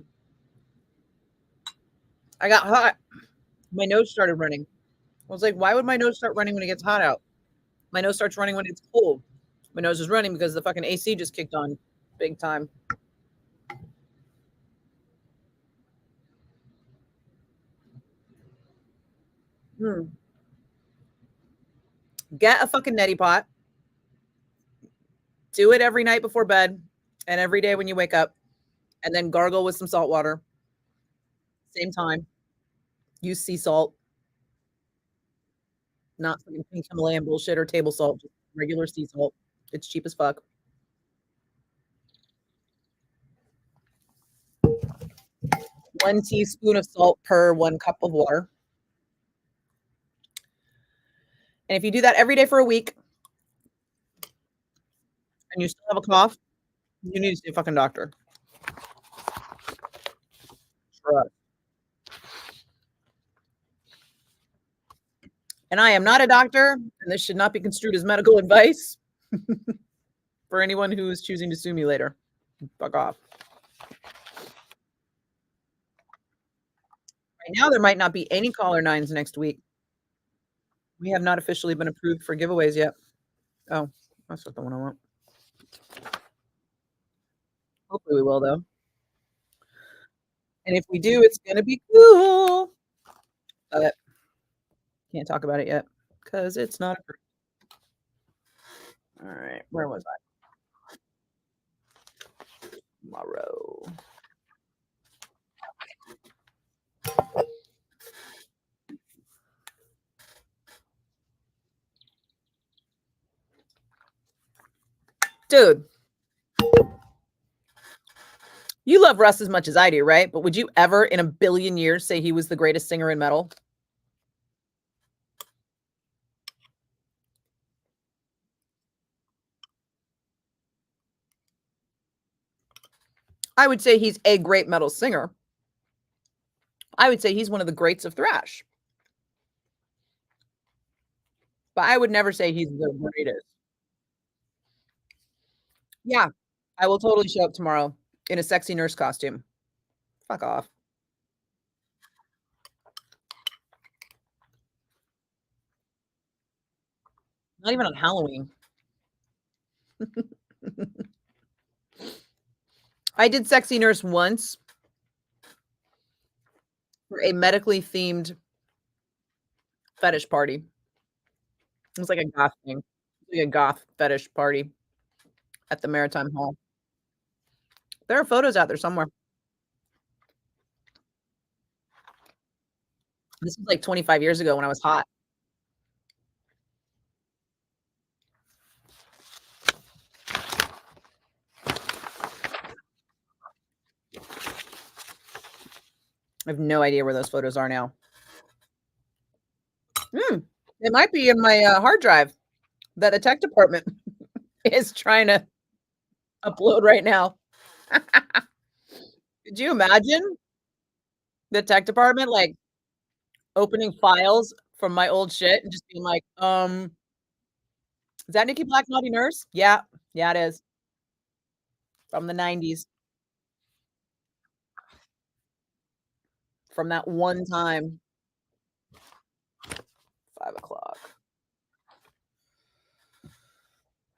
got hot. My nose started running. I was like, why would my nose start running when it gets hot out? My nose starts running when it's cold. My nose is running because the fucking AC just kicked on big time. Get a fucking neti pot. Do it every night before bed and every day when you wake up. And then gargle with some salt water. Same time. Use sea salt. Not fucking pink Himalayan bullshit or table salt. Just regular sea salt. It's cheap as fuck. One teaspoon of salt per 1 cup of water. And if you do that every day for a week and you still have a cough, you need to see a fucking doctor. Trust. And I am not a doctor, and this should not be construed as medical advice for anyone who is choosing to sue me later. Fuck off. Right now, there might not be any caller 9s next week. We have not officially been approved for giveaways yet. Oh, that's not the one I want. Hopefully we will, though. And if we do, it's going to be cool. But can't talk about it yet because it's not approved. All right, where was I? Tomorrow. Dude, you love Russ as much as I do, right? But would you ever in a billion years say he was the greatest singer in metal? I would say he's a great metal singer. I would say he's one of the greats of thrash. But I would never say he's the greatest. Yeah, I will totally show up tomorrow in a sexy nurse costume. Fuck off. Not even on Halloween. I did sexy nurse once for a medically themed fetish party. It was like a goth thing. Like a goth fetish party at the Maritime Hall. There are photos out there somewhere. This was like 25 years ago when I was hot. I have no idea where those photos are now. It might be in my hard drive that the tech department is trying to upload right now. Could you imagine the tech department like opening files from my old shit and just being like, is that Nikki Blakk Naughty Nurse? Yeah, it is. From the 90s. From that one time. 5 o'clock.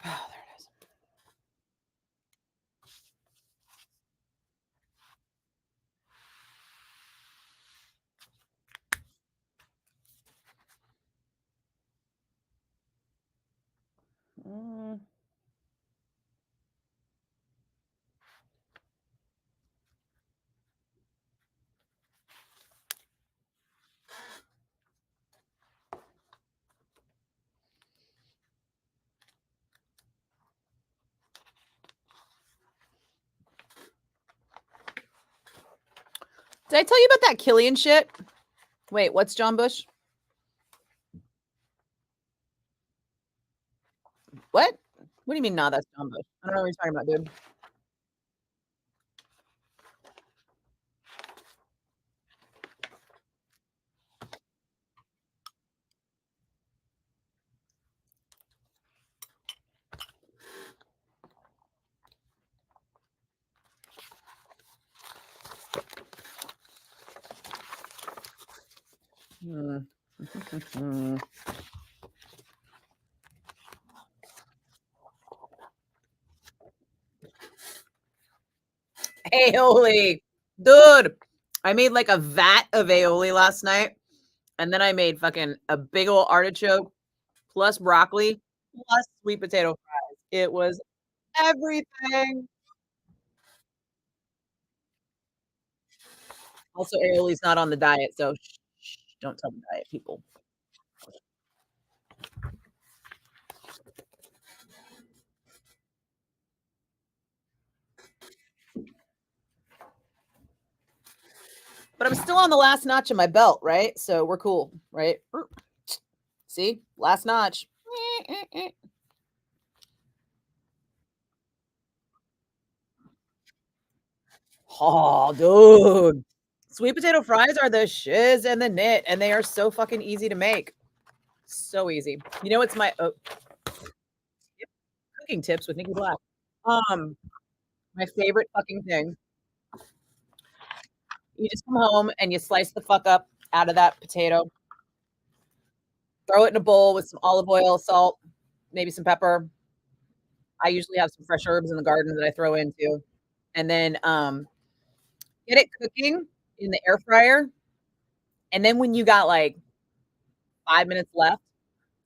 Oh, there it is. Did I tell you about that Killian shit? Wait, what's John Bush? What? What do you mean, nah, that's John Bush? I don't know what you're talking about, dude. Aioli. Dude, I made like a vat of aioli last night. And then I made fucking a big old artichoke plus broccoli plus sweet potato fries. It was everything. Also, aioli's not on the diet, so don't tell the diet people. But I'm still on the last notch of my belt, right? So we're cool, right? See? Last notch. Oh, dude. Sweet potato fries are the shiz and the knit, and they are so fucking easy to make. So easy. You know, it's my cooking tips with Nikki Blakk. My favorite fucking thing. You just come home and you slice the fuck up out of that potato. Throw it in a bowl with some olive oil, salt, maybe some pepper. I usually have some fresh herbs in the garden that I throw into. And then get it cooking in the air fryer. And then when you got like 5 minutes left,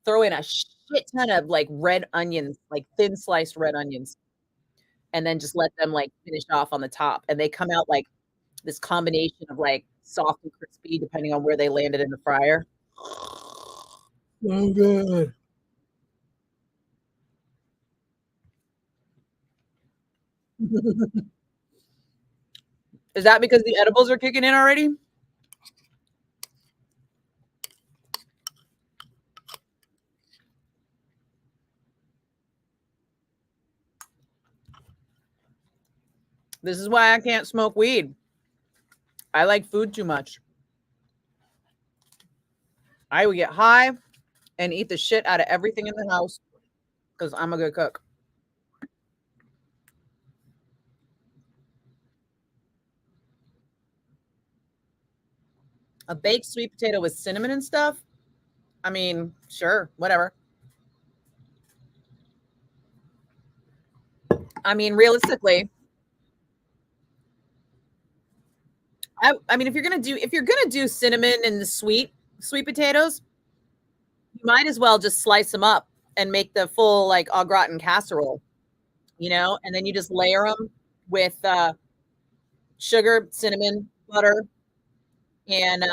throw in a shit ton of like red onions, like thin sliced red onions. And then just let them like finish off on the top. And they come out like this combination of like soft and crispy, depending on where they landed in the fryer. So good. Is that because the edibles are kicking in already? This is why I can't smoke weed. I like food too much. I would get high and eat the shit out of everything in the house because I'm a good cook. A baked sweet potato with cinnamon and stuff? I mean, sure, whatever. I mean, realistically, I mean, if you're gonna do cinnamon and the sweet potatoes, you might as well just slice them up and make the full like au gratin casserole, you know, and then you just layer them with sugar, cinnamon, butter, and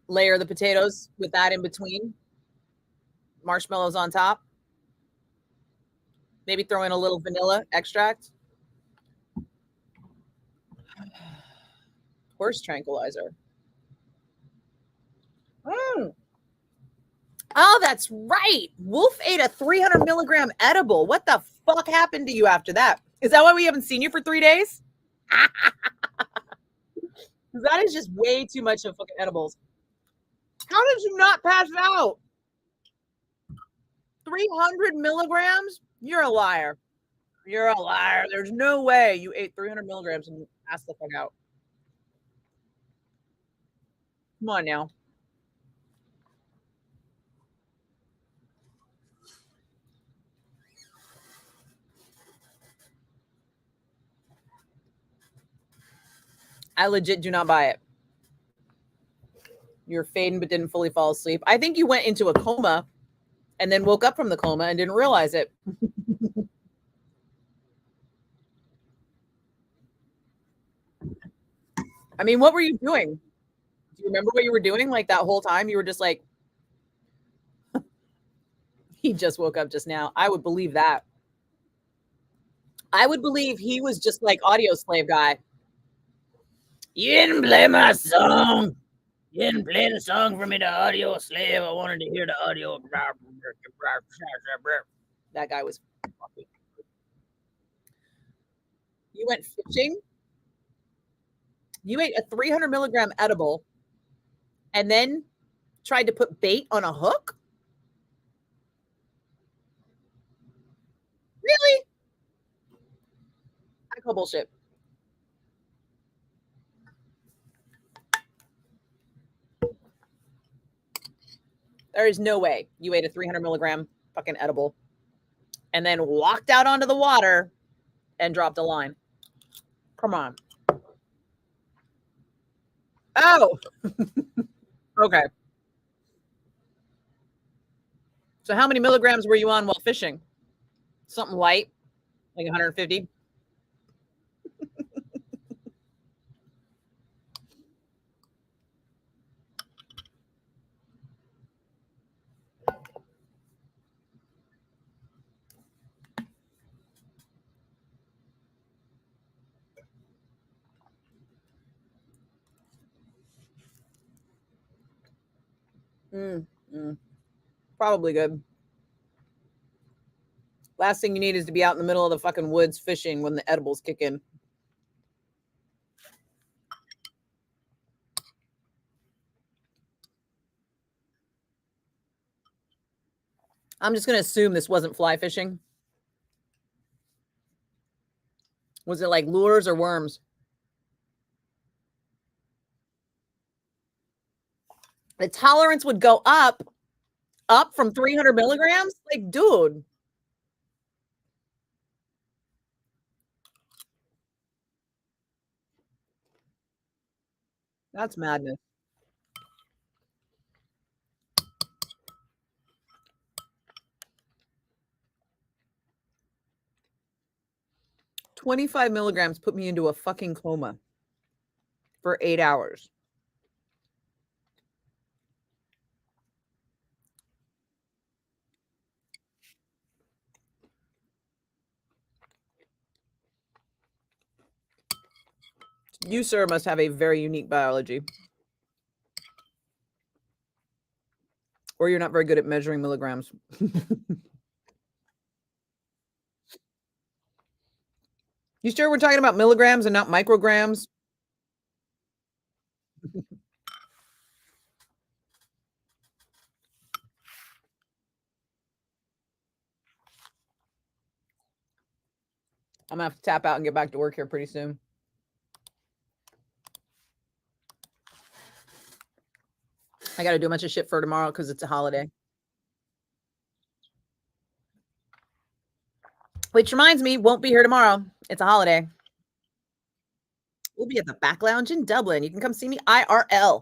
layer the potatoes with that in between. Marshmallows on top. Maybe throw in a little vanilla extract. Horse tranquilizer. Mm. Oh, that's right. Wolf ate a 300 milligram edible. What the fuck happened to you after that? Is that why we haven't seen you for 3 days? That is just way too much of fucking edibles. How did you not pass out? 300 milligrams? You're a liar. You're a liar. There's no way you ate 300 milligrams and passed the fuck out. Come on now. I legit do not buy it. You're fading but didn't fully fall asleep. I think you went into a coma and then woke up from the coma and didn't realize it. I mean, what were you doing? Do you remember what you were doing like that whole time? You were just like, he just woke up just now. I would believe that. I would believe he was just like audio slave guy. You didn't play my song. You didn't play the song for me, the audio slave. I wanted to hear the audio. That guy was fucking. You went fishing. You ate a 300 milligram edible and then tried to put bait on a hook? Really? I call bullshit. There is no way you ate a 300 milligram fucking edible and then walked out onto the water and dropped a line. Come on. Oh. Okay. So how many milligrams were you on while fishing? Something light, like 150? Probably good. Last thing you need is to be out in the middle of the fucking woods fishing when the edibles kick in. I'm just going to assume this wasn't fly fishing. Was it like lures or worms? The tolerance would go up from 300 milligrams? Like, dude. That's madness. $25 milligrams put me into a fucking coma for 8 hours. You, sir, must have a very unique biology. Or you're not very good at measuring milligrams. You sure we're talking about milligrams and not micrograms? I'm going to have to tap out and get back to work here pretty soon. I got to do a bunch of shit for tomorrow because it's a holiday. Which reminds me, won't be here tomorrow. It's a holiday. We'll be at the Back Lounge in Dublin. You can come see me IRL.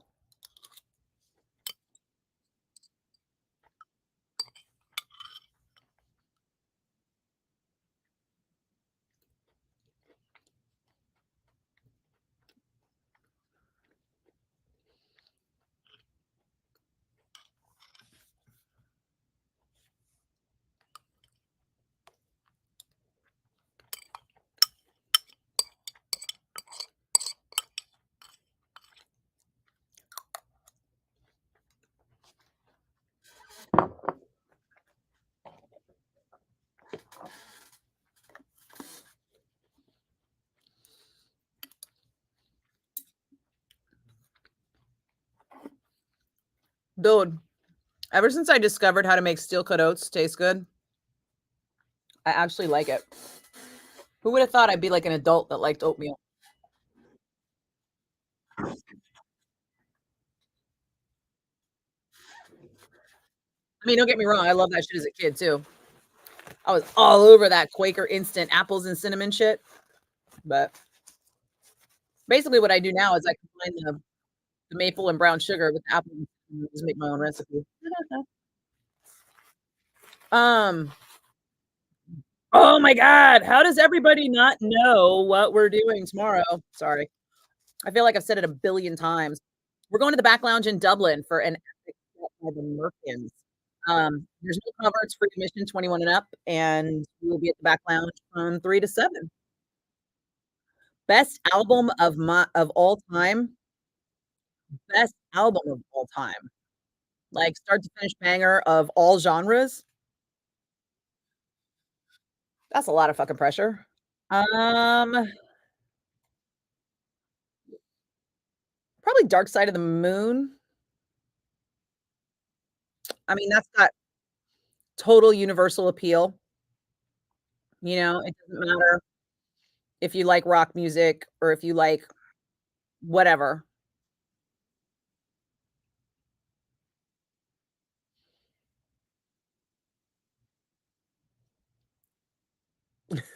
Dude, ever since I discovered how to make steel cut oats taste good, I actually like it. Who would have thought I'd be like an adult that liked oatmeal? I mean, don't get me wrong. I love that shit as a kid too. I was all over that Quaker instant apples and cinnamon shit. But basically what I do now is I combine the maple and brown sugar with the apple and just make my own recipe. Oh my God. How does everybody not know what we're doing tomorrow? Sorry. I feel like I've said it a billion times. We're going to the Back Lounge in Dublin for an epic by the Merkins. There's no cover. It's free admission, 21 and up, and we'll be at the Back Lounge from 3 to 7. Best album of all time. Best album of all time. Like start to finish banger of all genres. That's a lot of fucking pressure. Probably Dark Side of the Moon. I mean, that's got total universal appeal. You know, it doesn't matter if you like rock music or if you like whatever.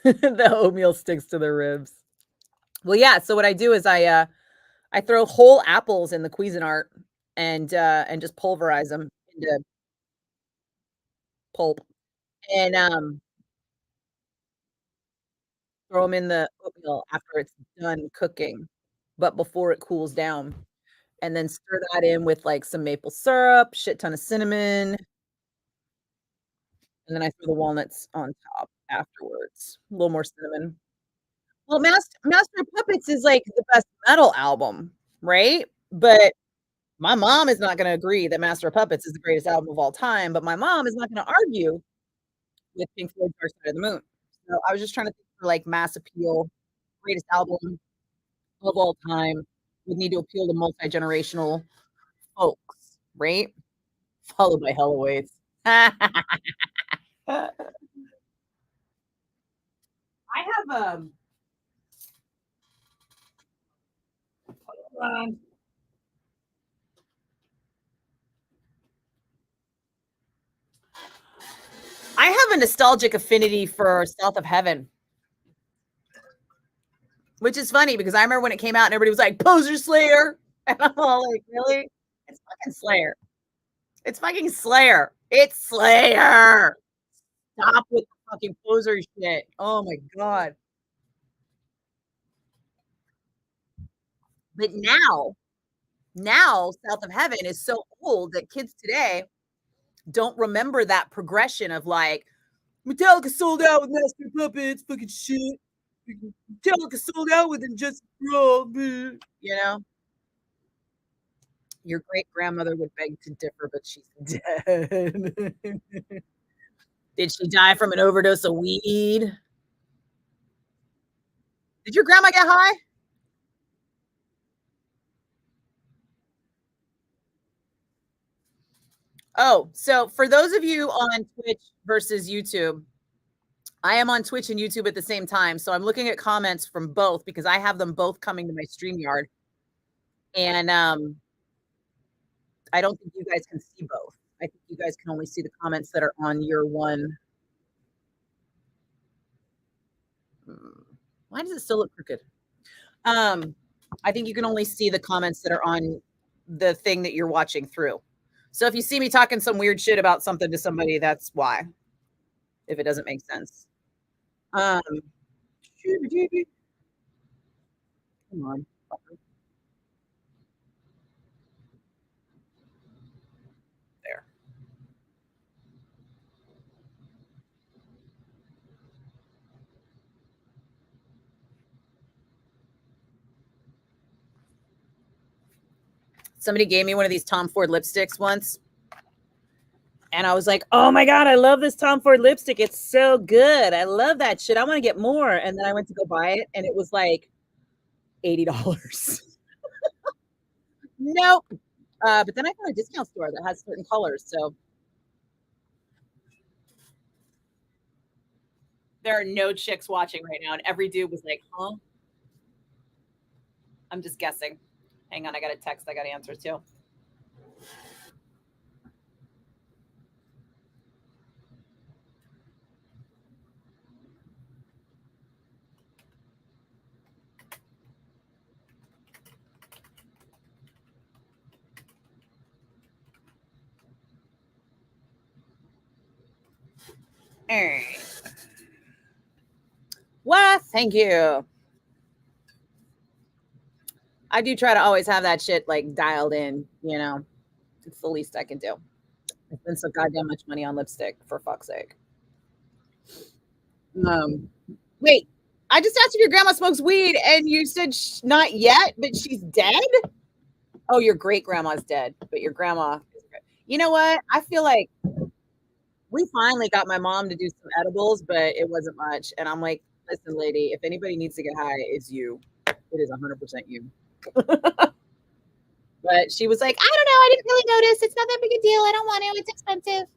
The oatmeal sticks to the ribs. Well, yeah. So what I do is I throw whole apples in the Cuisinart and just pulverize them into pulp and throw them in the oatmeal after it's done cooking, but before it cools down, and then stir that in with like some maple syrup, shit ton of cinnamon, and then I throw the walnuts on top afterwards. A little more cinnamon. Well, Master of Puppets is like the best metal album, right? But my mom is not going to agree that Master of Puppets is the greatest album of all time. But my mom is not going to argue with Pink Floyd's Dark Side of the Moon. So I was just trying to think for like mass appeal, greatest album of all time would need to appeal to multi-generational folks, right? Followed by Hell Awaits. I have I have a nostalgic affinity for South of Heaven, which is funny because I remember when it came out and everybody was like, Poser Slayer. And I'm all like, really? It's fucking Slayer. It's fucking Slayer. It's Slayer. Stop with the fucking poser shit. Oh my God. But now South of Heaven is so old that kids today don't remember that progression of like, Metallica sold out with Master of Puppets, fucking shit. Metallica sold out with Injustice for All, you know? Your great grandmother would beg to differ, but she's dead. Did she die from an overdose of weed? Did your grandma get high? Oh, so for those of you on Twitch versus YouTube, I am on Twitch and YouTube at the same time. So I'm looking at comments from both because I have them both coming to my StreamYard. And I don't think you guys can see both. I think you guys can only see the comments that are on your one. Why does it still look crooked? I think you can only see the comments that are on the thing that you're watching through. So if you see me talking some weird shit about something to somebody, that's why. If it doesn't make sense. Come on. There. Somebody gave me one of these Tom Ford lipsticks once. And I was like, oh my God, I love this Tom Ford lipstick. It's so good. I love that shit. I want to get more. And then I went to go buy it and it was like $80. Nope. But then I found a discount store that has certain colors. So there are no chicks watching right now. And every dude was like, huh? I'm just guessing. Hang on. I got a text I got to answer too. All right. Well, thank you. I do try to always have that shit like dialed in, you know. It's the least I can do. I spend so goddamn much money on lipstick, for fuck's sake. Wait, I just asked if your grandma smokes weed and you said not yet, but she's dead? Oh, your great grandma's dead, but your grandma is dead. You know what? I feel like we finally got my mom to do some edibles, but it wasn't much. And I'm like, listen, lady, if anybody needs to get high, it's you. It is 100% you. But she was like, I don't know. I didn't really notice. It's not that big a deal. I don't want to. It's expensive.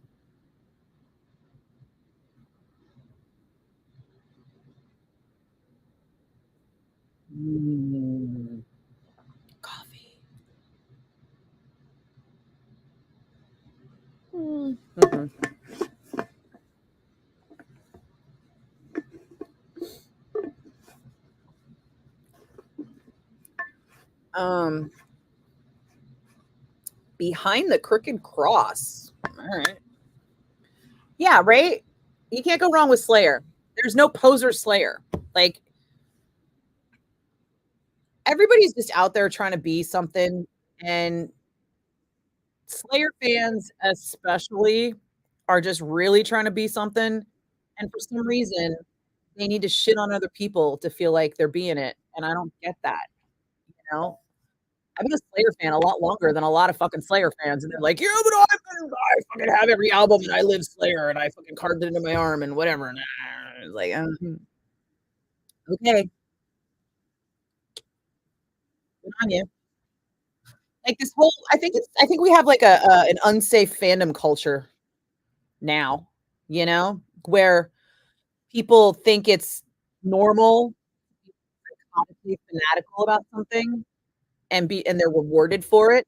Coffee. Mm-hmm. Behind the Crooked Cross. All right. Yeah, right? You can't go wrong with Slayer. There's no poser Slayer. Like, everybody's just out there trying to be something, and Slayer fans especially are just really trying to be something, and for some reason, they need to shit on other people to feel like they're being it, and I don't get that, you know? I've been a Slayer fan a lot longer than a lot of fucking Slayer fans, and they're like, "Yeah, but I fucking have every album, and I live Slayer, and I fucking carved it into my arm, and whatever." And it's like, okay, good on you. Like this whole, I think we have like an unsafe fandom culture now, where people think it's normal to be psychotically fanatical about something and they're rewarded for it.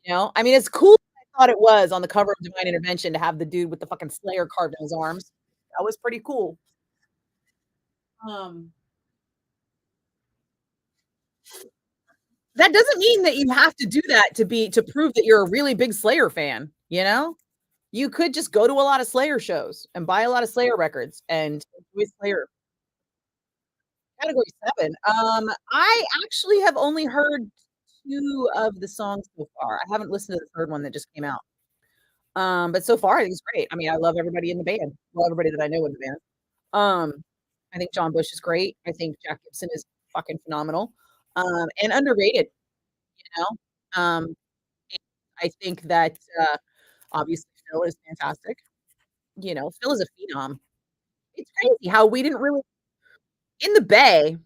I mean, it's cool. I thought it was on the cover of Divine Intervention to have the dude with the fucking Slayer carved in his arms. That was pretty cool. Um, that doesn't mean that you have to do that to prove that you're a really big Slayer fan. You could just go to a lot of Slayer shows and buy a lot of Slayer records and enjoy Slayer. Category 7. I actually have only heard 2 of the songs so far. I haven't listened to the 3rd one that just came out. But so far, I think it's great. I mean, I love everybody in the band. Well, everybody that I know in the band. I think John Bush is great. I think Jack Gibson is fucking phenomenal. And underrated, you know? And I think that, obviously Phil is fantastic. Phil is a phenom. It's crazy how we didn't really in the Bay,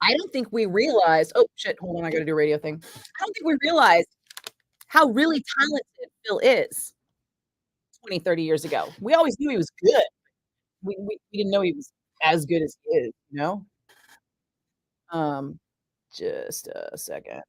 I don't think we realized oh, shit, hold on, I gotta do a radio thing. I don't think we realized how really talented Phil is 20, 30 years ago. We always knew he was good. We didn't know he was as good as he is. Um, just a second.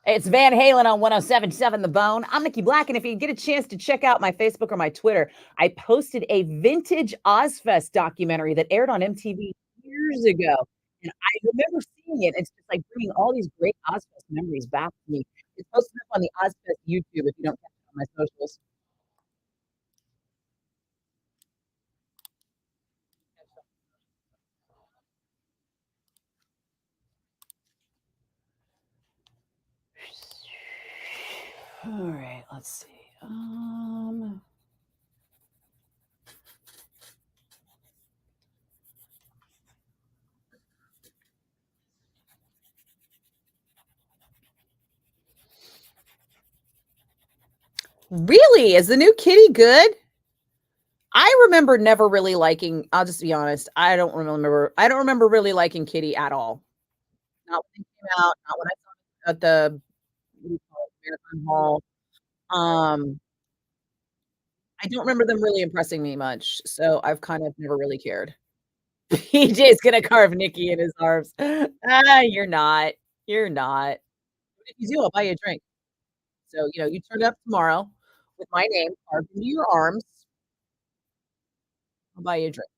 It's Van Halen on 107.7 The Bone. I'm Nikki Blakk, and if you get a chance to check out my Facebook or my Twitter, I posted a vintage Ozfest documentary that aired on MTV years ago. And I remember seeing it. It's just like bringing all these great Ozfest memories back to me. It's posted up on the Ozfest YouTube if you don't catch it on my socials. All right, let's see. Really? Is the new Kitty good? I remember never really liking, I'll just be honest, I don't remember really liking Kitty at all. Not when it came out, not when I saw it at the what do you call it, Marathon Hall. Um, I don't remember them really impressing me much, so I've kind of never really cared. PJ's gonna carve Nikki in his arms. You're not. You're not. But if you do, I'll buy you a drink. So, you turn up tomorrow with my name carved into your arms. I'll buy you a drink.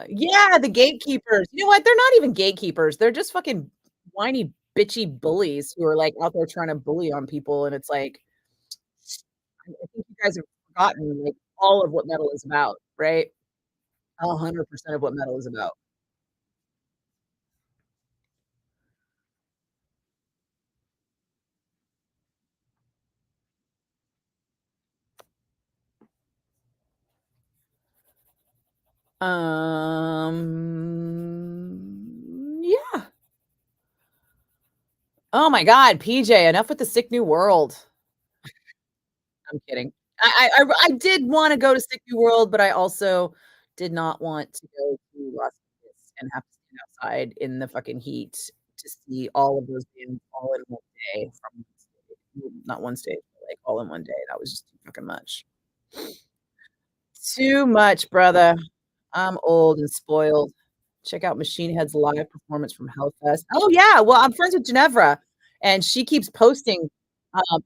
Yeah, the gatekeepers. You know what? They're not even gatekeepers. They're just fucking whiny, bitchy bullies who are like out there trying to bully on people. And it's like, I think you guys have forgotten like all of what metal is about, right? 100% of what metal is about. Yeah. Oh my God, PJ, enough with the sick new world. I'm kidding. I did want to go to Sick New World, but I also did not want to go to Las Vegas and have to stand outside in the fucking heat to see all of those bands all in one day from one stage. Not one stage, but like all in one day. That was just too fucking much. Too much, brother. I'm old and spoiled. Check out Machine Head's live performance from Hellfest. Oh yeah, well, I'm friends with Ginevra. and she keeps posting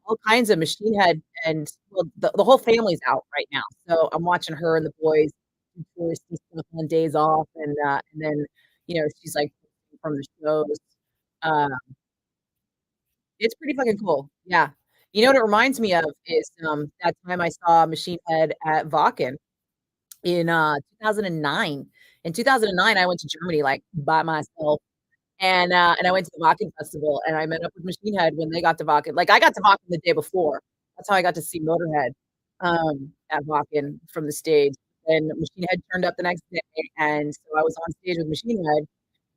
all kinds of Machine Head, and well, the whole family's out right now. So I'm watching her and the boys do touristy stuff on days off, and then she's like from the shows. Uh, it's pretty fucking cool. Yeah. You know what it reminds me of is that time I saw Machine Head at Wacken in 2009. In 2009, I went to Germany like by myself. And I went to the Wacken Festival, and I met up with Machine Head when they got to Wacken. Like, I got to Wacken the day before. That's how I got to see Motorhead at Wacken from the stage. And Machine Head turned up the next day, and so I was on stage with Machine Head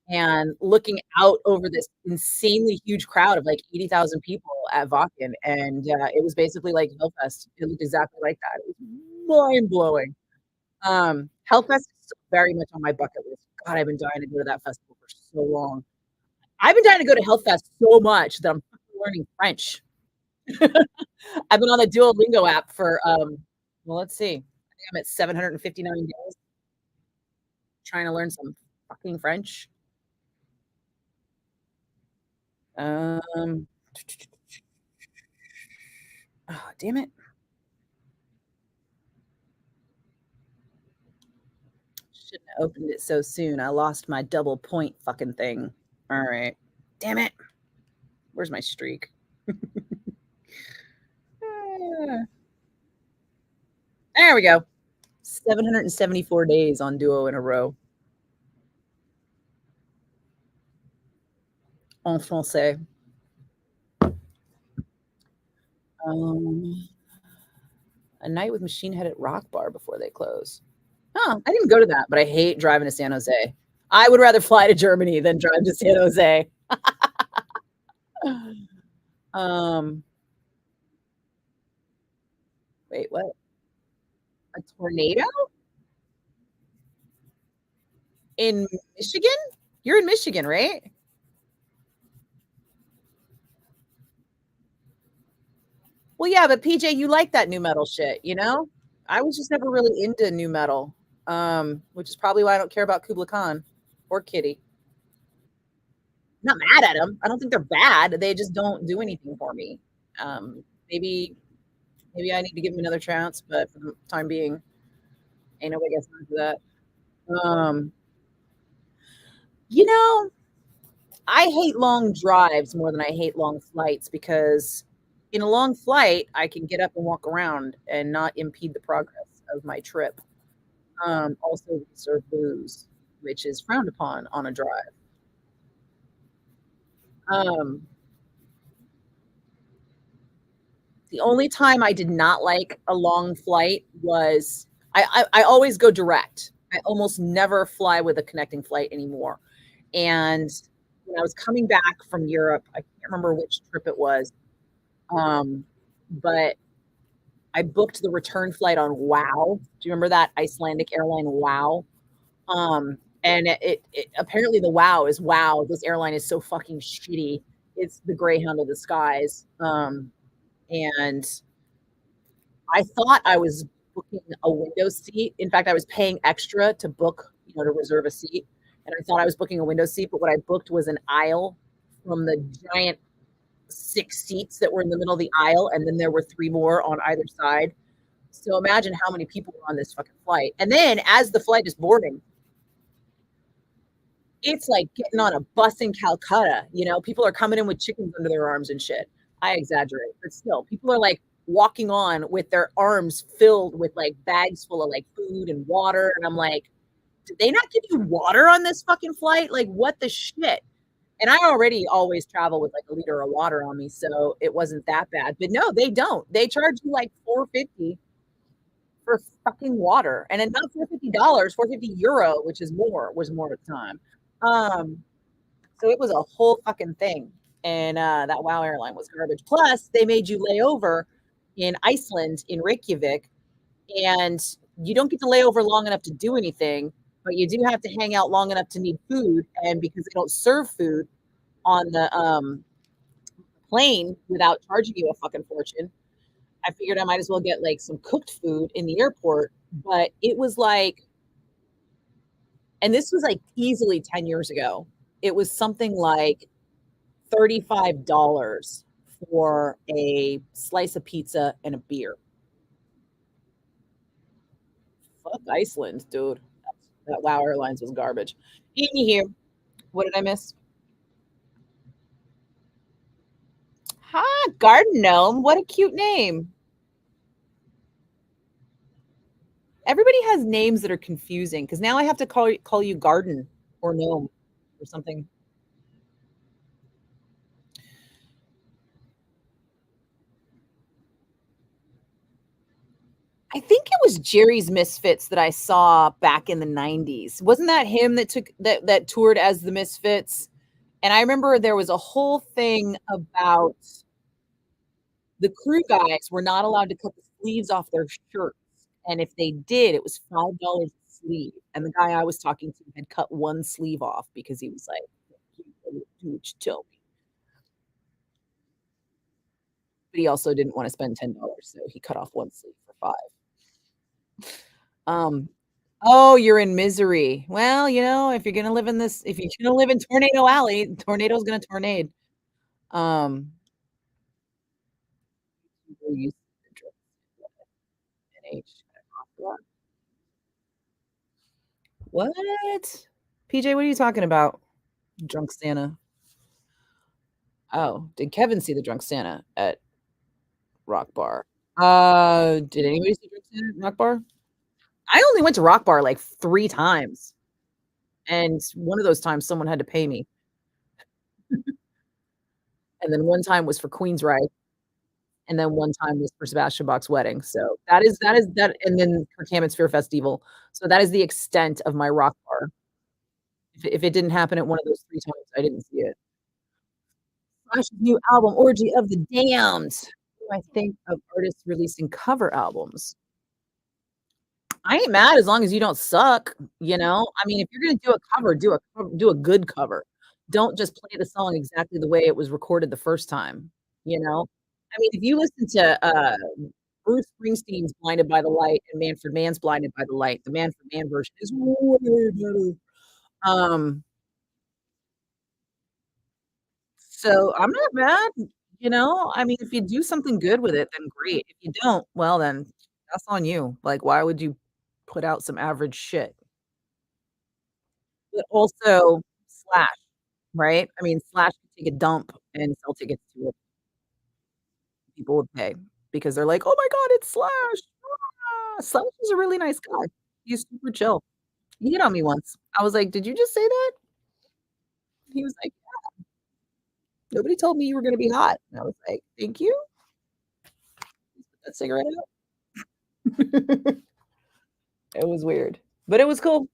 and looking out over this insanely huge crowd of like 80,000 people at Wacken, and it was basically like Hellfest. It looked exactly like that. It was mind-blowing. Hellfest is still very much on my bucket list. God, I've been dying to go to that festival for so long. I've been dying to go to Hellfest so much that I'm learning French. I've been on the Duolingo app for well, let's see. I think I'm at 759 days trying to learn some fucking French. Oh, damn it. Shouldn't have opened it so soon. I lost my double point fucking thing. All right. Damn it. Where's my streak? There we go. 774 days on Duo in a row. En français. A night with Machine Head at Rock Bar before they close. Oh, I didn't go to that, but I hate driving to San Jose. I would rather fly to Germany than drive to San Jose. Wait, what? A tornado? In Michigan? You're in Michigan, right? Well, yeah, but PJ, you like that new metal shit, you know? I was just never really into new metal, which is probably why I don't care about Kubla Khan or Kitty. I'm not mad at them. I don't think they're bad. They just don't do anything for me. Maybe I need to give them another chance, but for the time being, ain't nobody got time for that. You know, I hate long drives more than I hate long flights because in a long flight, I can get up and walk around and not impede the progress of my trip. Also, we serve booze, which is frowned upon on a drive. The only time I did not like a long flight was I always go direct. I almost never fly with a connecting flight anymore. And when I was coming back from Europe, I can't remember which trip it was, but I booked the return flight on WOW. Do you remember that Icelandic airline WOW? And it apparently the WOW is wow. This airline is so fucking shitty. It's the Greyhound of the skies. And I thought I was booking a window seat. In fact, I was paying extra to book, to reserve a seat. And I thought I was booking a window seat, but what I booked was an aisle from the giant 6 seats that were in the middle of the aisle. And then there were 3 more on either side. So imagine how many people were on this fucking flight. And then as the flight is boarding, it's like getting on a bus in Calcutta. People are coming in with chickens under their arms and shit. I exaggerate, but still, people are like walking on with their arms filled with like bags full of like food and water. And I'm like, did they not give you water on this fucking flight? Like, what the shit? And I already always travel with like a liter of water on me, so it wasn't that bad. But no, they don't. They charge you like $4.50 for fucking water, and then not $450, €450, which is more at the time. So it was a whole fucking thing. And that WOW airline was garbage. Plus, they made you lay over in Iceland, in Reykjavik, and you don't get to lay over long enough to do anything, but you do have to hang out long enough to need food. And because they don't serve food on the plane without charging you a fucking fortune, I figured I might as well get like some cooked food in the airport. But it was like, and this was like easily 10 years ago, it was something like $35 for a slice of pizza and a beer. Fuck Iceland, dude. That WoW Airlines was garbage. Anywho, what did I miss? Garden Gnome. What a cute name. Everybody has names that are confusing because now I have to call you Garden or Gnome or something. I think it was Jerry's Misfits that I saw back in the 90s. Wasn't that him that toured as the Misfits? And I remember there was a whole thing about the crew guys were not allowed to cut the sleeves off their shirts. And if they did, it was $5 a sleeve. And the guy I was talking to had cut one sleeve off because he was like, do what you tell me. But he also didn't want to spend $10, so he cut off one sleeve for $5. Oh, you're in misery. Well, if you're gonna live in Tornado Alley, tornado's gonna tornado. What? PJ, what are you talking about? Drunk Santa. Oh, did Kevin see the Drunk Santa at Rock Bar? Did anybody see Drunk Santa at Rock Bar? I only went to Rock Bar like 3 times. And one of those times someone had to pay me. And then one time was for Queen's Ride. And then one time was for Sebastian Bach's wedding. So that is that. And then Kirk Hammett's Fear Festival. So that is the extent of my Rock Bar. If it didn't happen at one of those 3 times, I didn't see it. Slash's new album, Orgy of the Damned. What do I think of artists releasing cover albums? I ain't mad as long as you don't suck, I mean, if you're gonna do a cover, do a good cover. Don't just play the song exactly the way it was recorded the first time, I mean, if you listen to Bruce Springsteen's Blinded by the Light and Manfred Mann's Blinded by the Light, the Manfred Mann version is way better. So I'm not mad, I mean, if you do something good with it, then great. If you don't, well, then that's on you. Like, why would you put out some average shit? But also Slash, right? I mean, Slash could take a dump and sell tickets to it. People would pay because they're like, "Oh my god, it's Slash." Slash is a really nice guy. He's super chill. He hit on me once. I was like, "Did you just say that?" He was like, "Yeah. Nobody told me you were gonna be hot." And I was like, "Thank you." Put that cigarette out. It was weird, but it was cool.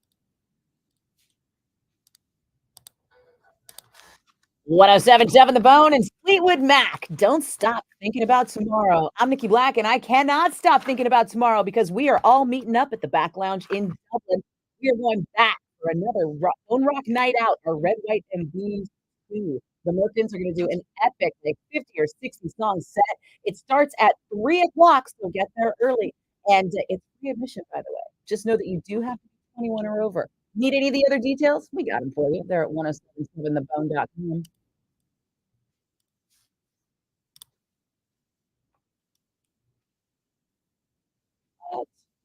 1077 The Bone and Fleetwood Mac. Don't stop thinking about tomorrow. I'm Nikki Blakk, and I cannot stop thinking about tomorrow because we are all meeting up at the Back Lounge in Dublin. We are going back for another Bone Rock night out, or Red, White, and Blues 2. The Merkins are going to do an epic, 50 or 60 song set. It starts at 3 o'clock, so get there early. And it's free admission, by the way. Just know that you do have to be 21 or over. Need any of the other details? We got them for you. They're at 1077thebone.com.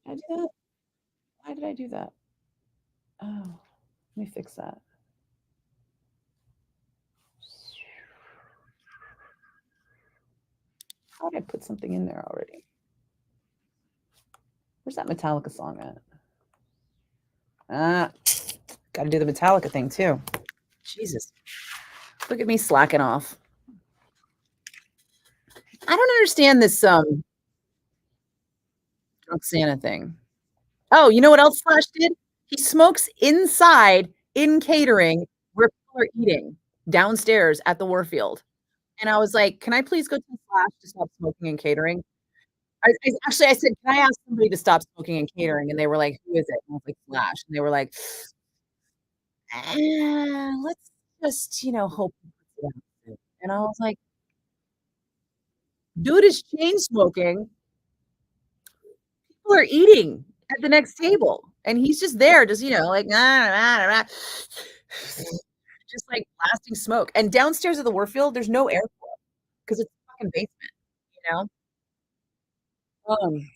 Did I do that? Why did I do that? Oh, let me fix that. How did I put something in there already? Where's that Metallica song at? Got to do the Metallica thing too. Jesus. Look at me slacking off. I don't understand this Drunk Santa thing. Oh, you know what else Slash did? He smokes inside in catering where people are eating downstairs at the Warfield. And I was like, can I please go to Slash to stop smoking and catering? I said, can I ask somebody to stop smoking and catering? And they were like, who is it? And I was like, Slash. And they were like, let's just, hope. And I was like, dude is chain smoking. People are eating at the next table. And he's just there, just, just just like blasting smoke. And downstairs at the Warfield, there's no airflow because it's a fucking basement, you know?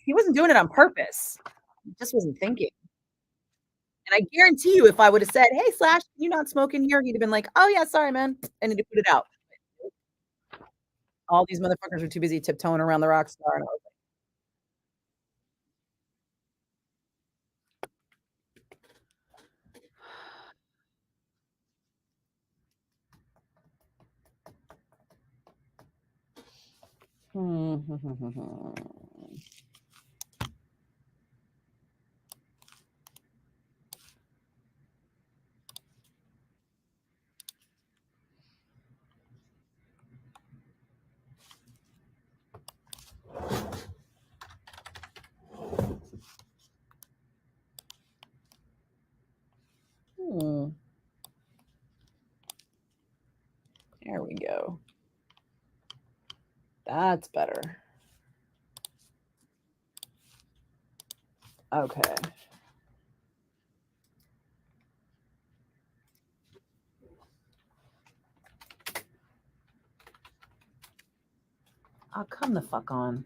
He wasn't doing it on purpose. He just wasn't thinking. And I guarantee you, if I would have said, "Hey, Slash, can you not smoke in here?" He'd have been like, "Oh yeah, sorry, man," and he'd have put it out. All these motherfuckers are too busy tiptoeing around the rock star. And I was like, There we go. That's better. Okay. Oh, come the fuck on.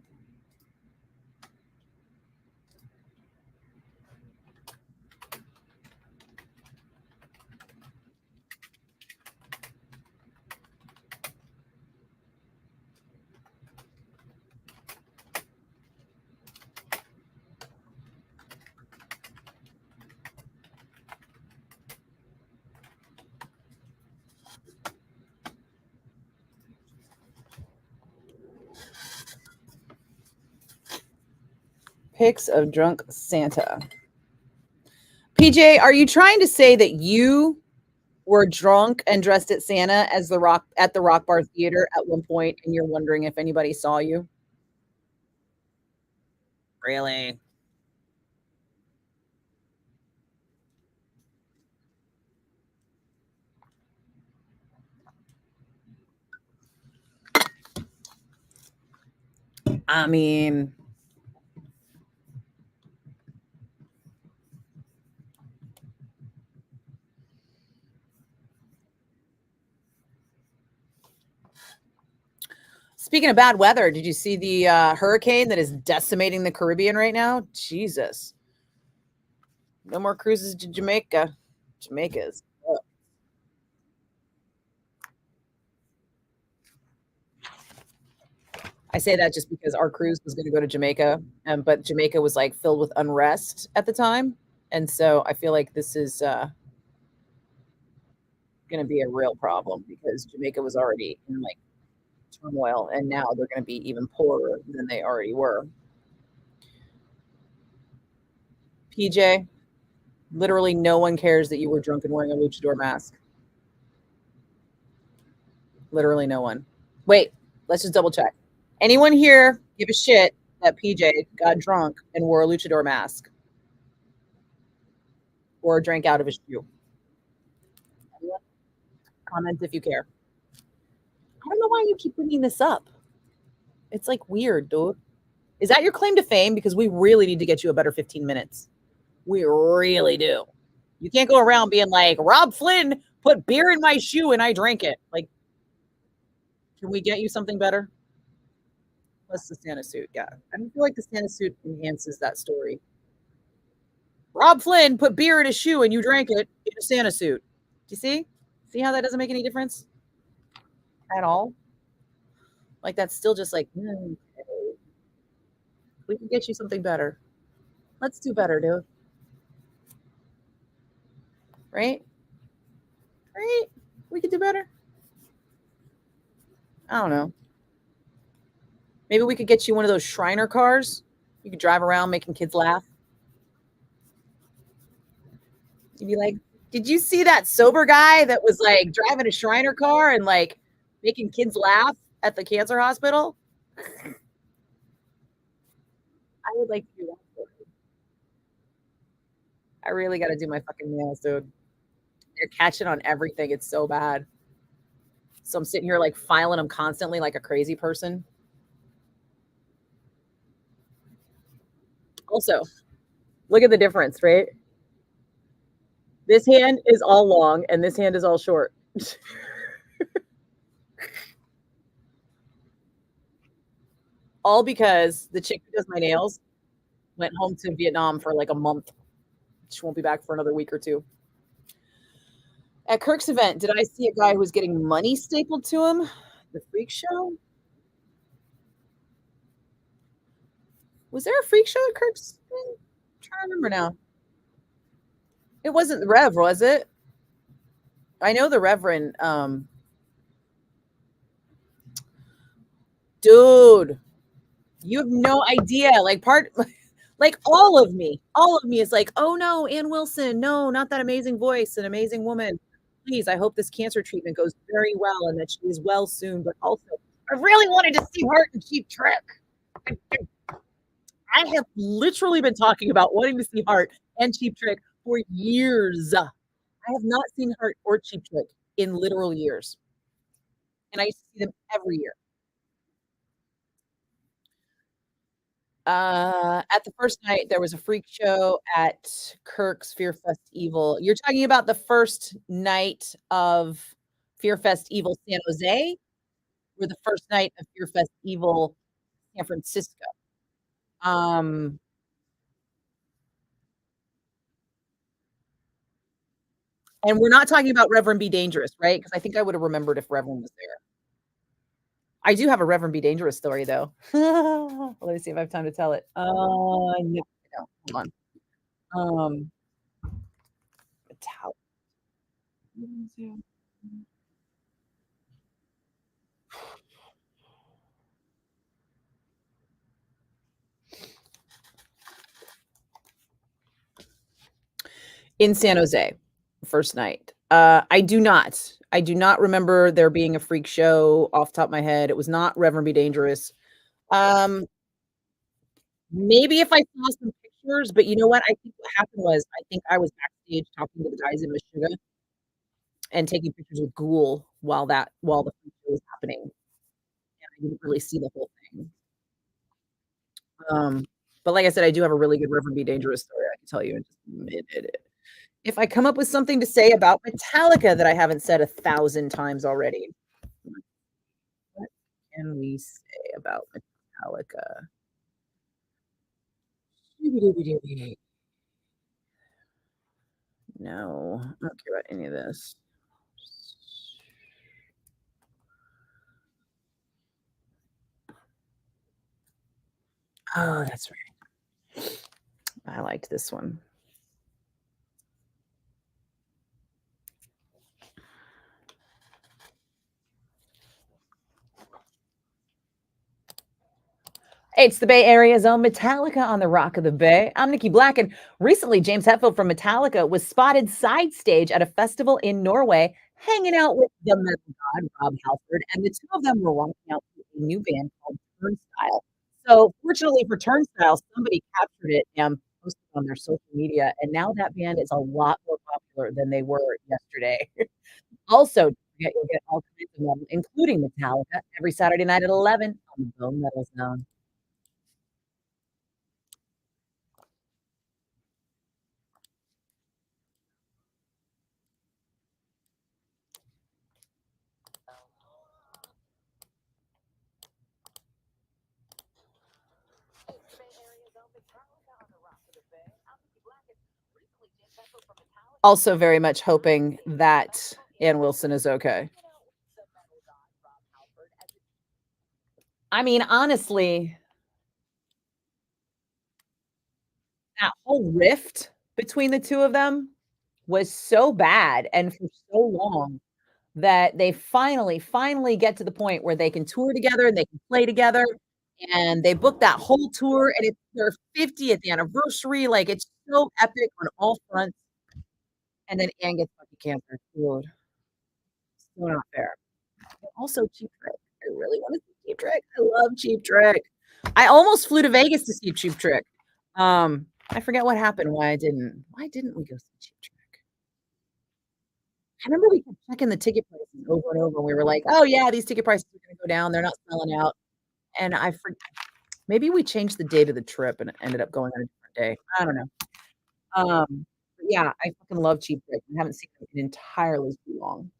Pics of drunk Santa. PJ, are you trying to say that you were drunk and dressed at Santa as the Rock Bar Theater at one point, and you're wondering if anybody saw you? Really? I mean, speaking of bad weather, did you see the hurricane that is decimating the Caribbean right now? Jesus. No more cruises to Jamaica. Jamaica's. I say that just because our cruise was going to go to Jamaica, but Jamaica was like filled with unrest at the time. And so I feel like this is going to be a real problem because Jamaica was already in like turmoil and now they're going to be even poorer than they already were. PJ, literally no one cares that you were drunk and wearing a luchador mask. Literally no one. Wait, let's just double check. Anyone here give a shit that PJ got drunk and wore a luchador mask or drank out of his shoe? Comment if you care. I don't know why you keep bringing this up. It's like weird, dude. Is that your claim to fame? Because we really need to get you a better 15 minutes. We really do. You can't go around being like, Rob Flynn put beer in my shoe and I drank it. Like, can we get you something better? Plus the Santa suit. Yeah. I don't feel like the Santa suit enhances that story. Rob Flynn put beer in his shoe and you drank it in a Santa suit. Do you see? See how that doesn't make any difference at all? Like, that's still just like, okay. We can get you something better. Let's do better, dude. Right? Right? We could do better. I don't know. Maybe we could get you one of those Shriner cars. You could drive around making kids laugh. You'd be like, did you see that sober guy that was like driving a Shriner car and like making kids laugh at the cancer hospital? I would like to do that. I really got to do my fucking nails, dude. They're catching on everything. It's so bad. So I'm sitting here like filing them constantly like a crazy person. Also, look at the difference, right? This hand is all long and this hand is all short. All because the chick who does my nails went home to Vietnam for like a month. She won't be back for another week or two. At Kirk's event, did I see a guy who was getting money stapled to him? The freak show? Was there a freak show at Kirk's thing? I'm trying to remember now. It wasn't the Rev, was it? I know the Reverend. Dude, you have no idea. Like all of me is like, oh no, Ann Wilson, no, not that amazing voice, an amazing woman. Please, I hope this cancer treatment goes very well and that she is well soon. But also, I really wanted to see Heart and Cheap Trick. I have literally been talking about wanting to see Heart and Cheap Trick for years. I have not seen Heart or Cheap Trick in literal years. And I used to see them every year. At the first night, there was a freak show at Kirk's Fear Fest Evil. You're talking about the first night of Fear Fest Evil San Jose, or the first night of Fear Fest Evil San Francisco? And we're not talking about Reverend Be Dangerous, right? Because I think I would have remembered if Reverend was there. I do have a Reverend Be Dangerous story, though. Let me see if I have time to tell it. No, hold on. In San Jose, first night. I do not remember there being a freak show off the top of my head. It was not Reverend Be Dangerous. Maybe if I saw some pictures, but you know what? I think what happened was I think I was backstage talking to the guys in Meshuggah and taking pictures with Ghoul while the freak show was happening. And I didn't really see the whole thing. But like I said, I do have a really good Reverend Be Dangerous story I can tell you in just a minute. If I come up with something to say about Metallica that I haven't said 1,000 times already. What can we say about Metallica? No, I don't care about any of this. Oh, that's right. I liked this one. It's the Bay Area's own Metallica on the Rock of the Bay. I'm Nikki Blakk, and recently James Hetfield from Metallica was spotted side stage at a festival in Norway, hanging out with the metal god Rob Halford, and the two of them were walking out to a new band called Turnstile. So, fortunately for Turnstile, somebody captured it and posted it on their social media, and now that band is a lot more popular than they were yesterday. Also, you'll get all kinds of metal, including Metallica, every Saturday night at 11 on the Bone Metal Zone. Also very much hoping that Ann Wilson is okay. I mean, honestly, that whole rift between the two of them was so bad and for so long that they finally get to the point where they can tour together and they can play together. And they booked that whole tour, and it's their 50th anniversary. Like, it's so epic on all fronts. And then Ann gets fucking cancer. Dude. So not fair. Also, Cheap Trick. I really want to see Cheap Trick. I love Cheap Trick. I almost flew to Vegas to see Cheap Trick. I forget what happened, why I didn't. Why didn't we go see Cheap Trick? I remember we kept checking the ticket prices over and over. And we were like, oh, yeah, these ticket prices are going to go down. They're not selling out. And I forget. Maybe we changed the date of the trip and it ended up going on a different day. I don't know. Yeah, I fucking love Cheap Trick. I haven't seen them in entirely too long.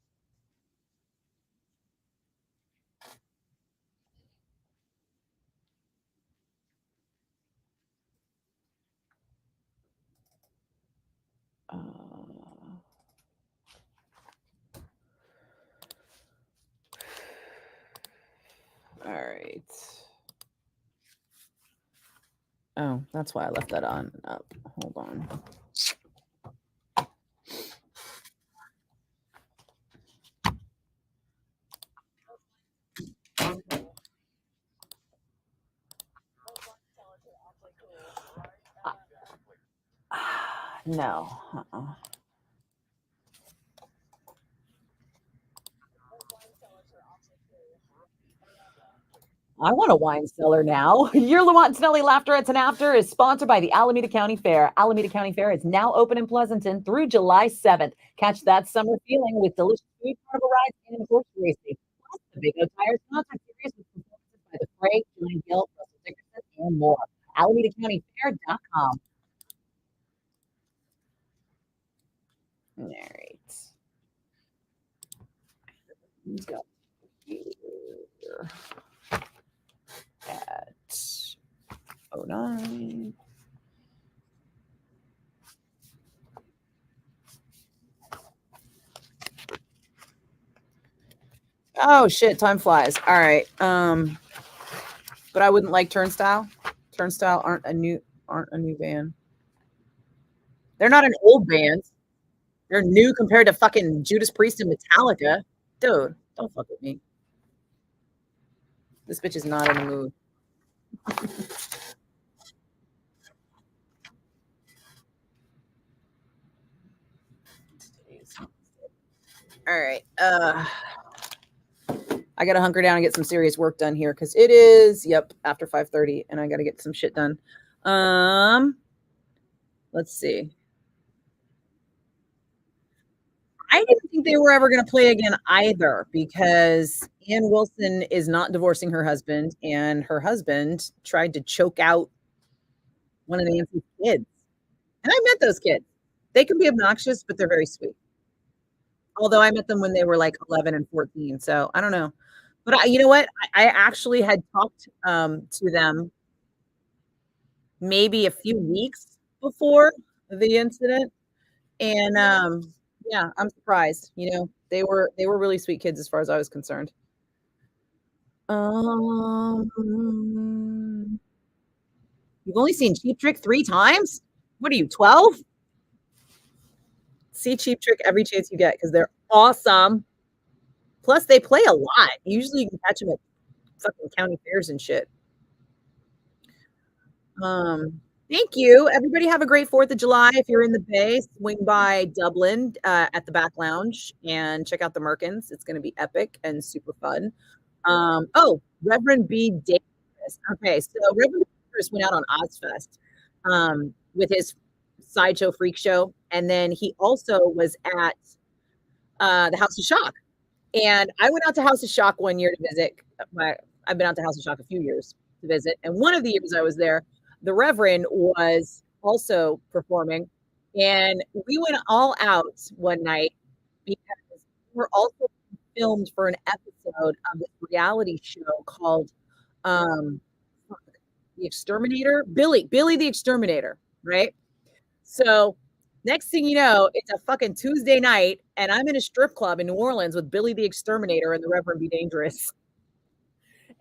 All right. Oh, that's why I left that on up. Hold on. No. I want a wine cellar now. Your Lamontinelli Laughter and After is sponsored by the Alameda County Fair. Alameda County Fair is now open in Pleasanton through July 7th. Catch that summer feeling with delicious food, carnival rides, and horse racing. Plus, the Big O Tires concert series with performances by The Fray, John Gill, Russell Dickerson, and more. AlamedaCountyFair.com. All right. Let's go here at 09. Oh shit, time flies. All right. But I wouldn't like Turnstile. Turnstile aren't a new band. They're not an old band. They're new compared to fucking Judas Priest and Metallica. Dude, don't fuck with me. This bitch is not in the mood. All right. I gotta hunker down and get some serious work done here because it is, after 5:30, and I gotta get some shit done. Let's see. I didn't think they were ever going to play again either because Ann Wilson is not divorcing her husband, and her husband tried to choke out one of Nancy's kids. And I met those kids. They can be obnoxious, but they're very sweet. Although I met them when they were like 11 and 14. So I don't know. But you know what? I actually had talked to them maybe a few weeks before the incident. And yeah, I'm surprised. You know, they were really sweet kids as far as I was concerned. You've only seen Cheap Trick 3 times? What are you, 12? See Cheap Trick every chance you get because they're awesome. Plus, they play a lot. Usually, you can catch them at fucking county fairs and shit. Thank you. Everybody have a great 4th of July. If you're in the Bay, swing by Dublin at the Back Lounge and check out the Merkins. It's going to be epic and super fun. Reverend B. Davis. Okay, so Reverend B. Davis went out on Ozfest with his Sideshow Freak Show. And then he also was at the House of Shock. And I went out to House of Shock one year to visit. I've been out to House of Shock a few years to visit. And one of the years I was there, the Reverend was also performing. And we went all out one night because we were also filmed for an episode of this reality show called The Exterminator. Billy the Exterminator, right? So next thing you know, it's a fucking Tuesday night, and I'm in a strip club in New Orleans with Billy the Exterminator and the Reverend Be Dangerous.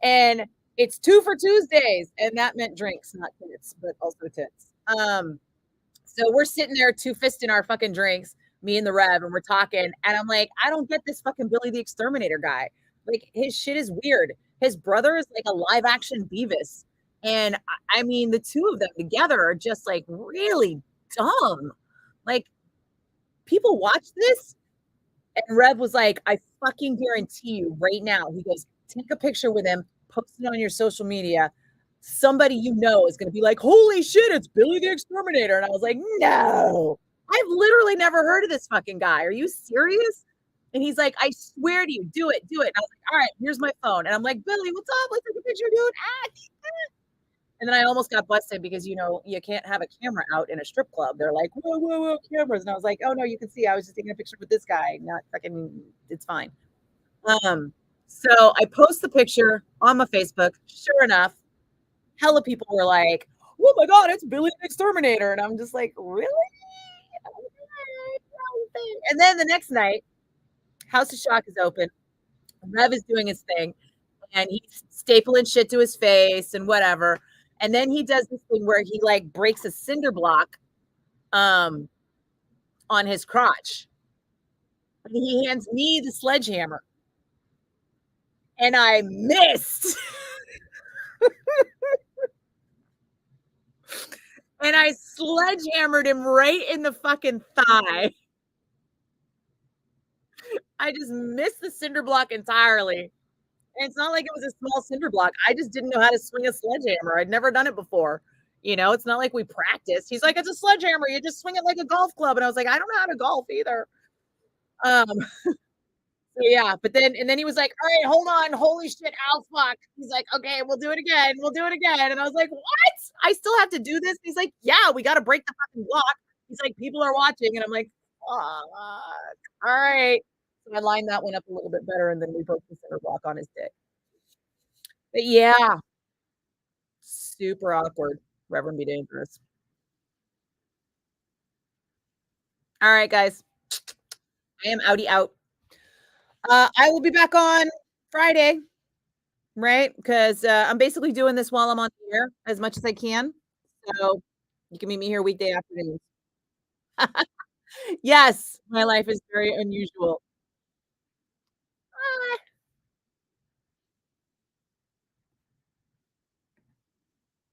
And it's 2 for Tuesdays, and that meant drinks, not tits, but also tits. So we're sitting there 2-fisting our fucking drinks, me and the Rev, and we're talking, and I'm like, I don't get this fucking Billy the Exterminator guy. Like, his shit is weird. His brother is like a live action Beavis. And I mean, the two of them together are just like really dumb. Like, people watch this, and Rev was like, I fucking guarantee you right now, he goes, take a picture with him, post it on your social media. Somebody you know is going to be like, holy shit, it's Billy the Exterminator. And I was like, no, I've literally never heard of this fucking guy. Are you serious? And he's like, I swear to you, do it. And I was like, all right, here's my phone. And I'm like, Billy, what's up? Let's take a picture, dude. And then I almost got busted because, you know, you can't have a camera out in a strip club. They're like, whoa, cameras. And I was like, oh, no, you can see. I was just taking a picture with this guy. Not fucking, it's fine. So I post the picture on my Facebook. Sure enough, hella people were like, oh my God, it's Billy the Exterminator. And I'm just like, really? And then the next night, House of Shock is open. Rev is doing his thing. and he's stapling shit to his face and whatever. And then he does this thing where he like breaks a cinder block on his crotch. And he hands me the sledgehammer. And I missed. And I sledgehammered him right in the fucking thigh. I just missed the cinder block entirely. And it's not like it was a small cinder block. I just didn't know how to swing a sledgehammer. I'd never done it before. You know, it's not like we practiced. He's like, it's a sledgehammer. You just swing it like a golf club. And I was like, I don't know how to golf either. So yeah, but then he was like, all right, hold on. Holy shit, ow, fuck. He's like, okay, we'll do it again. We'll do it again. And I was like, what? I still have to do this? He's like, yeah, we got to break the fucking block. He's like, people are watching. And I'm like, all right. So I lined that one up a little bit better, and then we broke the center block on his dick. But yeah, super awkward. Reverend Be Dangerous. All right, guys. I am outie out. I will be back on Friday, right? Because I'm basically doing this while I'm on the air as much as I can. So you can meet me here weekday afternoons. Yes, my life is very unusual.